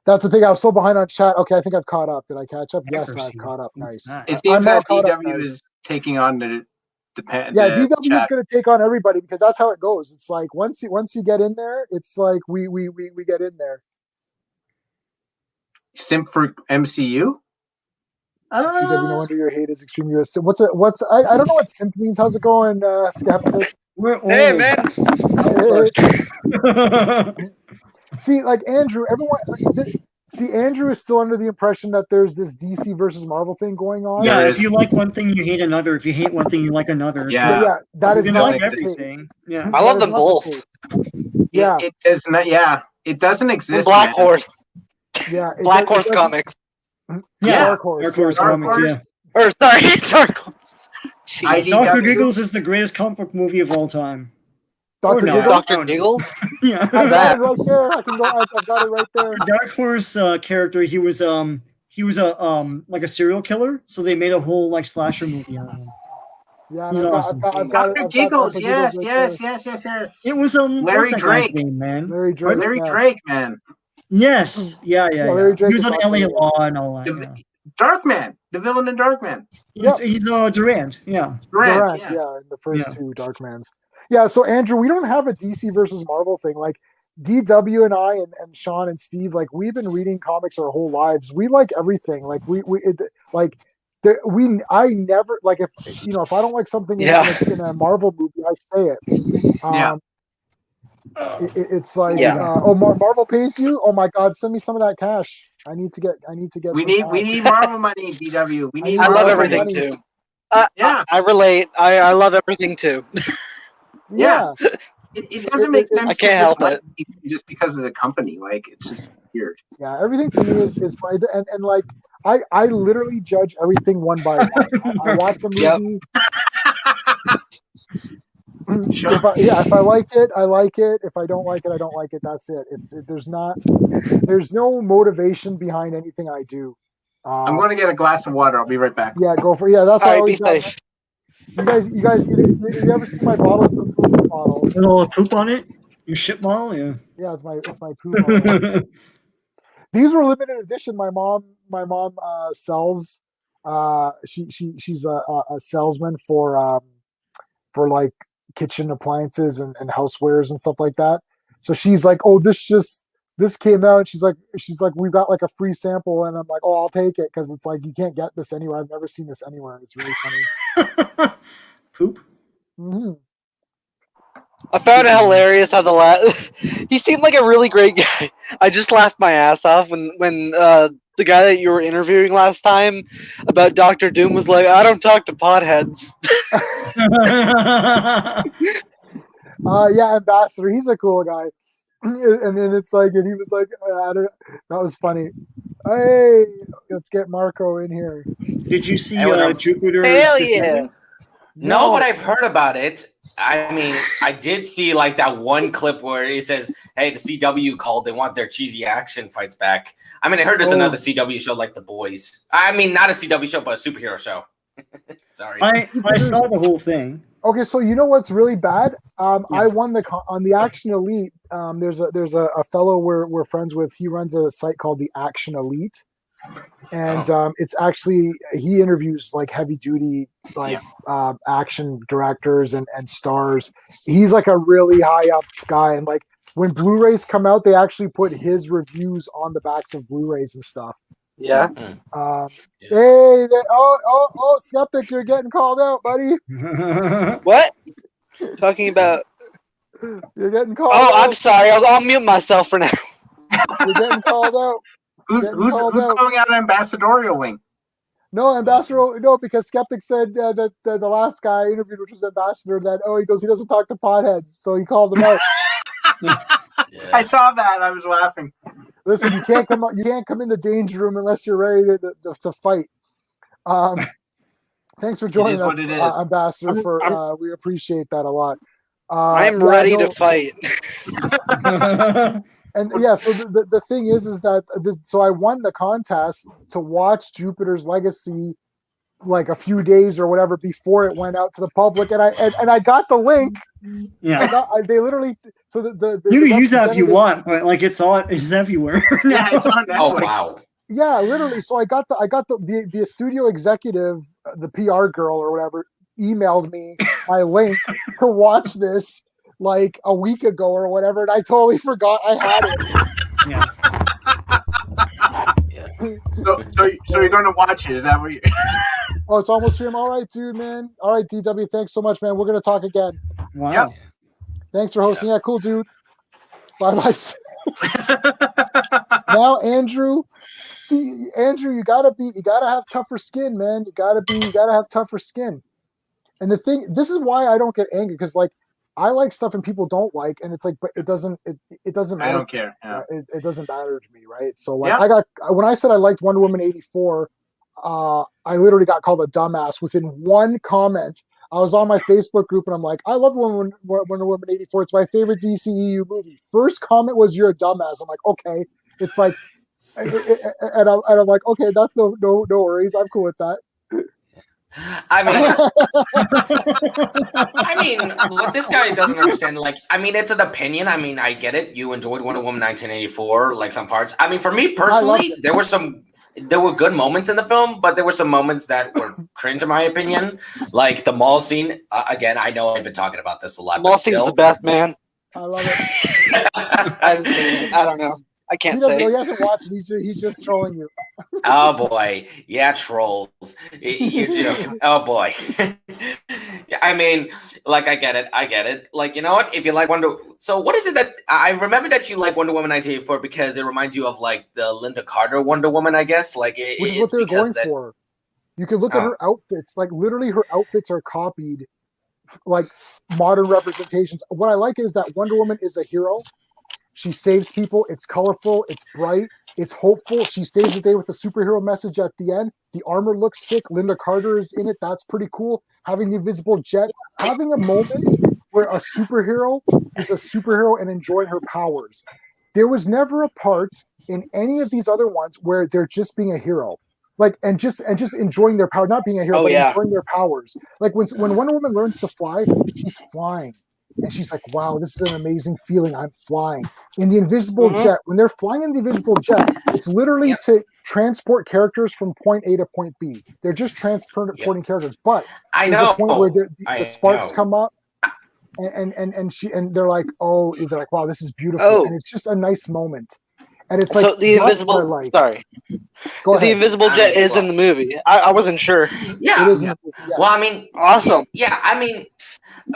That's the thing. I was so behind on chat. Okay, I think I've caught up. Did I catch up? Yes, I've caught up. Nice. It seems that DW is taking on the DW is going to take on everybody because that's how it goes. It's like once you get in there, it's like we get in there. Simp for MCU? DW, no wonder your hate is extreme. I don't know what simp means. How's it going, Skeptic? Hey, man. See, like Andrew, Andrew is still under the impression that there's this DC versus Marvel thing going on. Yeah, if you like one thing, you hate another. If you hate one thing, you like another. Yeah, that is not everything. Yeah, I love them both. Yeah, it does not. Yeah, it doesn't exist. Black Horse. Yeah, Black Horse comics. Yeah. Dark Horse. Dark Horse Dark comics, Horse. yeah. Or sorry, Dark Horse. ID. Jeez. Dr. DW. Giggles is the greatest comic book movie of all time. Dr. no. Giggles. Dr. Giggles? Yeah. I got that? it right there. I can go. I've got it right there. The Dark Horse character, he was a like a serial killer, so they made a whole like slasher movie out of him. Yeah, He's and awesome. I've got it. Dr. I've got Giggles. Dr. Yes, Giggles right yes, there. yes, yes, yes. It was Larry what's that guy's Drake. name, man? Larry Drake. Larry yeah. Drake, man. Yes, yeah. Larry Drake He was is on awesome. LA Law and all that. The- Yeah. Darkman, the villain in Darkman. He's Durant. Yeah. Durant, yeah. yeah, in the first Yeah. two Darkmans. Yeah, so Andrew, we don't have a DC versus Marvel thing. Like DW and I and Sean and Steve, like we've been reading comics our whole lives. We like everything. Like I never like if I don't like something in a Marvel movie, I say it. Yeah. It's like Yeah. Marvel pays you. Oh my God, send me some of that cash. I need to get. We some need cash. Marvel money, DW. We need. I love Marvel everything money. too. Yeah. I relate. I love everything too. Yeah. It doesn't make sense. I can't help it just because of the company. Like it's just weird. Yeah, everything to me is fine, and like I literally judge everything one by one. I watch a movie. If I like it, I like it. If I don't like it, I don't like it. That's it. There's no motivation behind anything I do. I'm going to get a glass of water. I'll be right back. Yeah, go for it. Yeah, that's All why I right, be always safe. you ever see my bottle? It's a poop bottle. A little poop on it. Your shit ball, yeah. Yeah, it's my poop bottle. These were limited edition. My mom sells. She's a salesman for like kitchen appliances and housewares and stuff like that. So she's like, oh, this came out. She's like, we've got like a free sample, and I'm like, oh, I'll take it because it's like you can't get this anywhere. I've never seen this anywhere. It's really funny. Poop. Mm-hmm. I found it hilarious how he seemed like a really great guy. I just laughed my ass off when the guy that you were interviewing last time about Dr. Doom was like, I don't talk to potheads. Yeah, Ambassador. He's a cool guy. And then it's like, and he was like, that was funny. Hey, let's get Marco in here. Did you see Jupiter? Hell yeah. No, but I've heard about it. I mean, I did see like that one clip where he says, hey, the CW called. They want their cheesy action fights back. I mean, I heard there's another CW show like The Boys. I mean, not a CW show, but a superhero show. Sorry. I saw the whole thing. Okay, so you know what's really bad? I won on the Action Elite. There's a fellow we're friends with. He runs a site called the Action Elite, and it's actually he interviews like heavy duty action directors and stars. He's like a really high up guy, and like when Blu-rays come out, they actually put his reviews on the backs of Blu-rays and stuff. Yeah. Hey, Skeptic, you're getting called out, buddy. What? Talking about? You're getting called out. Oh, I'm sorry. I'll mute myself for now. You're getting called out. Who's calling out ambassadorial wing? No, Ambassador. No, because Skeptic said that the last guy I interviewed, which was Ambassador, that he doesn't talk to potheads, so he called him out. I saw that. I was laughing. Listen, you can't come in the danger room unless you're ready to fight. Thanks for joining us, Ambassador. We appreciate that a lot. I am ready to fight. And yeah, so the thing is that so I won the contest to watch Jupiter's Legacy like a few days or whatever before it went out to the public, and I got the link. Yeah, they literally. So you can use that if you want, but like it's everywhere. Yeah, it's on Netflix. Oh wow. Yeah, literally. So I got the studio executive, the PR girl or whatever, emailed me my link to watch this like a week ago or whatever, and I totally forgot I had it. So you're going to watch it? Is that what you? Oh, it's almost stream. All right, dude, man. All right, DW. Thanks so much, man. We're gonna talk again. Wow. Yep. Thanks for hosting. Yeah, cool, dude. Bye bye. Now, Andrew. See, Andrew, you gotta have tougher skin, man. You gotta have tougher skin. And the thing, this is why I don't get angry, because like I like stuff and people don't like, and it's like, but it doesn't matter. I don't care. Yeah. It doesn't matter to me, right? So like, Yeah. when I said I liked Wonder Woman 84, I literally got called a dumbass within one comment. I was on my Facebook group and I'm like, I love Wonder Woman 84. It's my favorite DCEU movie. First comment was, "You're a dumbass." I'm like, okay. It's like, and I'm like, okay, that's no worries. I'm cool with that. I mean, what this guy doesn't understand, like, I mean, it's an opinion. I mean, I get it. You enjoyed Wonder Woman 1984, like some parts. I mean, for me personally, there were good moments in the film, but there were some moments that were cringe, in my opinion. Like the mall scene. Again, I know I've been talking about this a lot. Mall scene's the best, man. I love it. I haven't seen it. I don't know. I can't say. He hasn't watched it. He's just trolling you. Oh boy, yeah, trolls. You're joking. Oh boy. I mean, like, I get it. Like, you know what? If you like so what is it that I remember that you like Wonder Woman 1984 because it reminds you of like the Linda Carter Wonder Woman, I guess. Like, which is what they're going for. You can look at her outfits. Like, literally, her outfits are copied, like modern representations. What I like is that Wonder Woman is a hero. She saves people. It's colorful. It's bright. It's hopeful. She stays the day with the superhero message at the end. The armor looks sick. Linda Carter is in it. That's pretty cool. Having the invisible jet. Having a moment where a superhero is a superhero and enjoying her powers. There was never a part in any of these other ones where they're just being a hero. Like, and just enjoying their power. Not being a hero, but enjoying their powers. Like, when Wonder Woman learns to fly, she's flying. And she's like, wow, this is an amazing feeling. I'm flying. In the invisible jet, when they're flying in the invisible jet, it's literally to transport characters from point A to point B. They're just transporting characters. But there's a point where the sparks come up and they're like, wow, this is beautiful. Oh. And it's just a nice moment. And it's like, so the invisible, sorry. Go ahead. The invisible jet is in the movie. I wasn't sure. Yeah. It is in the movie, yeah. Well, I mean, awesome. Yeah, I mean,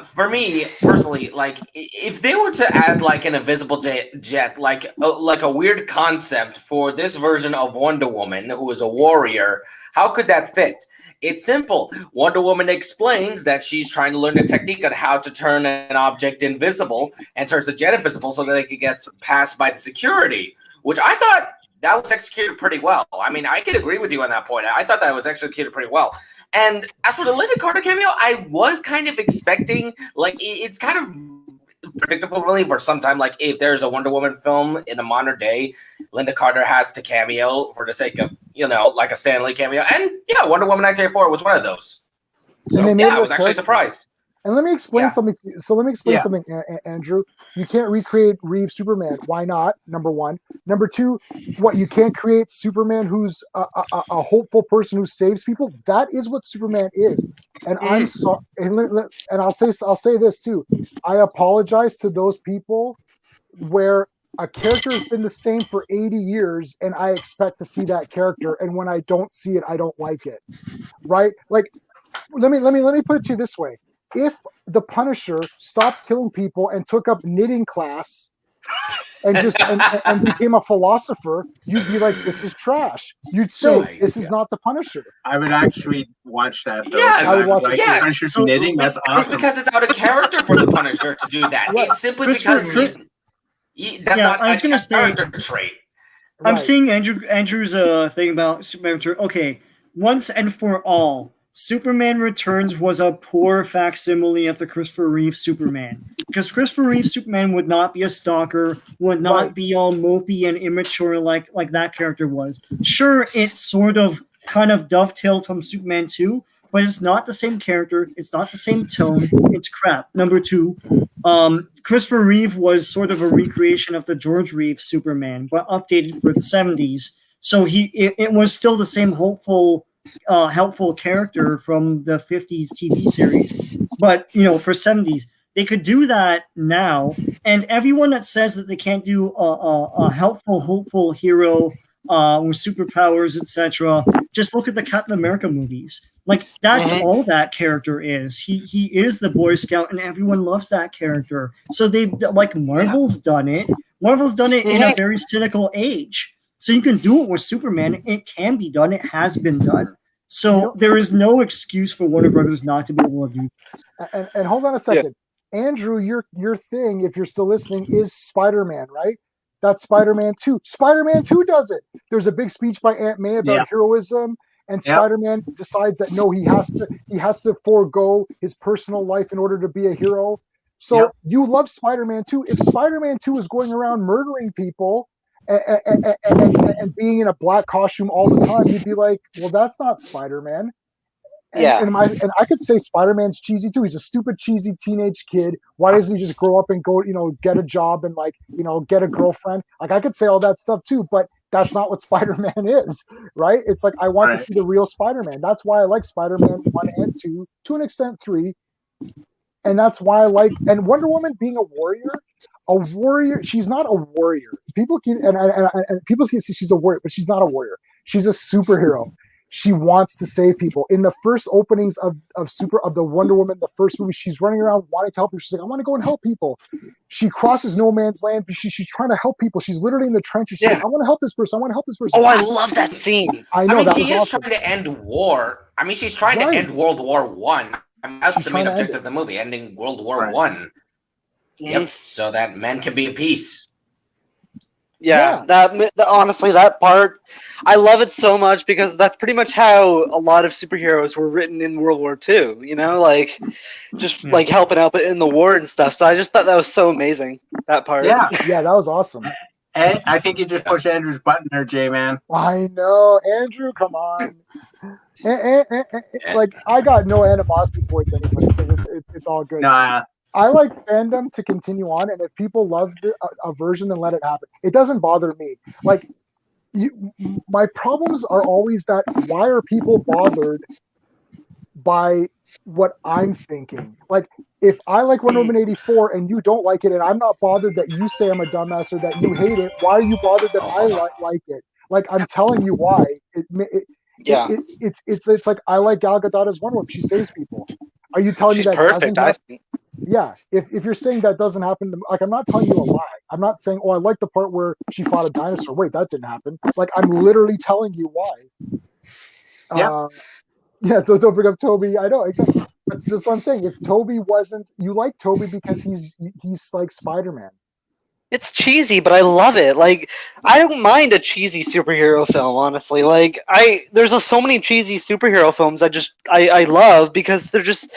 for me personally, like, if they were to add like an invisible jet, like a weird concept for this version of Wonder Woman, who is a warrior, how could that fit? It's simple. Wonder Woman explains that she's trying to learn the technique on how to turn an object invisible and turns the jet invisible so that they could get passed by the security, which I thought that was executed pretty well. I mean, I could agree with you on that point. I thought that was executed pretty well. And as for the Linda Carter cameo, I was kind of expecting, like, it's kind of predictable really for some time. Like, if there's a Wonder Woman film in a modern day, Linda Carter has to cameo for the sake of, like a Stan Lee cameo. And yeah, Wonder Woman 1984 was one of those. So yeah, I was actually surprised. And let me explain something. So let me explain something, Andrew. You can't recreate Reeve Superman. Why not? Number one. Number two, you can't create Superman who's a hopeful person who saves people. That is what Superman is. And I'm sorry. And I'll say this too. I apologize to those people where a character has been the same for 80 years, and I expect to see that character, and when I don't see it, I don't like it. Right? Like, let me put it to you this way. If the Punisher stopped killing people and took up knitting class and just and became a philosopher, you'd be like, this is trash. You'd say this is not the Punisher. I would actually watch that though. Yeah, I would watch it. Yeah. Punisher knitting, that's awesome. It's because it's out of character for the Punisher to do that. Right. It's simply because that's not a character trait. I'm Right. seeing Andrew's thing about Superman. Okay, once and for all, Superman Returns was a poor facsimile of the Christopher Reeve Superman. Because Christopher Reeve Superman would not be a stalker, would not be all mopey and immature like that character was. Sure, it sort of kind of dovetailed from Superman 2, but it's not the same character, it's not the same tone, it's crap. Number two, Christopher Reeve was sort of a recreation of the George Reeve Superman, but updated for the 70s. So it was still the same helpful character from the 50s TV series, but for 70s they could do that now. And everyone that says that they can't do a helpful, hopeful hero with superpowers, etc., just look at the Captain America movies. Like, that's all that character is. He is the Boy Scout, and everyone loves that character. So they've, like, Marvel's done it. Marvel's done it in a very cynical age. So you can do it with Superman. It can be done. It has been done. So there is no excuse for Warner Brothers not to be able to do this. And hold on a second. Andrew, your thing, if you're still listening, is Spider-Man, right? That's Spider-Man 2. Spider-Man 2 does it. There's a big speech by Aunt May about heroism, and Spider-Man decides that no, he has to forego his personal life in order to be a hero. So you love Spider-Man 2. If Spider-Man 2 is going around murdering people and being in a black costume all the time, you'd be like, well, that's not Spider-Man. And I could say Spider-Man's cheesy too. He's a stupid, cheesy teenage kid. Why doesn't he just grow up and go, get a job and get a girlfriend? Like I could say all that stuff too, but that's not what Spider-Man is, right? It's like I want to see the real Spider-Man. That's why I like Spider-Man 1 and 2, to an extent 3. And that's why I like, and Wonder Woman being a warrior, she's not a warrior. People keep, and people keep say she's a warrior, but she's not a warrior. She's a superhero. She wants to save people. In the first openings of the Wonder Woman, the first movie, she's running around wanting to help people. She's like, I want to go and help people. She crosses no man's land. She's trying to help people. She's literally in the trenches. She's like, I want to help this person. I want to help this person. Oh, I love that scene. I know. She is awesome. Trying to end war. I mean, she's trying to end World War One. I mean, that's the main objective of the movie, ending World War One. Yep. So that men can be at peace. Yeah, that honestly, that part, I love it so much because that's pretty much how a lot of superheroes were written in World War II, like just like helping out in the war and stuff. So I just thought that was so amazing, that part. Yeah, that was awesome. Hey, I think you just pushed Andrew's button there, J-Man. I know. Andrew, come on. Like, I got no animosity towards anybody because it's all good. Nah. I like fandom to continue on, and if people love a version, then let it happen. It doesn't bother me. Like, my problems are always that why are people bothered by what I'm thinking? Like, if I like Wonder Woman 84 and you don't like it, and I'm not bothered that you say I'm a dumbass or that you hate it, why are you bothered that I like it? Like, I'm telling you why. It's like I like Gal Gadot as Wonder Woman. She saves people. Are you telling me that perfect, doesn't happen? Yeah, if you're saying that doesn't happen, like I'm not telling you a lie. I'm not saying, I like the part where she fought a dinosaur. Wait, that didn't happen. Like I'm literally telling you why. Don't bring up Toby. I know exactly. That's just what I'm saying. If Toby wasn't, you like Toby because he's like Spider-Man. It's cheesy, but I love it. Like I don't mind a cheesy superhero film, honestly. Like there's so many cheesy superhero films I love because they're just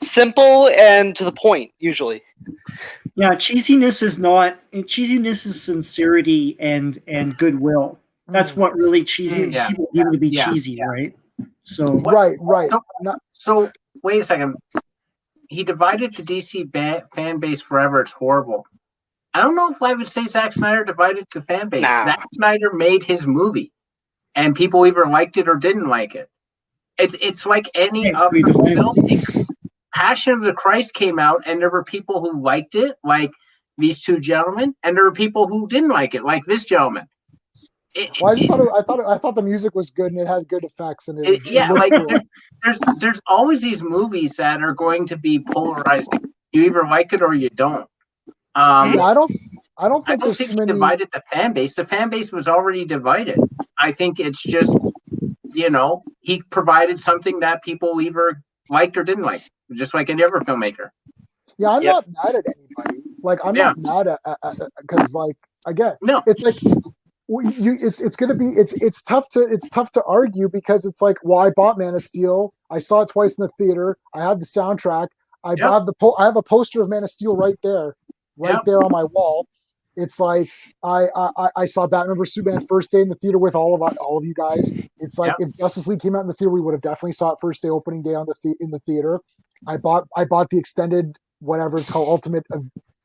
simple and to the point usually. Yeah, cheesiness is sincerity and goodwill. That's what really cheesy people need to be cheesy, right? So right. So wait a second. He divided the DC fan base forever. It's horrible. I don't know if I would say Zack Snyder divided the fan base. Nah. Zack Snyder made his movie, and people either liked it or didn't like it. It's like any other filmmaker. Passion of the Christ came out, and there were people who liked it, like these two gentlemen, and there were people who didn't like it, like this gentleman. I thought the music was good and it had good effects, and there's always these movies that are going to be polarizing. You either like it or you don't. I don't think he divided the fan base. The fan base was already divided. I think it's just he provided something that people either liked or didn't like. Just like any other filmmaker. Yeah, I'm not mad at anybody. Like I'm not mad at because like again, no, it's like it's tough to argue because it's like, well, I bought Man of Steel, I saw it twice in the theater, I have the soundtrack, I have a poster of Man of Steel right there on my wall. It's like I saw Batman vs Superman first day in the theater with all of you guys. It's like if Justice League came out in the theater, we would have definitely saw it first day opening day in the theater. I bought the extended whatever it's called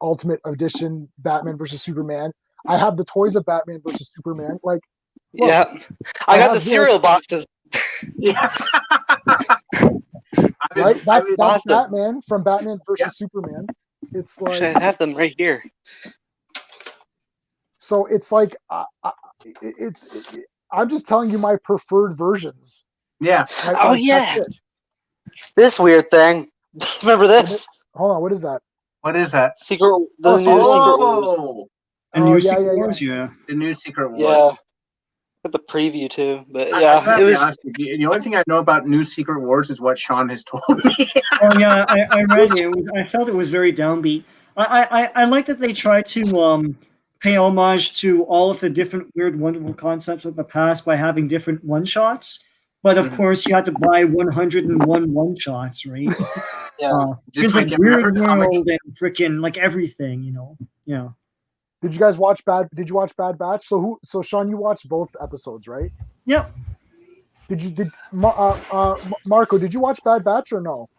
Ultimate Edition Batman vs Superman. I have the toys of Batman vs Superman. Like look, I got the cereal boxes. Right, that's Batman from Batman vs Superman. It's like I have them right here. So it's like I'm just telling you my preferred versions. Yeah. This weird thing. Remember this? Hold on. What is that? What is that? Secret Wars. The new Secret Wars, The new Secret Wars. Yeah. At the preview too, but I yeah, gotta it be was. honest with you, the only thing I know about New Secret Wars is what Sean has told me. Oh yeah, I read it. I felt it was very downbeat. I like that they tried to pay homage to all of the different weird, wonderful concepts of the past by having different one shots. But of course, you had to buy 101 one shots, right? Yeah. Just It's like like every weird other comic. world and freaking like everything, you know. Yeah. Did you guys watch Did you watch Bad Batch? So Sean, you watched both episodes, right? Yep. Marco? Did you watch Bad Batch or no?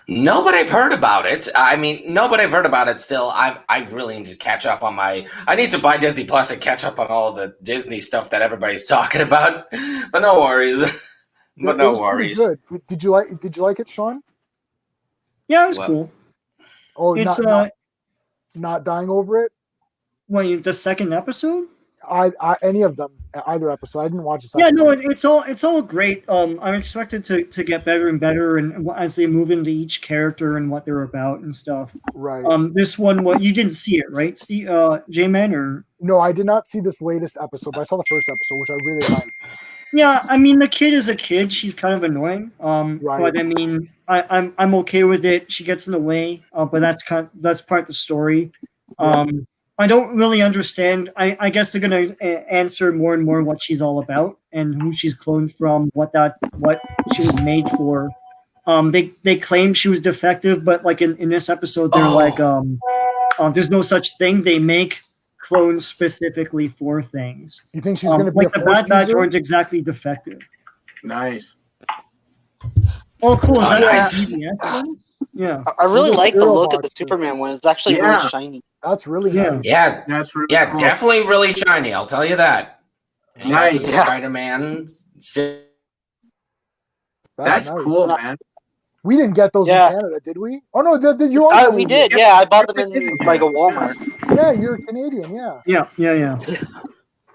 No, but I've heard about it. I mean, no, but I've heard about it still. I really need to catch up on my. I need to buy Disney Plus and catch up on all the Disney stuff that everybody's talking about. But no worries. But no It was pretty worries. good. Did you like it, Sean? Yeah, it was Well, cool. Oh, It's not dying over it. the second episode? Any of them, either episode. I didn't watch the Yeah, second. no, it's all great. I'm expected to get better and better, and as they move into each character and what they're about and stuff. Right. This one, you didn't see it, right, Steve, J-Man, or? No, I did not see this latest episode, but I saw the first episode, which I really liked. Yeah, I mean, the kid is a kid. She's kind of annoying. Right. But I mean, I'm okay with it. She gets in the way, but that's part of the story. I don't really understand. I guess they're gonna answer more and more what she's all about and who she's cloned from, what she was made for. They claim she was defective, but like in this episode, they're like, there's no such thing. They make clones specifically for things. You think she's going to be like a the Force Bad Batch user? aren't exactly defective. Nice. Oh, cool! Is that nice. CBS one? Yeah. I really Those like the Hero look of the boxes. Superman one. It's actually Yeah. really shiny. That's really Yeah. nice. Yeah, That's really yeah, cool. definitely really shiny. I'll tell you that. And you got Nice. some Yeah. Spider-Man. That's nice. cool, man. We didn't get those Yeah. in Canada, did we? Oh no, you are. We Canadian. did, yeah. I bought them in like a Walmart. Yeah, you're Canadian. Yeah. Yeah.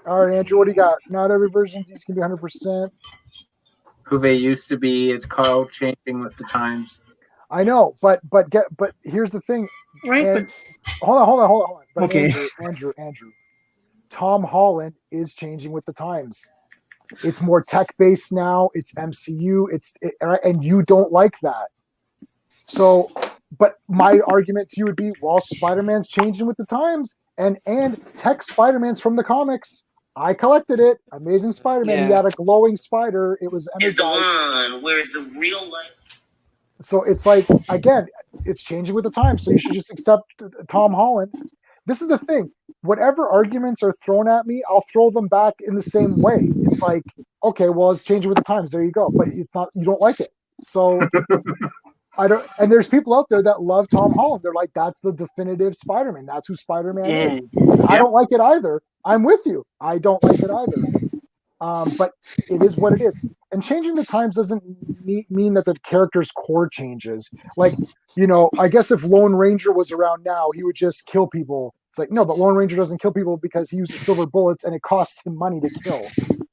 All right, Andrew, what do you got? Not every version of these can be 100%. Who they used to be. It's called changing with the times. I know, but here's the thing. Right, And- but hold on. But Okay. Andrew. Tom Holland is changing with the times. It's more tech-based now. It's MCU. And you don't like that. So, but my argument to you would be, well, Spider-Man's changing with the times, and tech Spider-Man's from the comics. I collected it. Amazing Spider-Man. Yeah. He had a glowing spider. It was Is the energized. one where it's a real life. So it's like, again, it's changing with the times. So you should just accept Tom Holland. This is the thing. Whatever arguments are thrown at me, I'll throw them back in the same way. It's like, okay, well, it's changing with the times. There you go. But it's not. You don't like it. So I don't. And there's people out there that love Tom Holland. They're like, that's the definitive Spider-Man. That's who Spider-Man is. And I don't like it either. I'm with you. I don't like it either. But it is what it is. And changing the times doesn't mean that the character's core changes. Like, I guess if Lone Ranger was around now, he would just kill people. It's like, no, but Lone Ranger doesn't kill people because he uses silver bullets and it costs him money to kill.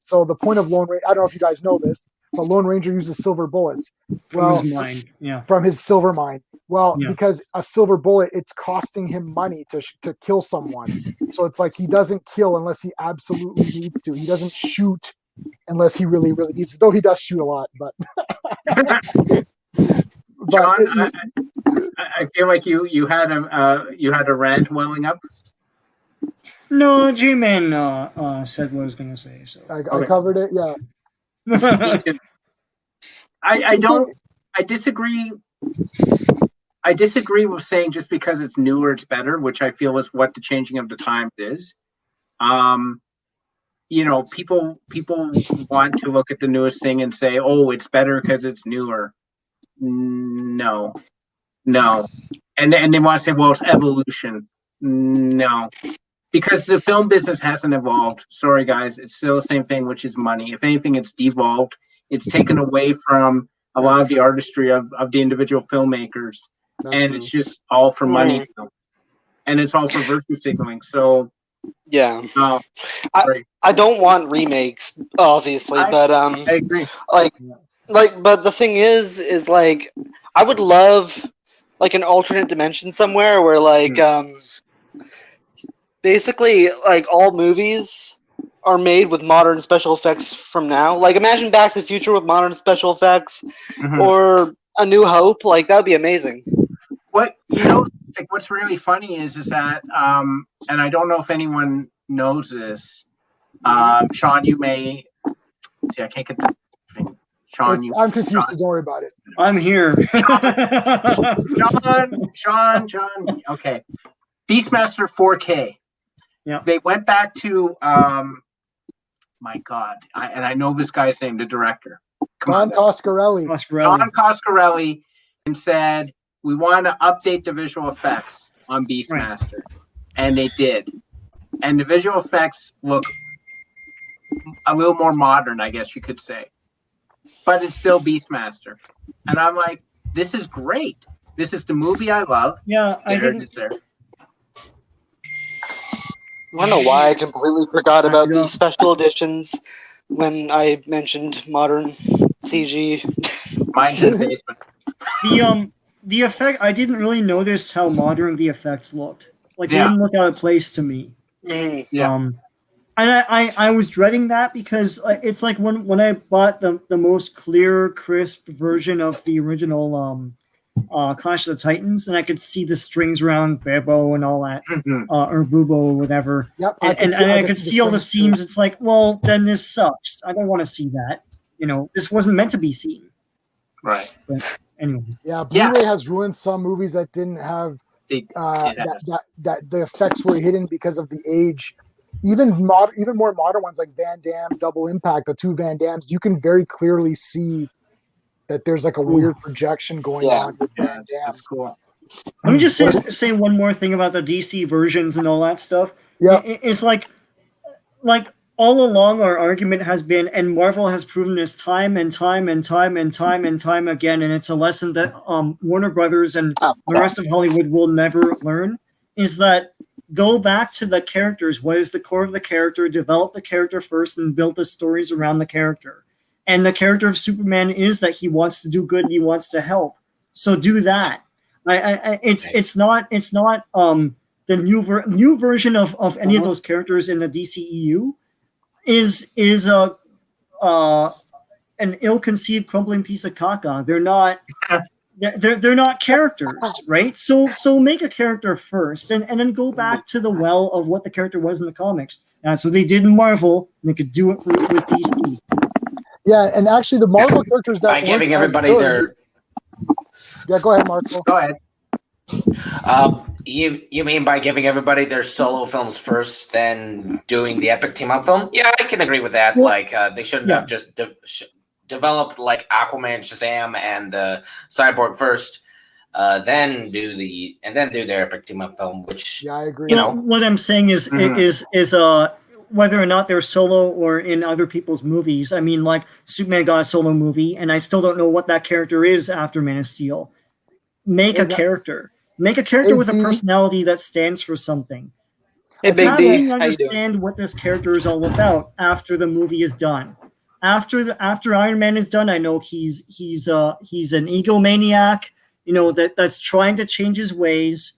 So the point of Lone Ranger, I don't know if you guys know this, but Lone Ranger uses silver bullets. from his mind, yeah. From his silver mine. Well, Yeah. because a silver bullet, it's costing him money to kill someone. So it's like he doesn't kill unless he absolutely needs to. He doesn't shoot unless he really, really needs to. Though he does shoot a lot, but. John, I feel like you had a rant welling up. No, J-Man said what I was going to say. So I covered it, yeah. Me too. I disagree. I disagree with saying just because it's newer, it's better, which I feel is what the changing of the times is. People want to look at the newest thing and say, "Oh, it's better because it's newer." No, and they want to say, "Well, it's evolution." No, because the film business hasn't evolved. Sorry, guys, it's still the same thing, which is money. If anything, it's devolved. It's taken away from a lot of the artistry of the individual filmmakers. That's true. It's just all for money, and it's all for virtue signaling. So, Yeah. right. I don't want remakes, obviously, but I agree. but the thing is like I would love like an alternate dimension somewhere where like basically like all movies are made with modern special effects from now. Like, imagine Back to the Future with modern special effects, or A New Hope. Like, that would be amazing. What like, what's really funny is that, and I don't know if anyone knows this. Sean, you may see. I can't get the thing. Sean, I'm confused. So don't worry about it. I'm here. Sean. Okay, Beastmaster 4K. Yeah. They went back to my God, I know this guy's name, the director. Don Coscarelli. Don Coscarelli, and said, we want to update the visual effects on Beastmaster. Right. And they did. And the visual effects look a little more modern, I guess you could say. But it's still Beastmaster. And I'm like, this is great. This is the movie I love. Yeah, I didn't. There. I don't know why I completely forgot about the special editions when I mentioned modern CG. Mine's in the basement. The effect, I didn't really notice how modern the effects looked. Like, they didn't look out of place to me. Yeah. And I was dreading that because it's like when I bought the most clear, crisp version of the original Clash of the Titans, and I could see the strings around Bebo and all that, or Bubo or whatever. Yep, I could see all the seams. It's like, well, then this sucks. I don't want to see that. This wasn't meant to be seen. Right. But anyway. Yeah, Blu-ray has ruined some movies that didn't have that the effects were hidden because of the age. Even more modern ones like Van Damme, Double Impact, the two Van Dammes, you can very clearly see that there's like a weird projection going on with Van Damme. That's cool. Let me just say one more thing about the DC versions and all that stuff. Yeah, it's like all along our argument has been, and Marvel has proven this time and time again, and it's a lesson that Warner Brothers and the rest of Hollywood will never learn, is that go back to the characters. What is the core of the character? Develop the character first and build the stories around the character. And the character of Superman is that he wants to do good and he wants to help. So do that. It's not the new version of any of those characters in the DCEU is an ill-conceived, crumbling piece of caca. They're not characters, right? So make a character first, and then go back to the well of what the character was in the comics. That's what they did in Marvel, and they could do it with DC. Yeah, and actually, the Marvel characters that by giving everybody their. Yeah, go ahead, Marco. Go ahead. You mean by giving everybody their solo films first, then doing the epic team up film? Yeah, I can agree with that. Well, they shouldn't have just developed like Aquaman, Shazam, and Cyborg first, then do their epic team up film. Which I agree. What I'm saying is whether or not they're solo or in other people's movies. I mean, like Superman got a solo movie, and I still don't know what that character is after Man of Steel. Make a character with a personality that stands for something. Hey, Big D, how do you understand what this character is all about after the movie is done? After Iron Man is done, I know he's an egomaniac, that's trying to change his ways.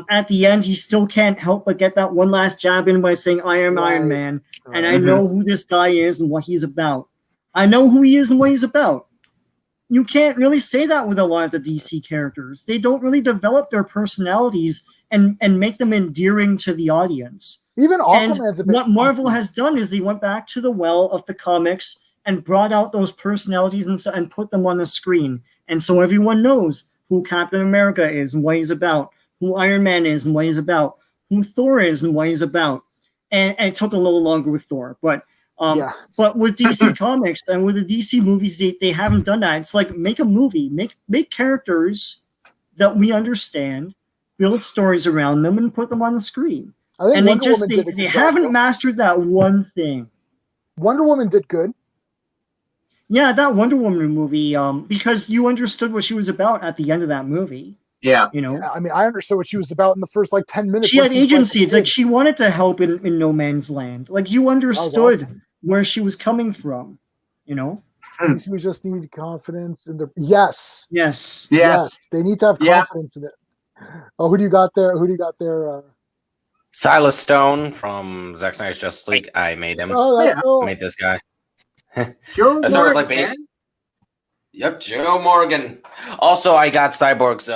At the end, he still can't help but get that one last jab in by saying, I am Iron Man, and I know who this guy is and what he's about. I know who he is and what he's about. You can't really say that with a lot of the DC characters. They don't really develop their personalities and make them endearing to the audience. Even Aquaman's a bit. What Marvel has done is they went back to the well of the comics and brought out those personalities and put them on the screen. And so everyone knows who Captain America is and what he's about, who Iron Man is and what he's about, who Thor is and what he's about. And it took a little longer with Thor, but with DC Comics and with the DC movies, they haven't done that. It's like, make a movie, make characters that we understand, build stories around them, and put them on the screen. I think they haven't mastered that one thing. Wonder Woman did good. Yeah, that Wonder Woman movie, because you understood what she was about at the end of that movie. Yeah. I mean, I understood what she was about in the first 10 minutes. She had agency. It's like she wanted to help in no man's land. Like, you understood where she was coming from, We just need confidence in the yes. They need to have confidence in it. Oh, who do you got there? Silas Stone from Zack Snyder's Justice League. I made him. Oh, that's Yeah. cool. I made this guy. Joe That's sort of like Morgan. Yep, Joe Morgan. Also, I got Cyborg's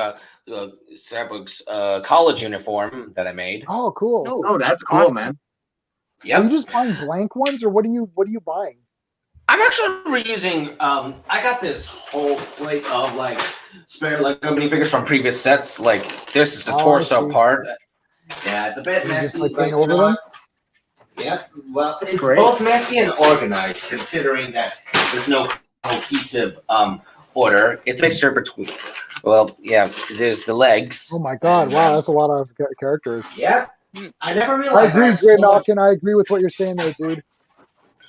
college uniform that I made. Oh, cool. Oh, that's cool, Awesome. man. Are Yep. you just buying blank ones, or what are you buying? I'm actually reusing. I got this whole plate of like spare Lego minifigures from previous sets. Like this is the Oh, I torso see. part. Yeah, it's a bit You messy. just, like, but, paint you over know them? what? Yeah. Well, it's great. both messy and organized, considering that there's no cohesive order. It's a mixture between. Well, yeah. There's the legs. Oh my god! And, Wow, that's a lot of characters. Yeah. I never I realized. agree, have so much- Greymalkin. I agree with what you're saying there, dude.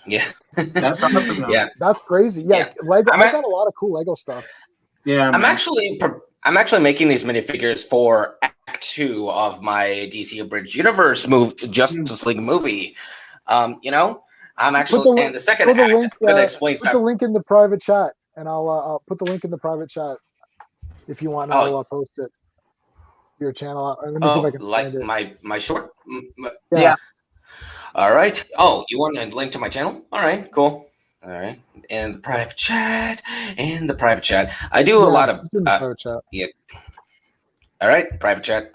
Yeah. That's awesome. Though. Yeah. That's crazy. Yeah, Yeah. Lego. I'm I at- got a lot of cool Lego stuff. Yeah, I'm man. actually making these minifigures for Act 2 of my DC Abridged Universe Justice League movie. You know, I'm actually and the second put the act. link, I'm gonna explain Put the something. link in the private chat, and I'll put the link in the private chat if you want. Oh. I'll post it. Your channel. Let me see if I Oh, can like find it. my short. Yeah. All right. Oh, you want a link to my channel? All right. Cool. All right. And the private chat. And the private chat. I do a Yeah, lot of. it's in the private chat. All right. Private chat.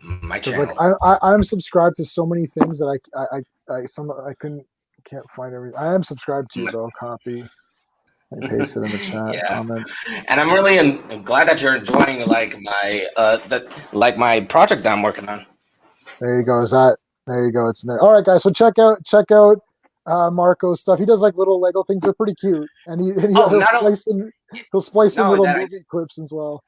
My Because channel. like I'm subscribed to so many things that I can't find everything. I am subscribed to you though. Copy. I paste it in the chat. Yeah. Comment. And I'm really I'm glad that you're enjoying like my project that I'm working on. There you go. There you go. It's in there. All right, guys. So check out Marco's stuff. He does like little Lego things. They're pretty cute, and he'll splice in No, little that movie clips as well.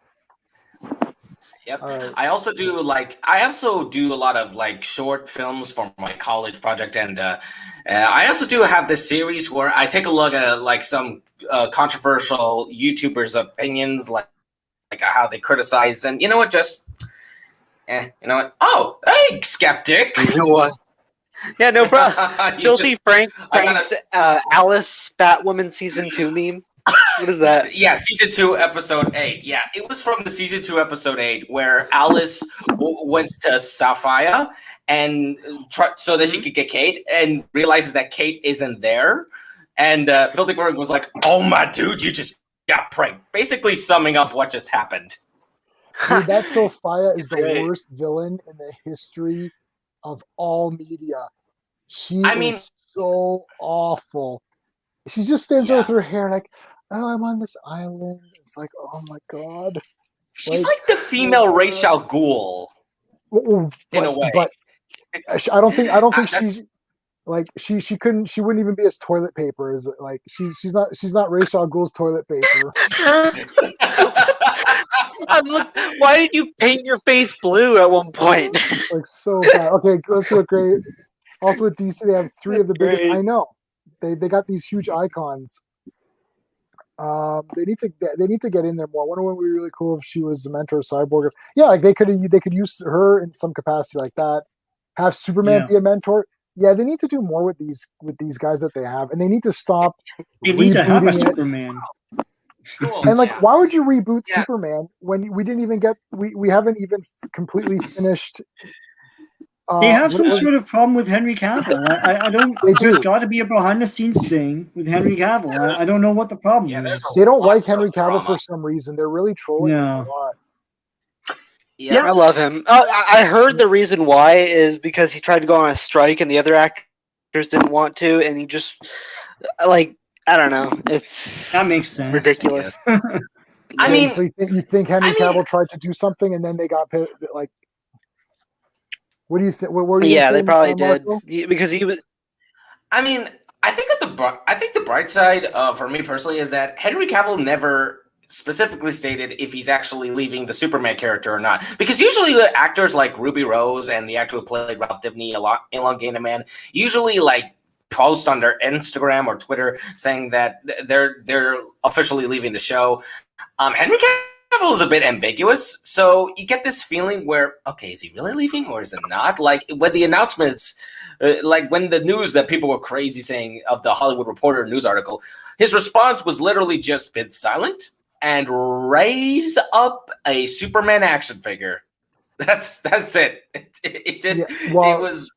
Yep. All right. I also do a lot of like short films for my college project, and I also do have this series where I take a look at like some controversial YouTubers' opinions, like how they criticize, and you know what, just you know what? Oh, hey, skeptic. You know what? Yeah, no problem. You Filthy just- Frank I gotta- Frank's Alice Batwoman season 2 meme. What is that? Yeah, season 2, episode 8. Yeah, it was from the season 2, episode 8, where Alice went to Sapphire and so that she could get Kate, and realizes that Kate isn't there. And Filthy Frank was like, "Oh my dude, you just got pranked." Basically, summing up what just happened. Dude, that Sophia is the Great. worst villain in the history of all media. She I mean- is so awful. She just stands there Yeah. with her hair like, "Oh, I'm on this island." It's like, oh my god. She's like the female Ra's al Ghul. In a way. But I don't think That's- she's like she wouldn't even be as toilet paper as like she's not Ra's al Ghul's toilet paper. Why did you paint your face blue at one point? It's like so bad. Okay, let's look great. Also with DC, they have 3 of the biggest. Great. I know they got these huge icons. They need to get in there more. I wonder when would be really cool if she was a mentor of Cyborg. Yeah, like they could use her in some capacity like that. Have Superman Yeah. be a mentor. Yeah, they need to do more with these guys that they have, and they need to stop. They need to have a rebooting it. Superman. Cool, And like, yeah. why would you reboot Yeah. Superman when we didn't even get we haven't even completely finished? They have what some was- sort of problem with Henry Cavill. I don't. They There's do. got to be a behind the scenes thing with Henry Cavill. I don't know what the problem Yeah, is. there's They don't lot like of Henry Cavill drama. for some reason. They're really trolling him No. a lot. Yeah. I love him. I heard the reason why is because he tried to go on a strike and the other actors didn't want to, and he just like I don't know. It's That makes sense. ridiculous. I mean, so you think Henry I mean- Cavill tried to do something and then they got like? What do you think? What were you? Yeah, gonna they say, probably did Marco? because he was. I mean, I think the bright side for me personally is that Henry Cavill never specifically stated if he's actually leaving the Superman character or not. Because usually the actors like Ruby Rose and the actor who played Ralph Dibny, Elongated Man, usually like post on their Instagram or Twitter saying that they're officially leaving the show. Henry Cavill is a bit ambiguous, so you get this feeling where, okay, is he really leaving or is it not? Like when the announcements, like when the news that people were crazy saying of the Hollywood Reporter news article, his response was literally just been silent and raise up a Superman action figure. That's it. It did. Yeah, well, it was.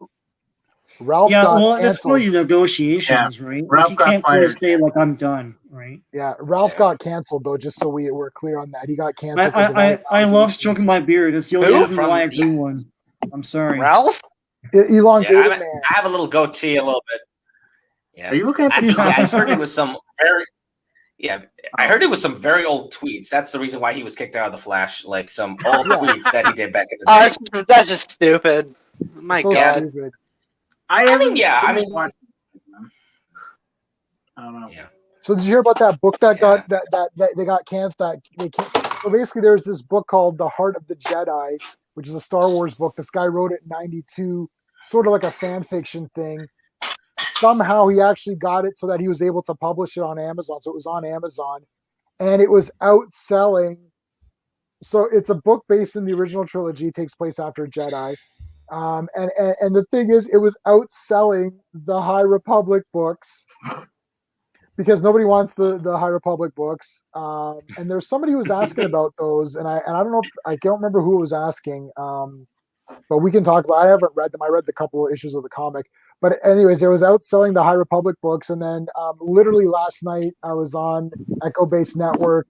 Ralph Yeah, got well, that's canceled. really negotiations, right? Ralph Like, you got can't really fired. say like I'm done, right? Yeah, Ralph Yeah. got canceled though. Just so we're clear on that, he got I canceled because of I love allegations. stroking my beard. It's the only Who? reason why I From- grew one. I'm sorry. Ralph? Elongated Yeah, man. I have a little goatee a little bit. Yeah. Are you looking at the Yeah, I've comments? heard it was some very. Yeah, I heard it was some very old tweets. That's the reason why he was kicked out of the Flash. Like some old Yeah. tweets that he did back in the Oh, day. that's just stupid. My So God. stupid. I mean, watched them. I don't know. Yeah. So did you hear about that book that Yeah. got that they got canceled? That they can't. So basically, there's this book called The Heart of the Jedi, which is a Star Wars book. This guy wrote it in '92, sort of like a fan fiction thing. Somehow he actually got it so that he was able to publish it on Amazon. So it was on Amazon, and it was outselling. So it's a book based in the original trilogy, takes place after Jedi. And the thing is, it was outselling the High Republic books because nobody wants the High Republic books. And there's somebody who was asking about those, and I don't know if I don't remember who was asking, but we can talk about. I haven't read them. I read the couple of issues of the comic, but anyways, it was outselling the High Republic books. And then literally last night, I was on Echo Base Network,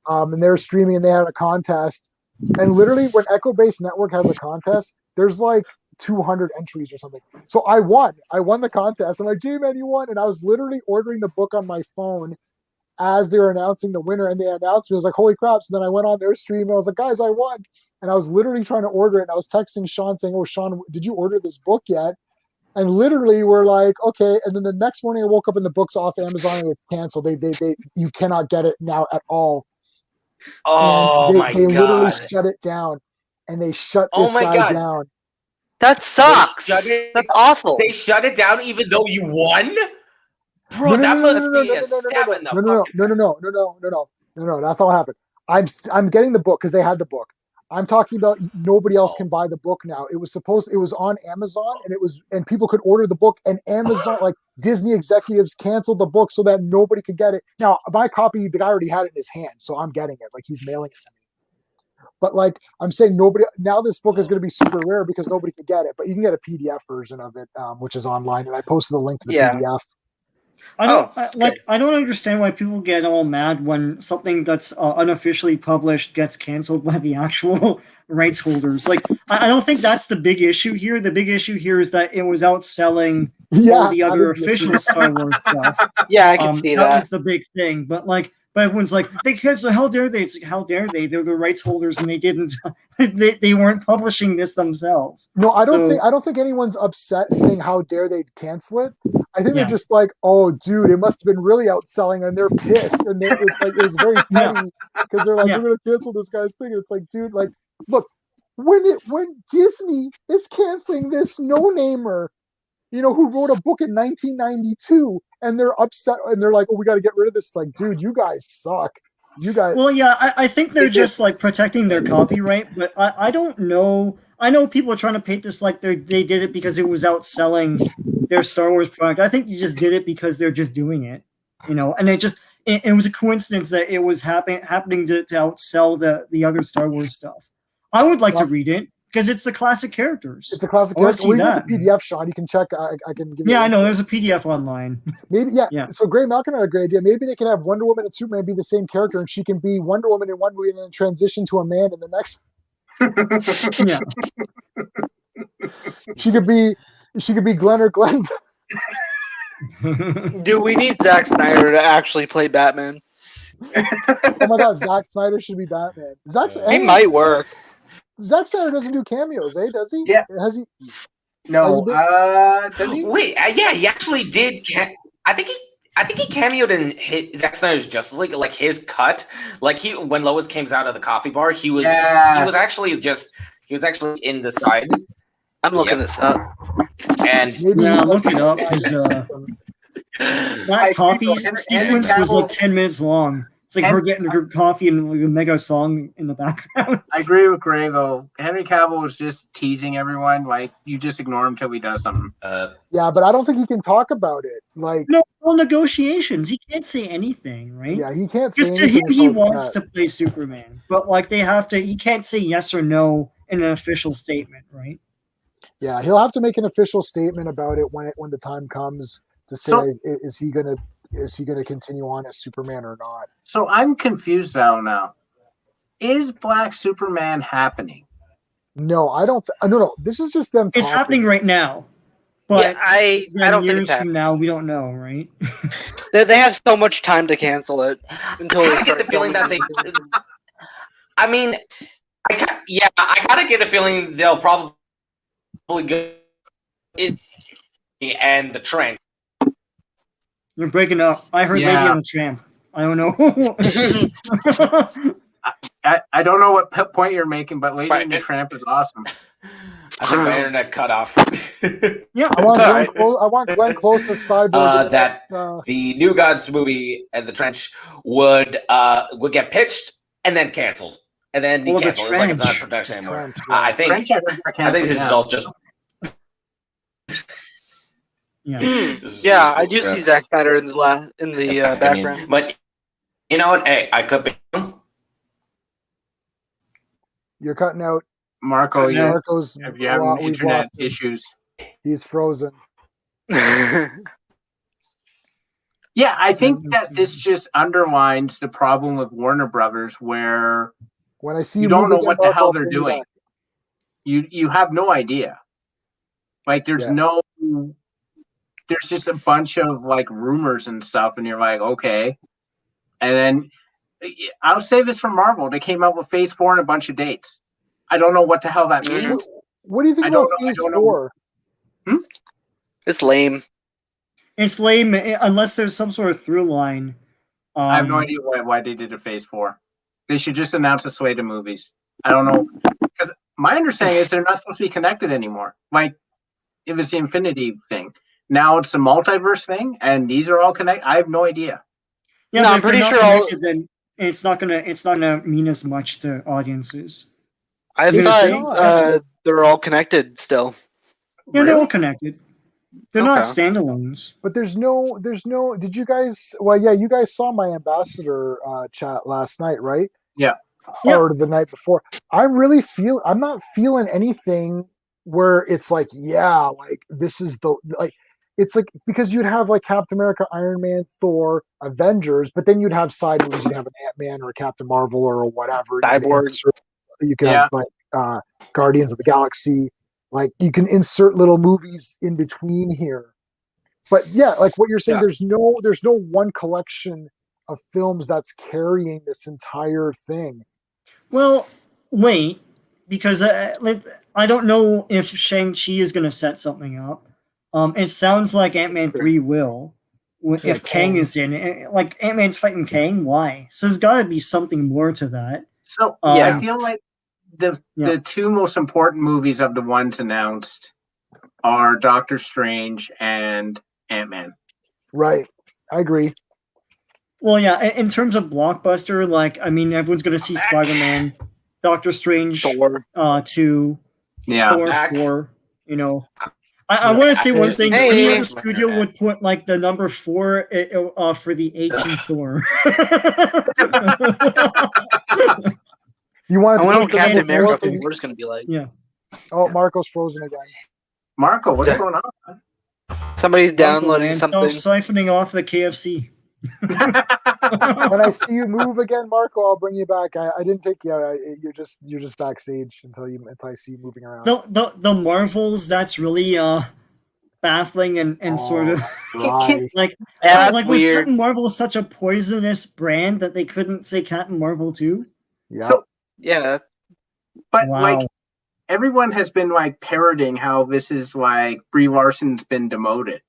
and they were streaming, and they had a contest. And literally, when Echo Base Network has a contest, there's like 200 entries or something. So I won. I won the contest. I'm like, J-Man, you won. And I was literally ordering the book on my phone as they were announcing the winner. And they announced me. I was like, holy crap. So then I went on their stream. And I was like, guys, I won. And I was literally trying to order it. And I was texting Sean saying, oh, Sean, did you order this book yet? And literally we're like, okay. And then the next morning I woke up and the book's off Amazon and it's canceled. They you cannot get it now at all. Oh my They literally god. shut it down. And they shut Oh this my guy God. down. That sucks. shut it- That's awful. They shut it down even though you won? Bro, No, no, that no, must no, be no, a no, stab in the no, fucking no. That's all happened. I'm getting the book because they had the book. I'm talking about nobody else Oh. can buy the book now. It was on Amazon and people could order the book, and Amazon, like Disney executives, canceled the book so that nobody could get it. Now, my copy, the guy already had it in his hand, so I'm getting it. Like he's mailing it to me. But like I'm saying, nobody now. This book is going to be super rare because nobody could get it. But you can get a PDF version of it, which is online, and I posted the link to the Yeah. PDF. I don't understand why people get all mad when something that's unofficially published gets canceled by the actual rights holders. Like, I don't think that's the big issue here. The big issue here is that it was outselling all the that other is the official issue. Star Wars stuff. Yeah, I can see That that. was the big thing. But everyone's like, they cancel. How dare they? It's like, how dare they? They're the rights holders, and they didn't. they weren't publishing this themselves. No, I So- don't think anyone's upset saying how dare they cancel it. I think Yeah. they're just like, oh, dude, it must have been really outselling, and they're pissed, and it's like it was very petty because they're like, Yeah. we're gonna cancel this guy's thing. And it's like, dude, like, look, when Disney is canceling this no-namer, who wrote a book in 1992, and they're upset, and they're like, oh, we got to get rid of this. It's like, dude, you guys suck. You guys. Well, yeah, I think they're just like protecting their copyright, but I don't know. I know people are trying to paint this like they did it because it was outselling their Star Wars product. I think you just did it because they're just doing it, and it was a coincidence that it was happening to outsell the other Star Wars stuff. I would like to read it because it's the classic characters. It's a classic I wanna character. see We got that. the PDF, Sean. You can check. I can give you. Yeah, a I link. know. There's a PDF online. Maybe, yeah. Yeah. So Greymalkin had a great idea. Maybe they can have Wonder Woman and Superman be the same character, and she can be Wonder Woman in one movie and then transition to a man in the next. Yeah. She could be Glenn or Glenn. Do we need Zack Snyder to actually play Batman? Oh my God, Zack Snyder should be Batman. He might work. Zack Snyder doesn't do cameos, does he? Yeah. Has he? No, does he? Wait, yeah, he actually did. I think he cameoed in Zack Snyder's Justice League, like his cut. Like when Lois came out of the coffee bar, he was actually in the side. I'm looking this up. And Maybe Yeah, he look was- it up. 'Cause, that I coffee think Henry sequence was Cavill- like 10 minutes long. It's like her getting her coffee and like a mega song in the background. I agree with Gravo. Henry Cavill was just teasing everyone. Like, you just ignore him till he does something. Yeah, but I don't think he can talk about it. Like, No, all negotiations. He can't say anything, right? yeah, he can't say Because to anything him, he about wants that. to play Superman, but like he can't say yes or no in an official statement, right? Yeah, he'll have to make an official statement about it when the time comes to say is he gonna continue on as Superman or not. So I'm confused now. Is Black Superman happening? No, I don't. No. This is just them. It's talking. happening right now, but Yeah, I don't think years it's from happening. now we don't know, right? They have so much time to cancel it until they I get start the feeling that filming. they. I mean, I gotta get a feeling they'll probably go and the Trench. You're breaking up. I heard Yeah. Lady and the Tramp. I don't know. I don't know what point you're making, but Lady and the Right. Tramp is awesome. I think my internet cut off. Yeah, I want Alright. Glenn Close as Cyborg. That the New Gods movie and the Trench would get pitched and then canceled, and then Well, the canceled. It's like it's not Trench. production anymore. Trench, yeah. I think Trench, I heard got I canceled, think this is yeah. all just. yeah. this is Yeah, just I do bullcrap. see Zack Snyder in the opinion. background. But you know what? Hey, I could be. You're cutting out. Marco, No. Marco's. if you're having we've internet lost him. issues. He's frozen. Yeah, I think that this just underlines the problem with Warner Brothers, where When I see you you don't move know again, what the Marco, hell I'll they're bring you doing. back. You have no idea. Like there's just a bunch of like rumors and stuff, and you're like, okay. And then I'll say this for Marvel, they came out with Phase 4 and a bunch of dates. I don't know what the hell that means. What do you think I about don't know- I Phase don't know. 4? It's lame. It's lame unless there's some sort of through line. I have no idea why they did a Phase 4. They should just announce a slate of movies. I don't know. Because my understanding is they're not supposed to be connected anymore. Like, if it's the Infinity thing. Now it's the multiverse thing, and these are all connected. I have no idea. Yeah, No, but I'm if they're pretty not sure all- connected, then it's not gonna mean as much to audiences. I You're gonna thought they're all connected still. Yeah, they're all Really? connected. They're not Okay. standalones. But there's no. Did you guys? Well, yeah, you guys saw my ambassador chat last night, right? Yeah. Or the night before. I'm not feeling anything where it's like, yeah, like this is the like. It's like because you'd have like Captain America, Iron Man, Thor, Avengers, but then you'd have side movies. You'd have an Ant-Man or a Captain Marvel or whatever. Cyborg. You could have like Guardians of the Galaxy. Like you can insert little movies in between here. But yeah, like what you're saying, Yeah. there's no one collection of films that's carrying this entire thing. Well, wait, because I don't know if Shang-Chi is going to set something up. It sounds like Ant-Man 3 will. If Yeah, Kang Kang. is in, like Ant-Man's fighting Kang, why? So there's got to be something more to that. So Yeah. I feel like the two most important movies of the ones announced are Doctor Strange and Ant-Man. Right. I agree. Well, yeah, in terms of blockbuster, like I mean, everyone's going to see Spider-Man, Doctor Strange, Thor. 2, Yeah. Thor Back. 4. You know, I want to say one thing. Hey. Any other studio would put like the number 4 for the H in Thor. You wanted I to wonder put what the Captain number America four thing- 4 is going to be like. Yeah. Oh, Marco's frozen again. Marco, what's Yeah. going on? Somebody's downloading Man, something. Stop siphoning off the KFC. When I see you move again, Marco, I'll bring you back. I didn't take you out. You're just backstage until I see you moving around. The Marvels, that's really baffling and sort of Dry. like Yeah, that's like was weird. Captain Marvel such a poisonous brand that they couldn't say Captain Marvel too? Yeah. So, Yeah. but Wow. like everyone has been like parroting how this is like Brie Larson's been demoted.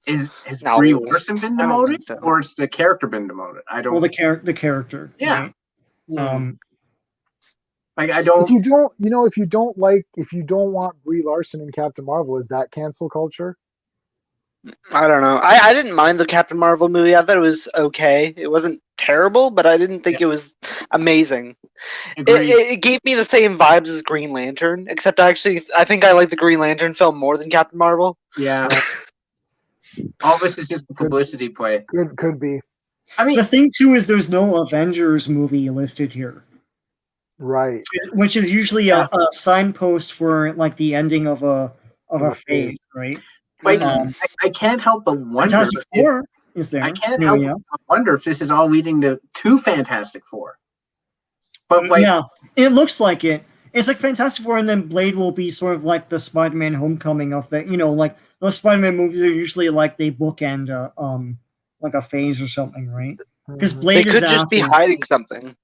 Has No, Brie Larson been I don't demoted, think so. or has the character been demoted? I don't. Well, the character. Yeah. Right? Like I don't. if you don't want Brie Larson and Captain Marvel, is that cancel culture? I don't know. I didn't mind the Captain Marvel movie. I thought it was okay. It wasn't terrible, but I didn't think it was amazing. Agreed. It gave me the same vibes as Green Lantern, except I think I like the Green Lantern film more than Captain Marvel. Yeah. All this is just a publicity play. Could be. I mean, The thing too is there's no Avengers movie listed here. Right. which is usually a signpost for like the ending of a phase, right? Like, Um, I can't help but wonder. Fantastic Four is there. I can't help but wonder if this is all leading to two Fantastic Four. But like, yeah, it looks like it. It's like Fantastic Four, and then Blade will be sort of like the Spider-Man Homecoming of the, like those Spider-Man movies are usually like they bookend like a phase or something, right? Because Blade They could just be hiding something.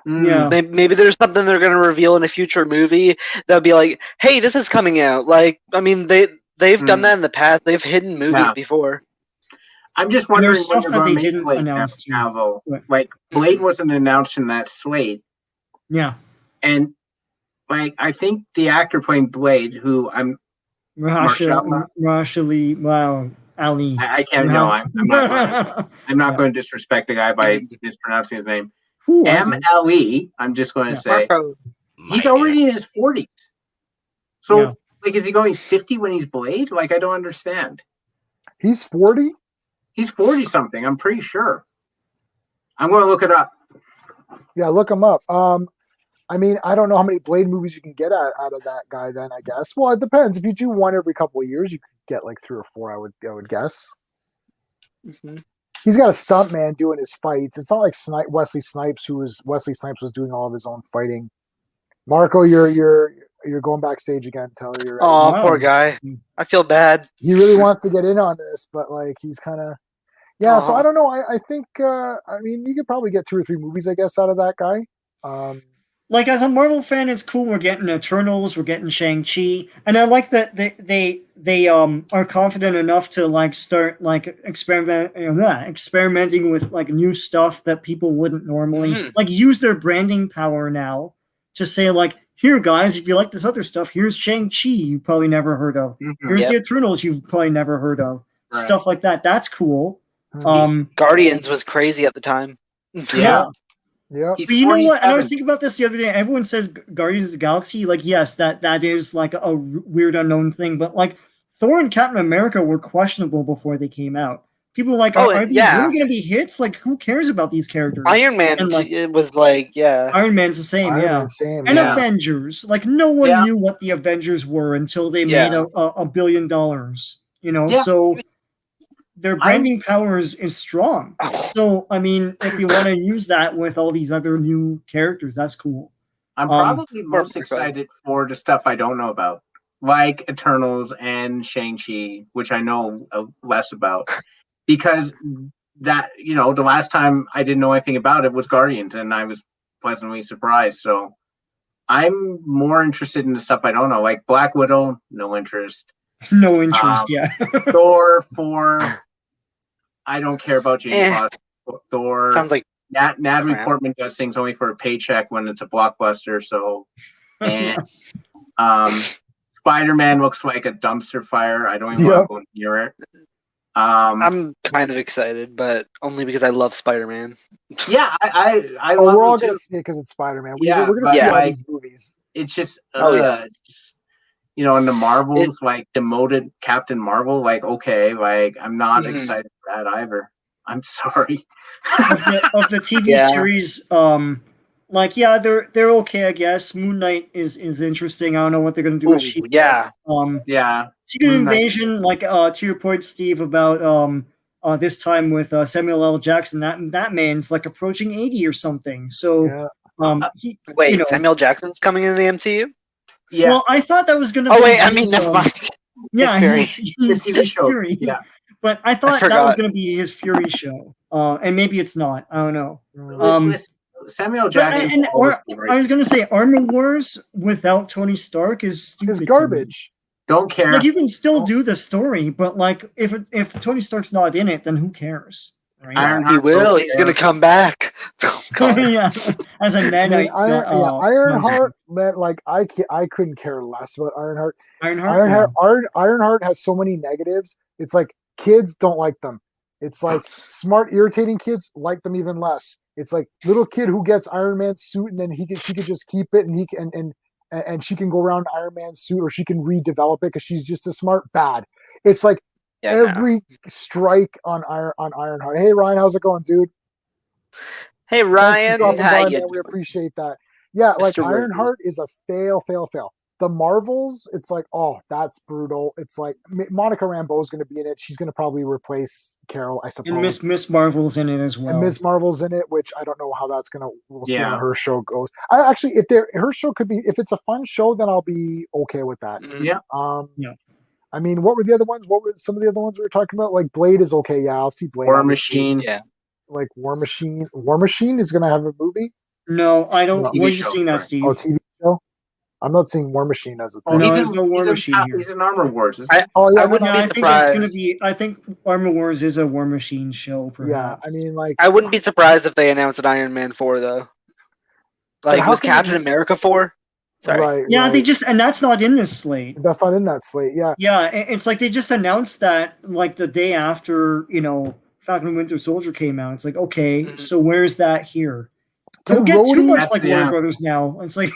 Yeah. Maybe there's something they're going to reveal in a future movie that'll be like, hey, this is coming out. Like, I mean, they've done that in the past. They've hidden movies before. I'm just wondering when they're going to make didn't Blade announce Cavill. Like, Blade wasn't announced in that slate. Yeah. And like, I think the actor playing Blade, who I'm Rashali, wow, Ali. I can't know. I'm not going to disrespect the guy by mispronouncing his name. MLE. I'm just going to say he's already in his 40s. So like, is he going 50 when he's Blade? Like, I don't understand. He's 40? He's 40 something. I'm pretty sure. I'm going to look it up. Yeah, look him up. I mean, I don't know how many Blade movies you can get out of that guy. Then I guess. Well, it depends. If you do one every couple of years, you could get like 3 or 4. I would guess. Mm-hmm. He's got a stunt man doing his fights. It's not like Wesley Snipes was doing all of his own fighting. Marco, you're going backstage again. Tell her you're. Oh, poor guy. I feel bad. He really wants to get in on this, but like he's kind of. Yeah, so I don't know. I think. I mean, you could probably get 2 or 3 movies, I guess, out of that guy. Like, as a Marvel fan, it's cool. We're getting Eternals, we're getting Shang-Chi, and I like that they are confident enough to like start like experimenting with like new stuff that people wouldn't normally like use their branding power now to say like, here guys, if you like this other stuff, here's Shang-Chi you probably never heard of. Here's the Eternals you've probably never heard of. Right. Stuff like that. That's cool. Guardians was crazy at the time. Yeah. Yeah, but you know what? And I was thinking about this the other day. Everyone says Guardians of the Galaxy. Like, yes, that is like a weird unknown thing. But like, Thor and Captain America were questionable before they came out. People were like, are these really going to be hits? Like, who cares about these characters? Iron Man, and, like, it was like, Iron Man's the same, and Avengers. Like, no one knew what the Avengers were until they made $1 billion. So. Their branding power is strong. So, I mean, if you want to use that with all these other new characters, that's cool. I'm probably most excited for the stuff I don't know about, like Eternals and Shang-Chi, which I know less about. Because that, the last time I didn't know anything about it was Guardians, and I was pleasantly surprised. So I'm more interested in the stuff I don't know, like Black Widow, no interest. No interest, Thor 4. I don't care about James Bond. Thor. Sounds like Natalie Portman does things only for a paycheck when it's a blockbuster. So, and Spider-Man looks like a dumpster fire. I don't even want to go near it. I'm kind of excited, but only because I love Spider-Man. Yeah, I love. We're all gonna see it because it's Spider-Man. We're gonna see all these movies. It's just, and the Marvels, like demoted Captain Marvel, like, okay, like I'm not excited for that either. I'm sorry. of the TV series, they're okay, I guess. Moon Knight is interesting. I don't know what they're gonna do with She. Secret Invasion, like to your point, Steve, about this time with Samuel L. Jackson, that man's like approaching 80 or something. So Samuel Jackson's coming in the MCU? Yeah. Well, I thought that was going to be... Oh, wait, I mean, never mind. Yeah, he's the show. Fury. Yeah. But I thought that was going to be his Fury show. And maybe it's not. I don't know. Samuel Jackson... I was going to say, Armor Wars without Tony Stark is stupid. It's garbage. Don't care. Like, you can still do the story, but like, if Tony Stark's not in it, then who cares? Right? He will. He's going to come back. Yeah, as a man. Ironheart, man, like I couldn't care less about Ironheart. Ironheart has so many negatives. It's like kids don't like them. It's like smart, irritating kids like them even less. It's like little kid who gets Iron Man's suit and then she could just keep it and she can go around Iron Man's suit or she can redevelop it because she's just a smart bad. It's like every strike on Ironheart. Hey Ryan, how's it going, dude? Hey Ryan, man, we appreciate that. Yeah, like Mr. Ripley. Ironheart is a fail. The Marvels, it's like, oh, that's brutal. It's like Monica Rambeau is going to be in it. She's going to probably replace Carol, I suppose. And Miss Marvel's in it as well. And Ms. Marvel's in it, which I don't know how that's gonna. We'll see Yeah. how her show goes. I actually, if her show could be, if it's a fun show, then I'll be okay with that. Mhm. Yeah. Yeah. I mean, what were the other ones? What were some of the other ones we were talking about? Like Blade is okay. Yeah, I'll see Blade. War obviously. Machine. Yeah. Like War Machine. War Machine is gonna have a movie. No, I don't. No. Where are you TV seeing that, show, Steve? Oh, TV show. I'm not seeing War Machine as a Oh, thing. No, he's there's in, no War he's in, Machine here. He's in Armor Wars. Isn't I- he? Oh yeah, I wouldn't no, be I think it's gonna surprised. be. I think Armor Wars is a War Machine show. yeah. Perhaps. I mean, like, I wouldn't be surprised if they announced an Iron Man 4 though. Like how with can Captain they- America 4. Sorry. right? Yeah, right. they just, and that's not in this slate. That's not in that slate. Yeah. Yeah, it's like they just announced that like the day after Falcon and Winter Soldier came out. It's like, okay, Mhm. so where's that here? Can Don't get too Rhodey- much That's- like yeah. Warner Brothers now. It's like,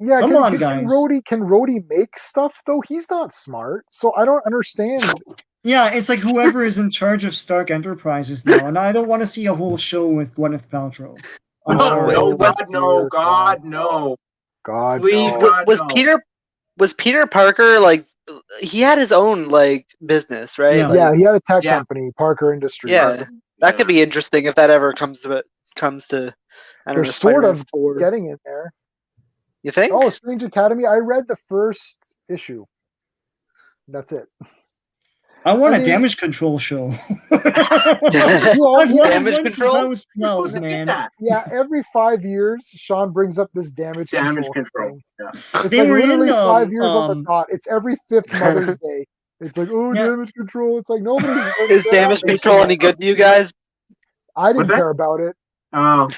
Yeah, Come on, can guys. Rhodey make stuff though? He's not smart, so I don't understand. yeah, it's like whoever is in charge of Stark Enterprises now, and I don't want to see a whole show with Gwyneth Paltrow. I'm No, sorry. no, God, no, Dear God, no. God, Please, no. God. Was no. Peter Parker like he had his own like business, right? Yeah. Like, Yeah, he had a tech Yeah. company, Parker Industries. Yeah. That could be interesting if that ever comes to I don't They're know, sort Spider-Man of 4. getting it there. You think? Oh, Strange Academy. I read the first issue. That's it. I want I a mean- damage control show. You all- I've wanted Damage one since control? I was You're 12, supposed to get man. that. Yeah, every 5 years, Sean brings up this damage Damage control. control. thing. Yeah. It's They like were in, literally 5 years on the um, dot. It's every fifth Mother's Day. It's like, oh, Yeah. damage control. It's like nobody's. Is damage control any good to you guys? I didn't What's that? care about it. Oh,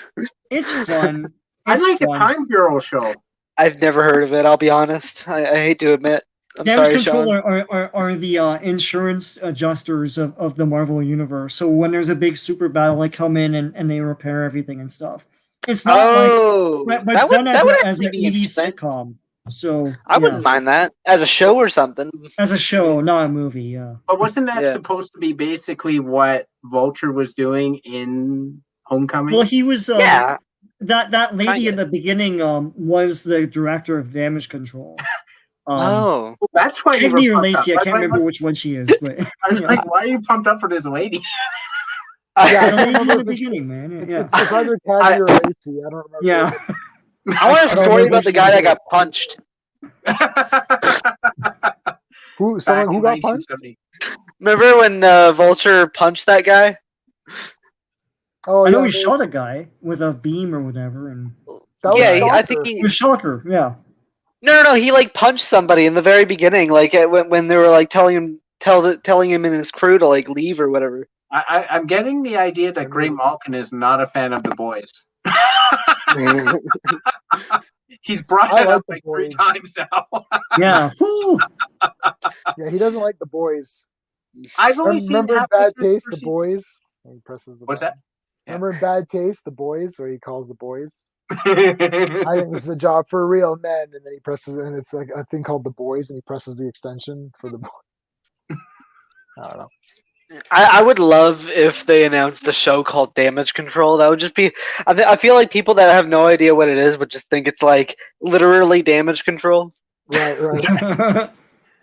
It's fun. I It's like the fun. Time Bureau show. I've never heard of it, I'll be honest. I hate to admit. I'm Damage sorry, control Sean. are the insurance adjusters of the Marvel universe. So when there's a big super battle, they come in and they repair everything and stuff. It's not Oh, like, but that it's would, done that as, would as actually an be 80s interesting. sitcom. So I wouldn't mind that as a show or something. as a show, not a movie. Yeah. But wasn't that Yeah. supposed to be basically what Vulture was doing in Homecoming? Well, he was Yeah, that lady Kinda. in the beginning was the director of Damage Control. oh, Well, that's why you Kennedy were or pumped up. Lacey, I That's can't why- remember which one she is, but I was like, why are you pumped up for this lady? Yeah, the I don't lady in remember the if it's- beginning, man. It's, Yeah, it's either Caddy or Lacey. I don't remember. yeah. I want a don't story know about which the guy one that it got punched. Who? Back Someone in who got punched? 1970. Remember when Vulture punched that guy? Oh, I know yeah, he they- shot a guy with a beam or whatever, and that was Yeah, I Shocker. think it he. was Shocker. Yeah, No, he like punched somebody in the very beginning, like when they were like telling him and his crew to like leave or whatever. I'm getting the idea that Greymalkin is not a fan of the boys. He's brought I it like up The like 3 Boys. times now. yeah. Whew. Yeah, he doesn't like the boys. I've only seen Remember in half Bad the Taste, the season. boys? And he presses the What's button. Yeah. Remember in Bad Taste, the boys, where he calls the boys? that? I think this is a job for real men, and then he presses, and it's like a thing called the boys, and he presses the extension for the boys. I don't know. I would love if they announced a show called Damage Control. That would just be. I feel like people that have no idea what it is would just think it's like literally damage control. Right.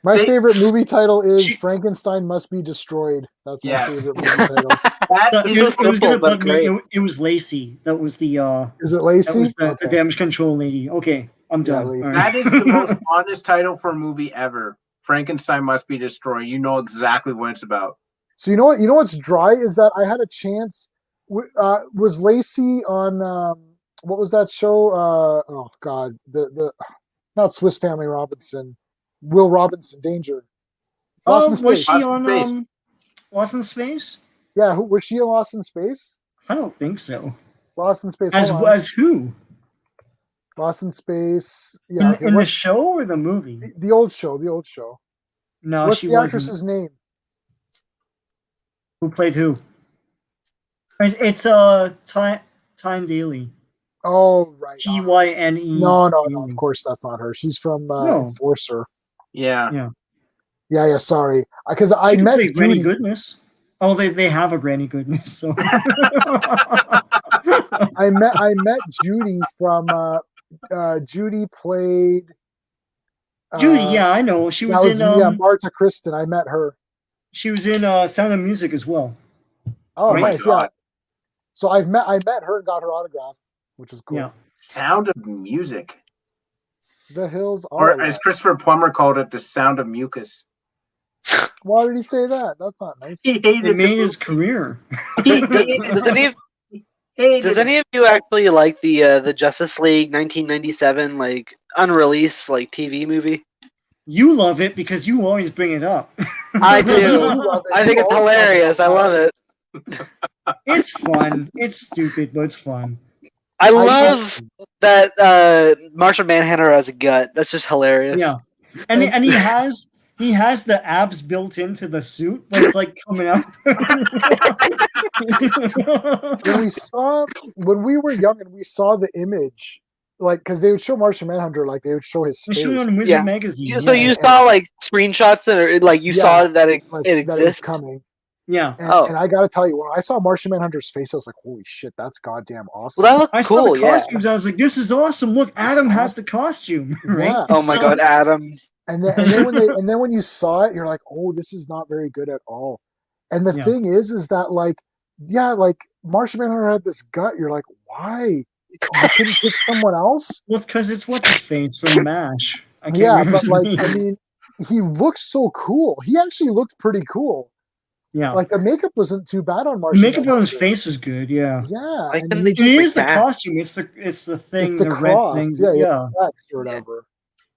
My They- favorite movie title is She- Frankenstein Must Be Destroyed. That's my Yes. favorite movie title. So is it was simple, gonna but bug me. great. It was Lacey. That was the Is it that Lacey? was the Okay. damage control lady. Okay, I'm Yeah, done. Lacey. All that right. is the most honest title for a movie ever. Frankenstein Must Be Destroyed. You know exactly what it's about. So you know what? You know what's dry is that I had a chance. Was Lacey on what was that show? Oh God, the not Swiss Family Robinson, Will Robinson, Danger. Lost in Was Space. she Lost in on Space. Lost in Space? Yeah, who was she in Lost in Space? I don't think so. Lost in Space. As hold on. as who? Lost in Space. Yeah, okay, In the what- show or the movie? the old show. The old show. No, What's she the wasn't. actress's name? Who played who? It's Tyne Daly. Oh right. Tyne. No. Of course, that's not her. She's from No. Enforcer. Yeah. Yeah. Sorry, because She I could met play Granny Judy. Goodness. Oh, they have a Granny Goodness. So I met Judy from Judy played. Judy, yeah, I know. She was in Marta Kristen. I met her. She was in Sound of Music as well. Oh, my nice, God. yeah. So I met her and got her autograph, which is cool. Yeah. Sound of Music. The hills are. Or as Christopher Plummer called it, the sound of mucus. Why did he say that? That's not nice. He hated It made his career. Does any of you actually like the Justice League 1997 like unreleased like TV movie? You love it because you always bring it up. I do. love it. I think it's hilarious. I love it. It's fun. It's stupid, but it's fun. I love that Martian Manhunter has a gut. That's just hilarious. Yeah, and he has the abs built into the suit, but it's like coming out. When we were young and we saw the image, like because they would show Martian Manhunter, like they would show his face. They showed it on Wizard Magazine. So you saw like screenshots or like you saw that it exists. That it was coming. Yeah. And I gotta tell you, when I saw Martian Manhunter's face, I was like, "Holy shit, that's goddamn awesome!" Well, that looked I cool. saw the costumes. I was like, "This is awesome! Look, Adam has the costume." Right? Yeah. Oh my God, Adam! And then when you saw it, you're like, "Oh, this is not very good at all." And the thing is that like Martian Manhunter had this gut. You're like, why? You couldn't pick someone else? Well, it's because it's what's his face from MASH. But like, I mean, he looked so cool. He actually looked pretty cool. Yeah, like the makeup wasn't too bad on Martian. The makeup on his face was good. Yeah, yeah. Like, and it is the costume. It's the thing. It's the cross. red thing. Yeah. Or whatever.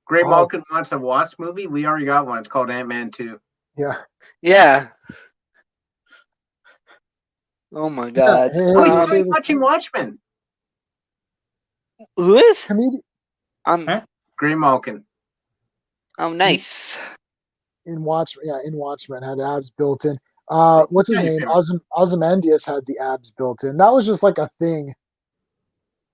Greymalkin wants a Wasp movie. We already got one. It's called Ant-Man 2. Yeah. Yeah. Oh my God. Yeah. He's watching Watchmen. Who is? Comedian. Greymalkin. Oh, nice. In Watchmen had abs built in. What's his name? Ozymandias had the abs built in. That was just like a thing.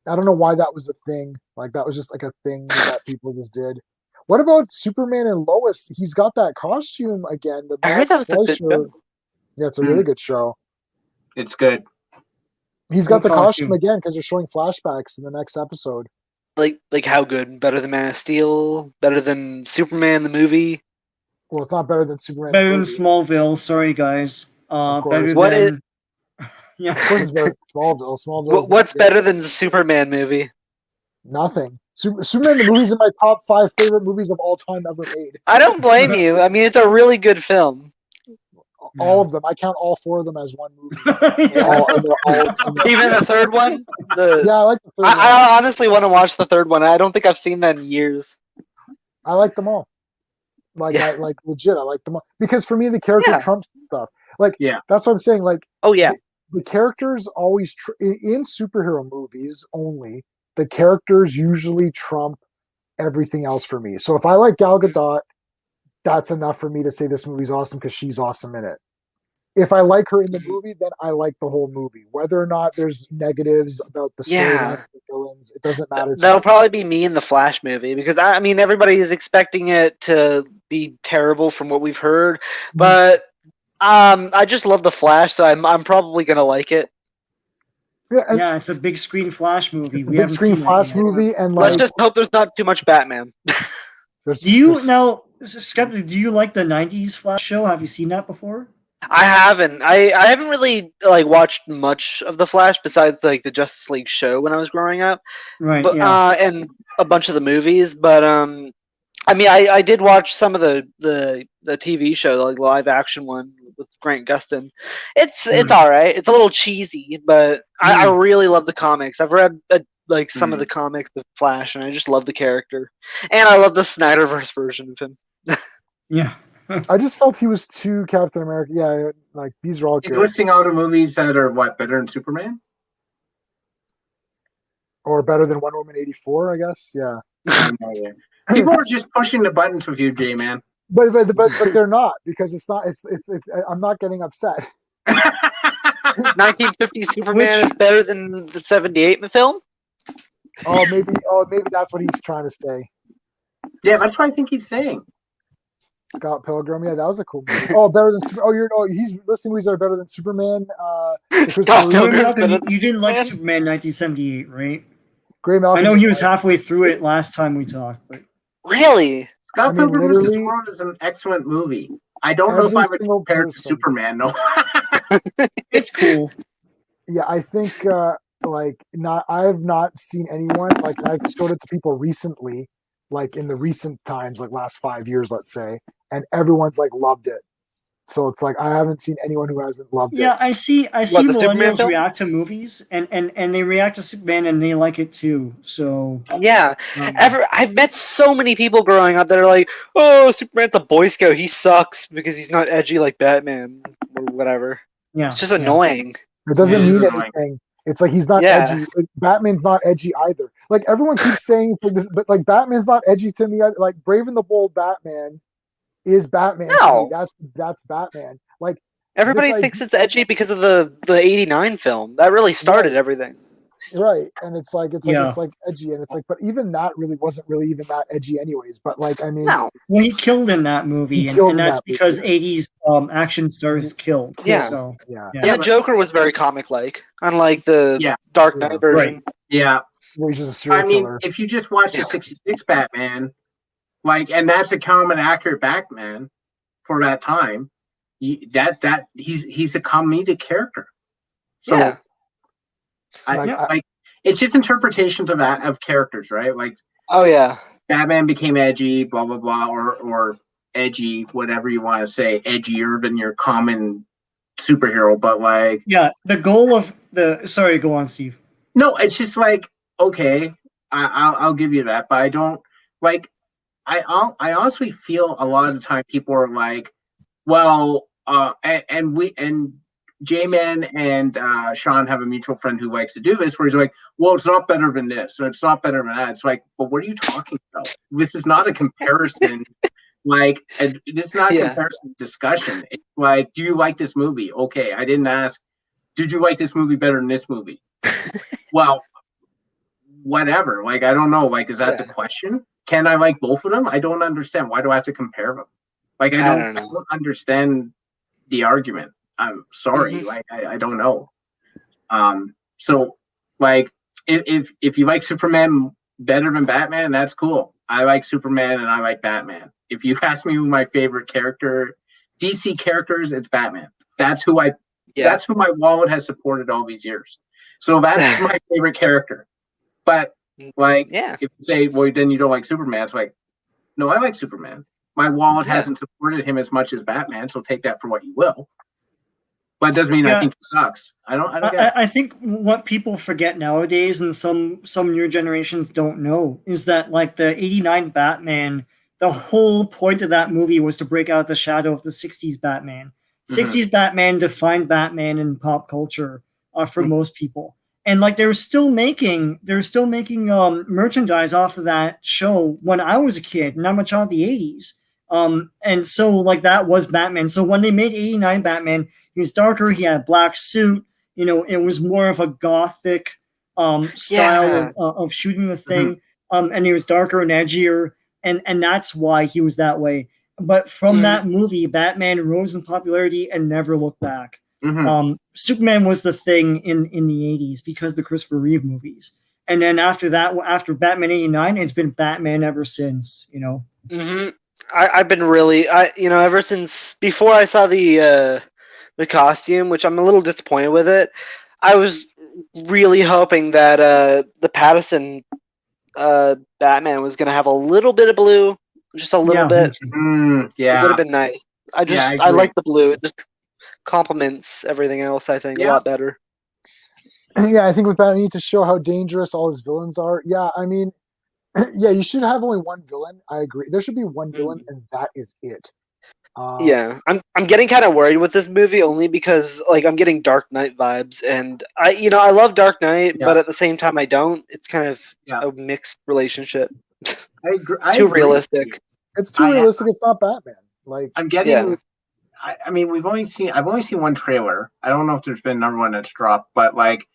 I don't know why that was a thing. Like that was just like a thing that people just did. What about Superman and Lois? He's got that costume again. I heard that was a good show. Yeah, it's a really good show. It's good. He's got the costume again because they're showing flashbacks in the next episode. Like how good? Better than Man of Steel? Better than Superman the movie? Well, it's not better than Superman. Better than Smallville. Sorry, guys. Better what than... is? Yeah. Of course, it's better than Smallville. What's better than the Superman movie? Nothing. Superman the movie's in my top 5 favorite movies of all time ever made. I don't blame you. I mean, it's a really good film. All of them. I count all 4 of them as one movie. Even the third one? Yeah, I like the third one. I honestly want to watch the third one. I don't think I've seen that in years. I like them all. Legit, I like them all. Because for me, the character trumps stuff. That's what I'm saying. Like, the characters always, in superhero movies only, the characters usually trump everything else for me. So if I like Gal Gadot, that's enough for me to say this movie's awesome because she's awesome in it. If I like her in the movie, then I like the whole movie. Whether or not there's negatives about the story, the villains, it doesn't matter. That'll probably be me in the Flash movie because I mean everybody is expecting it to be terrible from what we've heard, but I just love the Flash, so I'm probably gonna like it. Yeah, it's a big screen Flash movie. Big screen Flash movie, and let's just hope there's not too much Batman. Do you now, Skeptic? Do you like the '90s Flash show? Have you seen that before? I haven't. I haven't really watched much of the Flash besides like the Justice League show when I was growing up, right? But and a bunch of the movies. But I mean, I did watch some of the TV show, like live action one with Grant Gustin. It's all right. It's a little cheesy, but I really love the comics. I've read some of the comics of Flash, and I just love the character, and I love the Snyderverse version of him. Yeah. I just felt he was too Captain America. Yeah, like these are all good. He's listing all the movies that are better than Superman? Or better than Wonder Woman 84, I guess. Yeah. People are just pushing the buttons with you, J-Man. But they're not, because it's not. It's. I'm not getting upset. 1950 Superman is better than the 78 film. Oh, maybe that's what he's trying to say. Yeah, that's what I think he's saying. Scott Pilgrim, yeah, that was a cool movie. Oh, better than he's listing movies that are better than Superman. You didn't like Superman 1978, right? Greymalkin. I know he was halfway through it last time we talked, but Really? Scott I mean, Pilgrim vs. literally World is an excellent movie. I don't know if every I would single compare it to person. Superman. No. it's cool. Yeah, I think I have not seen anyone like I've showed it to people recently, like in the recent times, like last 5 years, let's say, and everyone's like loved it. So it's like I haven't seen anyone who hasn't loved Yeah, it. I see the Superman millennials film? react to movies and they react to Superman and they like it too. So Yeah. I've met so many people growing up that are like, "Oh, Superman's a Boy Scout. He sucks because he's not edgy like Batman or whatever." yeah. It's just annoying. It doesn't It is mean annoying. anything. It's like he's not Yeah. edgy. Like, Batman's not edgy either. Like everyone keeps saying it's like this, but like Batman's not edgy to me. Like Brave and the Bold Batman is Batman to me. No. That's Batman. Like Everybody this thinks it's edgy because of the '89 film. That really started everything. right, and it's like Yeah. it's like edgy, and it's like, but even that really wasn't really even that edgy, anyways. But like, I mean, No. Well, he killed in that movie, He and, killed and in that's that movie, because yeah. '80s action stars killed. Yeah. So yeah, yeah. And the Joker was very comic-like, unlike the Yeah. Dark Knight Yeah. version. Yeah. where he's just a serial I mean, killer. if you just watch the '66 Batman, like, and that's a common accurate Batman for that time. He's a comedic character. So Yeah. like it's just interpretations of characters, right? Like Oh yeah. Batman became edgy, blah blah blah, or edgy, whatever you want to say, edgier than your common superhero. But like, Yeah, the goal of the sorry, go on, Steve. no, it's just like, okay, I'll give you that, but I don't like. I honestly feel a lot of the time people are like, well, and J-Man and Sean have a mutual friend who likes to do this, where he's like, well, it's not better than this, or it's not better than that. It's like, but what are you talking about? This is not a comparison. This is not a comparison discussion. It's like, do you like this movie? Okay, I didn't ask, did you like this movie better than this movie? Well, whatever. Like, I don't know. Like, is that the question? Can I like both of them? I don't understand. Why do I have to compare them? Like, I don't understand the argument. I'm sorry. Mhm. Like, I don't know. So like, if you like Superman better than Batman, that's cool. I like Superman and I like Batman. If you ask me who my favorite character, DC characters, it's Batman. That's who that's who my wallet has supported all these years. So that's my favorite character. But like, if you say, well, then you don't like Superman, it's like, no, I like Superman. My wallet hasn't supported him as much as Batman, so take that for what you will. But it doesn't mean I think he sucks. I don't get it. I think what people forget nowadays, and some newer generations don't know, is that like the '89 Batman, the whole point of that movie was to break out of the shadow of the '60s Batman. '60s Batman defined Batman in pop culture for most people. And like they're still making merchandise off of that show when I was a kid, and I'm a child of the '80s. And so like that was Batman. So when they made '89 Batman, he was darker. He had a black suit. You know, it was more of a gothic style of shooting the thing. And he was darker and edgier, and that's why he was that way. But from that movie, Batman rose in popularity and never looked back. Superman was the thing in the '80s because the Christopher Reeve movies, and then after that, after Batman '89, it's been Batman ever since. You know. I've been really, ever since before I saw the costume, which I'm a little disappointed with it. I was really hoping that the Pattinson Batman was gonna have a little bit of blue, just a little bit. It would have been nice. I like the blue. It just complements everything else, I think, a lot better. Yeah, I think with Batman, you need to show how dangerous all his villains are. Yeah, I mean, yeah, you should have only one villain. I agree. There should be one villain, and that is it. Yeah, I'm getting kind of worried with this movie only because like I'm getting Dark Knight vibes, and I love Dark Knight, but at the same time I don't. It's kind of a mixed relationship. I agree. It's too realistic. It's too realistic. It's not Batman. Like I'm getting. I mean, I've only seen one trailer. I don't know if there's been another one that's dropped, but like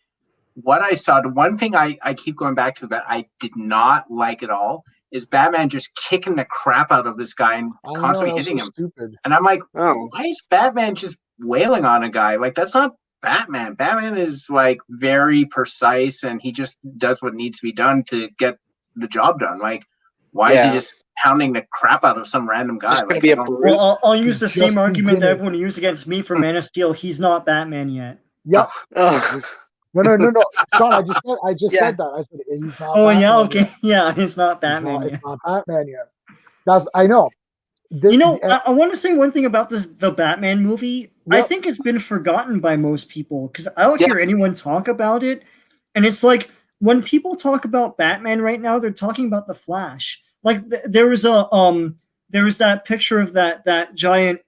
what I saw, the one thing I keep going back to that I did not like at all is Batman just kicking the crap out of this guy and constantly hitting him. Stupid. And I'm like, why is Batman just wailing on a guy? Like that's not Batman. Batman is like very precise, and he just does what needs to be done to get the job done. Like, why is he just pounding the crap out of some random guy? Just gonna Like, be I a don't- brute. Well, I'll use the Just same argument that beginning. everyone used against me for Man of Steel. He's not Batman yet. Yeah. Ugh. No. Sean, I just Yeah. said that. I said he's not. Oh Batman yeah, okay, yet. yeah, it's not It's Batman not, yet. it's not Batman yet. I know. I want to say one thing about the Batman movie. I Yep. think it's been forgotten by most people because I don't Yeah. hear anyone talk about it. And it's like when people talk about Batman right now, they're talking about the Flash. Like there was that picture of that giant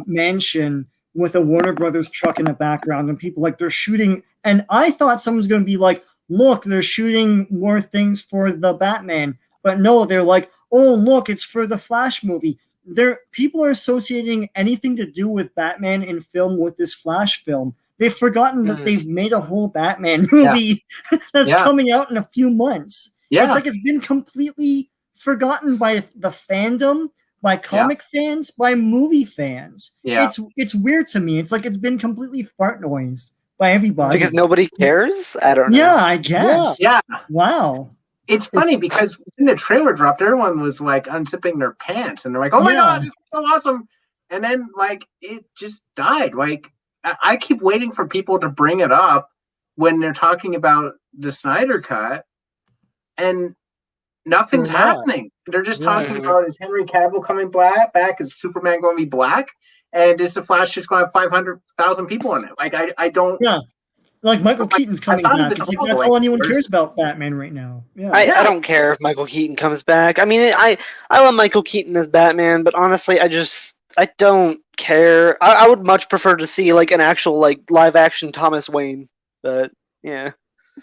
mansion with a Warner Brothers truck in the background, and people like they're shooting. And I thought someone's going to be like, "Look, they're shooting more things for the Batman," but no, they're like, "Oh, look, it's for the Flash movie." People are associating anything to do with Batman in film with this Flash film. They've forgotten that they've made a whole Batman movie that's coming out in a few months. Yeah. It's like it's been completely forgotten by the fandom, by comic fans, by movie fans. Yeah. It's weird to me. It's like it's been completely fart noise by everybody. Because nobody cares? I don't know. Yeah, I guess. Yeah. Wow. It's funny because when the trailer dropped, everyone was like unzipping their pants and they're like, "Oh my god, this is so awesome!" And then like it just died. Like I keep waiting for people to bring it up when they're talking about the Snyder Cut, and nothing's They're not. happening. They're just talking about is Henry Cavill coming back? Is Superman going to be black? And is the Flash just going to have 500,000 people in it? Like I don't. Yeah. Like Michael Keaton's coming thought it back. was It's like all that's like all anyone yours. cares about Batman right now. Yeah. I don't care if Michael Keaton comes back. I mean, I love Michael Keaton as Batman, but honestly, I don't care. I would much prefer to see like an actual like live action Thomas Wayne. But yeah.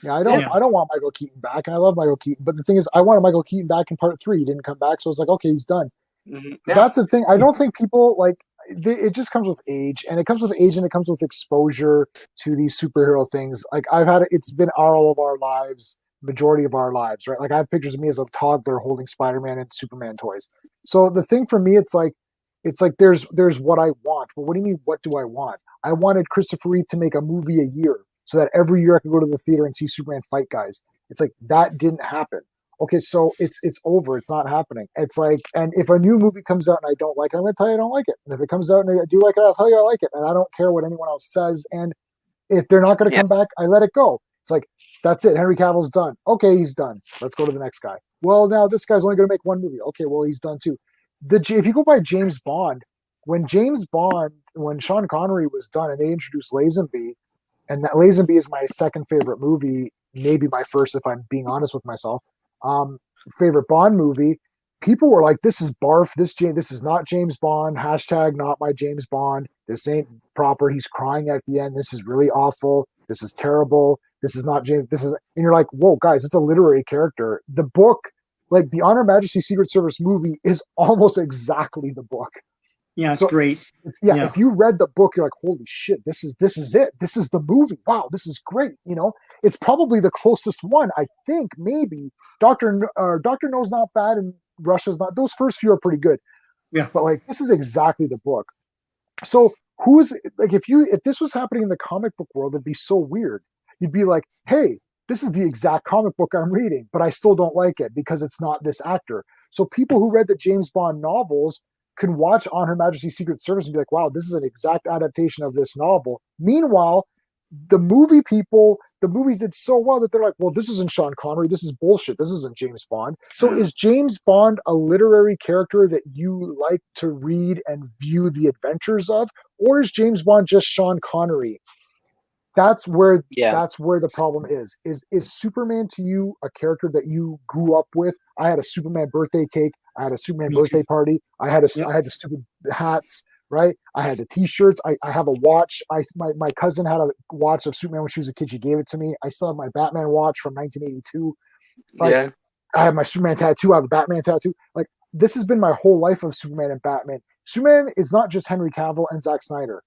Yeah, I don't want Michael Keaton back, and I love Michael Keaton. But the thing is, I wanted Michael Keaton back in part 3. He didn't come back, so I was like, okay, he's done. Mhm. Yeah. That's the thing. I don't think people like it just comes with age, and it comes with age, and it comes with exposure to these superhero things. Like it's been all of our lives, majority of our lives, right? Like I have pictures of me as a toddler holding Spider-Man and Superman toys. So the thing for me, it's like there's what I want. But what do you mean? What do I want? I wanted Christopher Reeve to make a movie a year, so that every year I could go to the theater and see Superman fight guys. It's like that didn't happen. Okay, so it's over. It's not happening. It's like, and if a new movie comes out and I don't like it, I'm going to tell you I don't like it. And if it comes out and I do like it, I'll tell you I like it. And I don't care what anyone else says. And if they're not going to come back, I let it go. It's like, that's it. Henry Cavill's done. Okay, he's done. Let's go to the next guy. Well, now this guy's only going to make one movie. Okay, well, he's done too. If you go by James Bond, when Sean Connery was done and they introduced Lazenby, and that Lazenby is my second favorite movie, maybe my first if I'm being honest with myself. Favorite Bond movie, people were like, this is barf, this is not James Bond, hashtag not my James Bond, this ain't proper, he's crying at the end, this is really awful, this is terrible, this is not James, and you're like, whoa guys, it's a literary character. The book, like the Honor Majesty Secret Service movie, is almost exactly the book. Yeah, it's great. If you read the book, you're like, holy shit, this is it. This is the movie. Wow, this is great. You know, it's probably the closest one. I think maybe Doctor No's not bad and Russia's not. Those first few are pretty good. Yeah, but like this is exactly the book. So who's like if this was happening in the comic book world, it'd be so weird. You'd be like, hey, this is the exact comic book I'm reading, but I still don't like it because it's not this actor. So people who read the James Bond novels can watch On Her Majesty's Secret Service and be like, wow, this is an exact adaptation of this novel. Meanwhile, the movies did so well that they're like, well, this isn't Sean Connery. This is bullshit. This isn't James Bond. So is James Bond a literary character that you like to read and view the adventures of? Or is James Bond just Sean Connery? That's where the problem is. Is Superman to you a character that you grew up with? I had a Superman birthday cake. I had a Superman birthday party. I had the stupid hats, right? I had the T-shirts. I have a watch. My cousin had a watch of Superman when she was a kid. She gave it to me. I still have my Batman watch from 1982. I have my Superman tattoo. I have a Batman tattoo. Like this has been my whole life of Superman and Batman. Superman is not just Henry Cavill and Zack Snyder.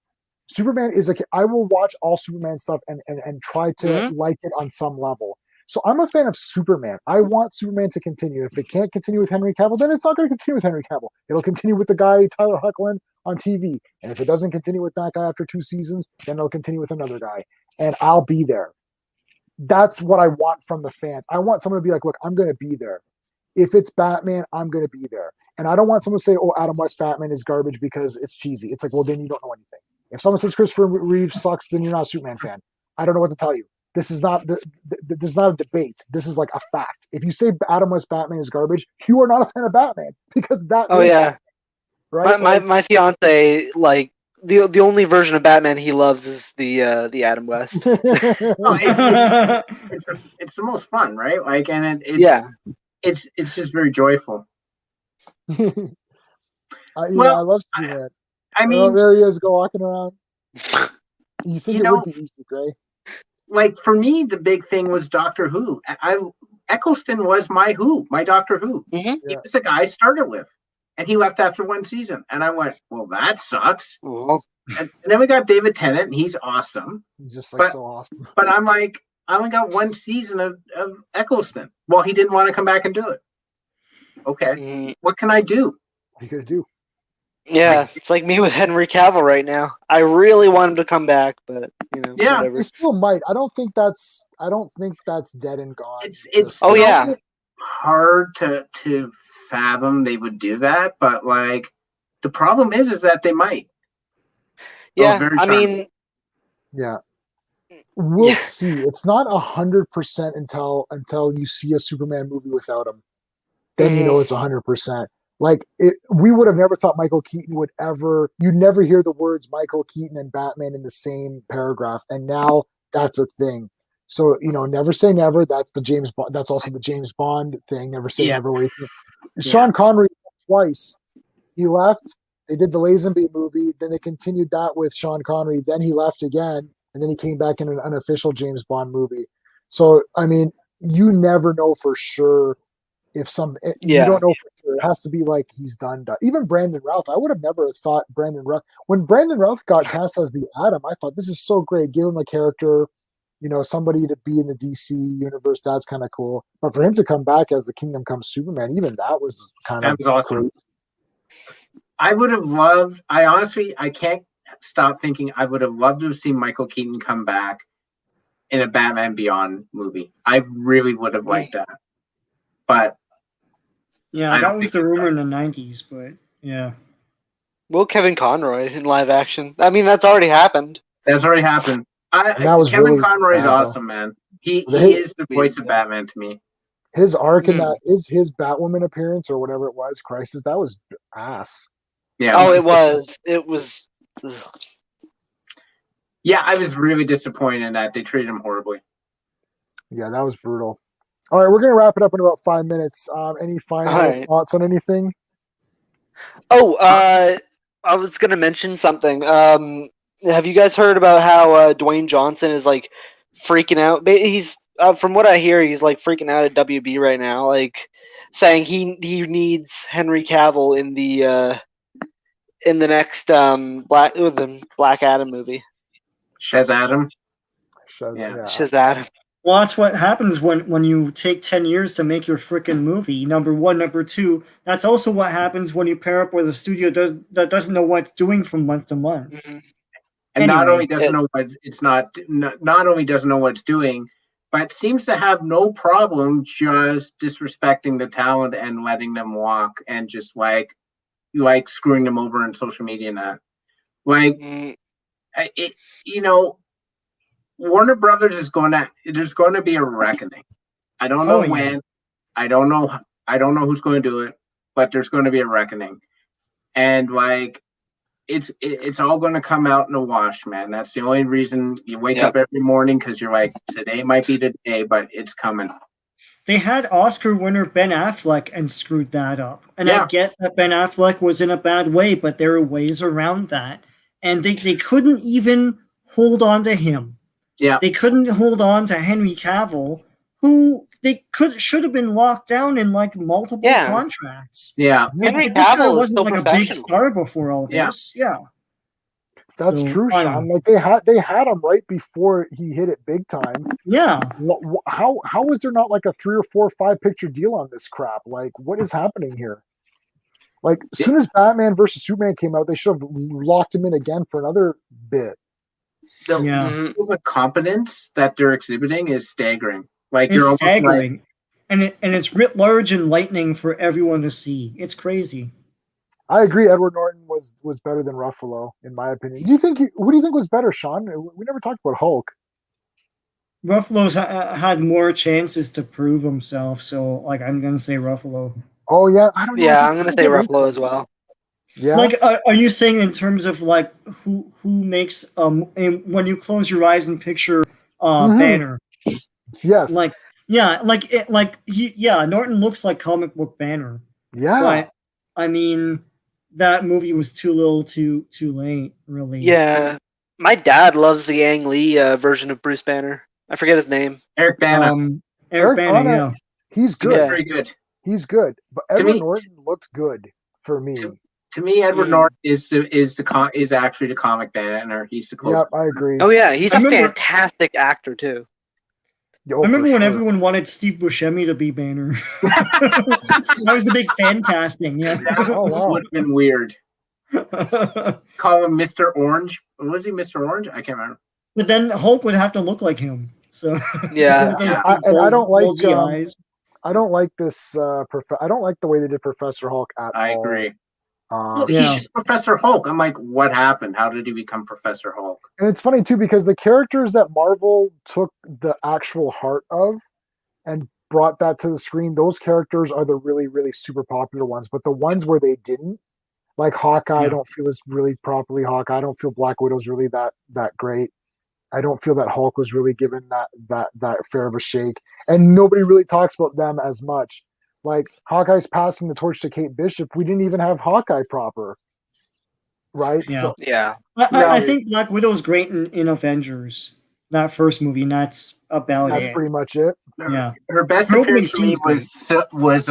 Superman is I will watch all Superman stuff and try to like it on some level. So I'm a fan of Superman. I want Superman to continue. If it can't continue with Henry Cavill, then it's not going to continue with Henry Cavill. It'll continue with the guy, Tyler Hoechlin, on TV. And if it doesn't continue with that guy after 2 seasons, then it'll continue with another guy. And I'll be there. That's what I want from the fans. I want someone to be like, look, I'm going to be there. If it's Batman, I'm going to be there. And I don't want someone to say, oh, Adam West Batman is garbage because it's cheesy. It's like, well, then you don't know anything. If someone says Christopher Reeve sucks, then you're not a Superman fan. I don't know what to tell you. This is not this is not a debate. This is like a fact. If you say Adam West Batman is garbage, you are not a fan of Batman because that. Oh yeah, right. My fiance, like the only version of Batman he loves is the Adam West. Oh, it's the most fun, right? Like, and it's just very joyful. I love Superman. I mean, there he is, walking around. You think it would be easy, Gray? Like for me, the big thing was Doctor Who. Eccleston was my Doctor Who. Mm-hmm. He was the guy I started with, and he left after 1 season. And I went, well, that sucks. Oh. And then we got David Tennant, and he's awesome. He's just like so awesome. But I'm like, I only got 1 season of Eccleston. Well, he didn't want to come back and do it. Okay, what can I do? What are you gonna do? Yeah, it's like me with Henry Cavill right now. I really want him to come back, but whatever. He still might. I don't think that's dead and gone. It's hard to fathom they would do that, but like the problem is that they might. Yeah, I mean, yeah. We'll see. It's not 100% until you see a Superman movie without him. Then you know it's 100%. Like we would have never thought Michael Keaton would ever. You'd never hear the words Michael Keaton and Batman in the same paragraph, and now that's a thing. So never say never. That's the James Bond. That's also the James Bond thing. Never say never. Sean Connery twice. He left. They did the Lazenby movie. Then they continued that with Sean Connery. Then he left again, and then he came back in an unofficial James Bond movie. So I mean, you never know for sure. If you don't know for sure, it has to be like he's done. Even Brandon Routh, I would have never thought Brandon Routh. When Brandon Routh got cast as the Atom, I thought this is so great. Give him a character, somebody to be in the DC universe. That's kind of cool. But for him to come back as the Kingdom Come Superman, even that was awesome. Crazy. I would have loved. I can't stop thinking. I would have loved to have seen Michael Keaton come back in a Batman Beyond movie. I really would have liked that. But yeah, that was the rumor in the 90s, but yeah. Will Kevin Conroy in live action? I mean, that's already happened. Kevin Conroy is awesome, man. He is the voice of Batman to me. His arc in that is his Batwoman appearance or whatever it was. Crisis, that was ass. Yeah. Oh, it was. It was. Yeah, I was really disappointed in that they treated him horribly. Yeah, that was brutal. All right, we're going to wrap it up in about 5 minutes. Any final thoughts on anything? Oh, I was going to mention something. Have you guys heard about how Dwayne Johnson is like freaking out? He's from what I hear, he's like freaking out at WB right now, like saying he needs Henry Cavill in the next Black Adam movie. Shazam. Shazam. Well, that's what happens when you take 10 years to make your freaking movie. Number one. Number two, that's also what happens when you pair up with a studio that doesn't know what it's doing from month to month. Mm-hmm. And not only doesn't know what not only doesn't know what it's doing, but seems to have no problem just disrespecting the talent and letting them walk and just like screwing them over on social media and that. Warner Brothers there's going to be a reckoning. I don't know when. I don't know who's going to do it, but there's going to be a reckoning. And it's all going to come out in a wash, man. That's the only reason you wake up every morning, because you're like, today might be the day, but it's coming. They had Oscar winner Ben Affleck and screwed that up. And I get that Ben Affleck was in a bad way, but there are ways around that. And they couldn't even hold on to him. Yeah, they couldn't hold on to Henry Cavill, who they should have been locked down in like multiple contracts. Yeah, Henry Cavill wasn't like a big star before all this. Yeah, that's true, Sean. Like they had him right before he hit it big time. Yeah, how is there not like a 3 or 4 or 5 picture deal on this crap? Like, what is happening here? Like, as soon as Batman versus Superman came out, they should have locked him in again for another bit. The Yeah. level of competence that they're exhibiting is staggering. Like It's you're almost staggering, and it's writ large and lightning for everyone to see. It's crazy. I agree. Edward Norton was better than Ruffalo, in my opinion. Who do you think was better, Sean? We never talked about Hulk. Ruffalo's had more chances to prove himself, so like I'm gonna say Ruffalo. Oh yeah, I don't know. Yeah, I'm gonna say Ruffalo as well. Yeah, Like, are you saying in terms of like who makes and when you close your eyes and picture Mhm. Banner? yes, Like, yeah, Norton looks like comic book Banner. yeah. But I mean, that movie was too little, too late, really. Yeah, my dad loves the Ang Lee version of Bruce Banner. I forget his name. Eric Bana. Eric Bana, Bana, yeah. He's good. Yeah. Very good. He's good. But To Edward me- Norton looked good for me. To me, Edward Norton is actually the comic Banner. He's the Yep, closest. I agree. Oh yeah, he's I a remember- fantastic actor too. Oh, I remember for when sure. everyone wanted Steve Buscemi to be Banner. That was the big fan casting, yeah. Oh, wow. Would have been weird. Call him Mr. Orange. Was he Mr. Orange? I can't remember. But then Hulk would have to look like him. So Yeah. with those Yeah. big And I don't like, bulgy eyes. I don't like this. I don't like the way they did Professor Hulk at I all. agree. Well, Yeah. he's just Professor Hulk. I'm like, what happened? How did he become Professor Hulk? And it's funny too because the characters that Marvel took the actual heart of and brought that to the screen, those characters are the really, really super popular ones. But the ones where they didn't, like Hawkeye, I Yeah. don't feel is really properly Hawkeye. I don't feel Black Widow's really that great. I don't feel that Hulk was really given that fair of a shake. And nobody really talks about them as much. Like Hawkeye's passing the torch to Kate Bishop. We didn't even have Hawkeye proper. Right? Yeah. So Yeah. I think Black Widow's great in Avengers, that first movie, and that's about that's it. pretty much it. Yeah. Her best Her opening appearance for me scene's was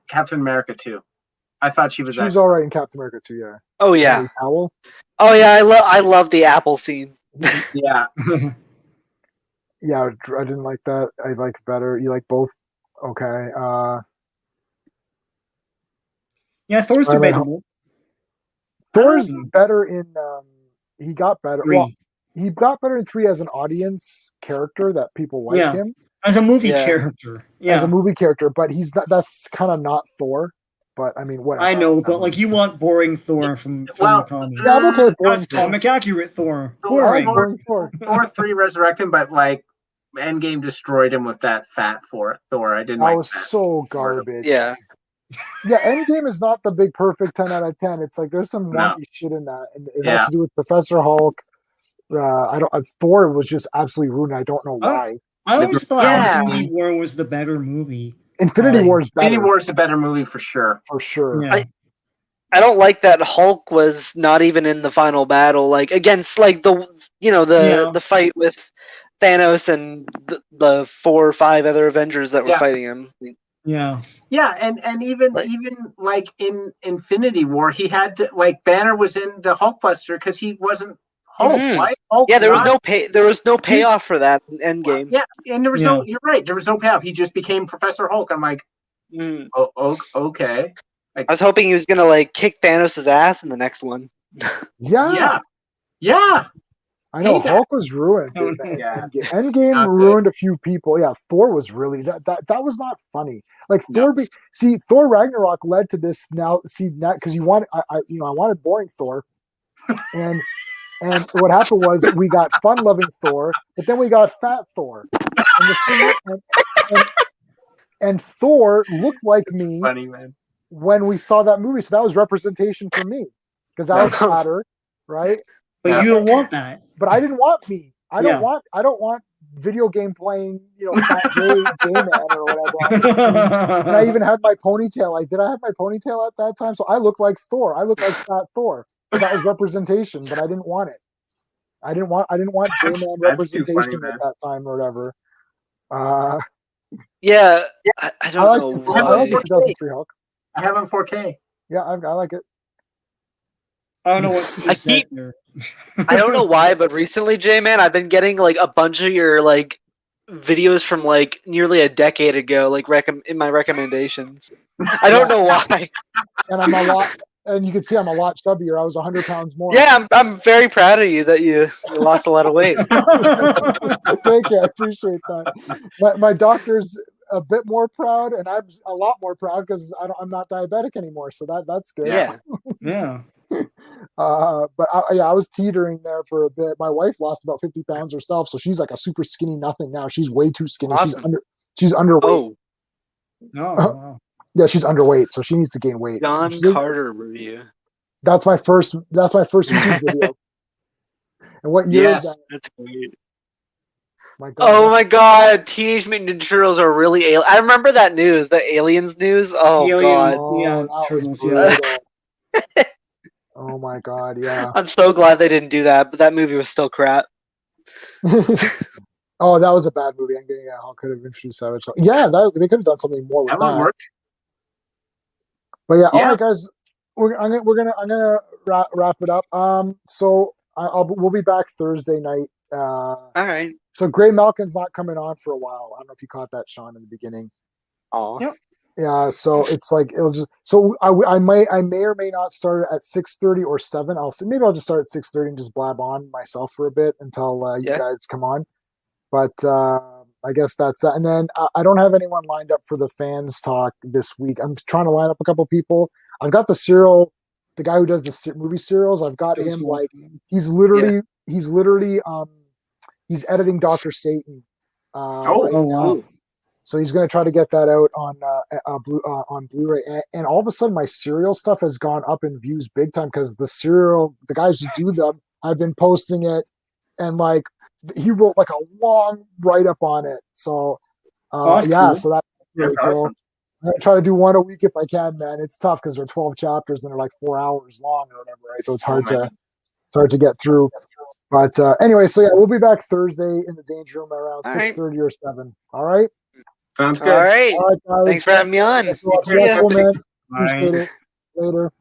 Captain America 2. I thought she was She was actually all right in Captain America too, yeah. Oh yeah. Henry Powell. Oh yeah. I love the apple scene. yeah. Yeah, I didn't like that. I like better. You like both? Okay. Yeah, Thor's Spider-Man debatable. Thor's Um, better in. He got better. Three. Well, he got better in 3 as an audience character that people like Yeah. him As a movie Yeah. character. as Yeah. a movie character, but he's not. That's kind of not Thor. But I mean, whatever. I know, but like you want boring Thor from Well, the comics. Yeah, I'm okay with boring That's Thor. comic accurate Thor. I like Boring. boring Thor. Thor 3 resurrected, but like Endgame destroyed him with that fat Thor. I didn't That like was that. so garbage. Yeah. Yeah, Endgame is not the big perfect 10 out of 10. It's like there's some No. wonky shit in that, and it Yeah. has to do with Professor Hulk. Thor was just absolutely ruined. I don't know why. I always thought Yeah. Infinity War was the better movie. Infinity War is better Infinity War is a better movie for sure. for sure. Yeah. I don't like that Hulk was not even in the final battle, like against like the Yeah. the fight with Thanos and the 4 or 5 other Avengers that were Yeah. fighting him. Yeah. Yeah, and even like in Infinity War, he had to like Banner was in the Hulkbuster because he wasn't Hulk. Mhm. Why Hulk? Yeah, there was not? there was no payoff for that in Endgame. Yeah, and there was no. You're right. There was no payoff. He just became Professor Hulk. I'm like, Mm. oh, okay. I was hoping he was gonna like kick Thanos' ass in the next one. Yeah, Yeah. I know Payback. Hulk was ruined. Oh, yeah. Endgame Not good. ruined a few people. Yeah, Thor was really that was not funny. Like No. Thor Ragnarok led to this now. See that because you want I wanted boring Thor, and what happened was we got fun-loving Thor, but then we got fat Thor, and Thor looked like me Funny man. when we saw that movie. So that was representation for me because I was fatter, right? But Yeah. you don't want that. But I didn't want me. I don't Yeah. want video game playing, Fat J-Man or whatever. And I even had my ponytail. Did I have my ponytail at that time? So I looked like Thor. I looked like Fat Thor. So that was representation, but I didn't want it. I didn't want J-Man That's too representation funny, at that time or whatever. I Yeah, I don't like know. I like the why. 2003 Hulk. I have him 4K. Yeah, I like it. I don't know what Steve I said keep- there. I don't know why, but recently, J-Man, I've been getting like a bunch of your like videos from like nearly a decade ago, like in my recommendations. I don't know why. And I'm a lot, and you can see I'm a lot chubbier. I was 100 pounds more. Yeah, I'm very proud of you that you lost a lot of weight. Thank you. I appreciate that. My doctor's a bit more proud, and I'm a lot more proud because I'm not diabetic anymore. So that's good. Yeah. Yeah. But I was teetering there for a bit. My wife lost about 50 pounds herself, so she's like a super skinny nothing now. She's way too skinny. Awesome. She's underweight. Oh, Oh, wow. Yeah, she's underweight, so she needs to gain weight. John She's- Carter review. That's my first YouTube video. And what year is that? That's great. My God. Oh my God, Teenage Mutant Ninja Turtles are really I remember that news, the aliens news. Oh Alien- God, Yeah, that was Turtles, yeah. brutal. Oh my God, yeah. I'm so glad they didn't do that, but that movie was still crap. Oh, that was a bad movie. I'm getting how could have introduced Savage. Yeah, they could have done something more with That one that. worked. But yeah, all Yeah. right, guys, I'm gonna wrap it up. So we'll be back Thursday night. All right. So Greymalkin's not coming on for a while. I don't know if you caught that, Sean, in the beginning. Oh. Yep. Yeah, so it's like it'll just. So I may or may not start at 6:30 or 7. Maybe I'll just start at 6:30 and just blab on myself for a bit until you Yeah. guys come on. But I guess that's that. And then I don't have anyone lined up for the fans talk this week. I'm trying to line up a couple people. I've got the guy who does the movie serials. I've got him like he's literally he's editing Dr. Satan. Right Oh, now. wow. So he's going to try to get that out on Blu-ray. And all of a sudden, my serial stuff has gone up in views big time because the guys who do them, I've been posting it, and like he wrote like a long write-up on it. So that's yeah, cool. so that's really That's cool. awesome. I'm gonna try to do one a week if I can, man. It's tough because they're 12 chapters and they're like 4 hours long or whatever, right? So it's hard to get through. But anyway, so yeah, we'll be back Thursday in the Danger Room around All right. 6:30 or 7. All right. Sounds good. All right. All right, guys. Thanks for having me on. Thanks for watching. Yeah. Cool, man. Bye. Appreciate it. Later.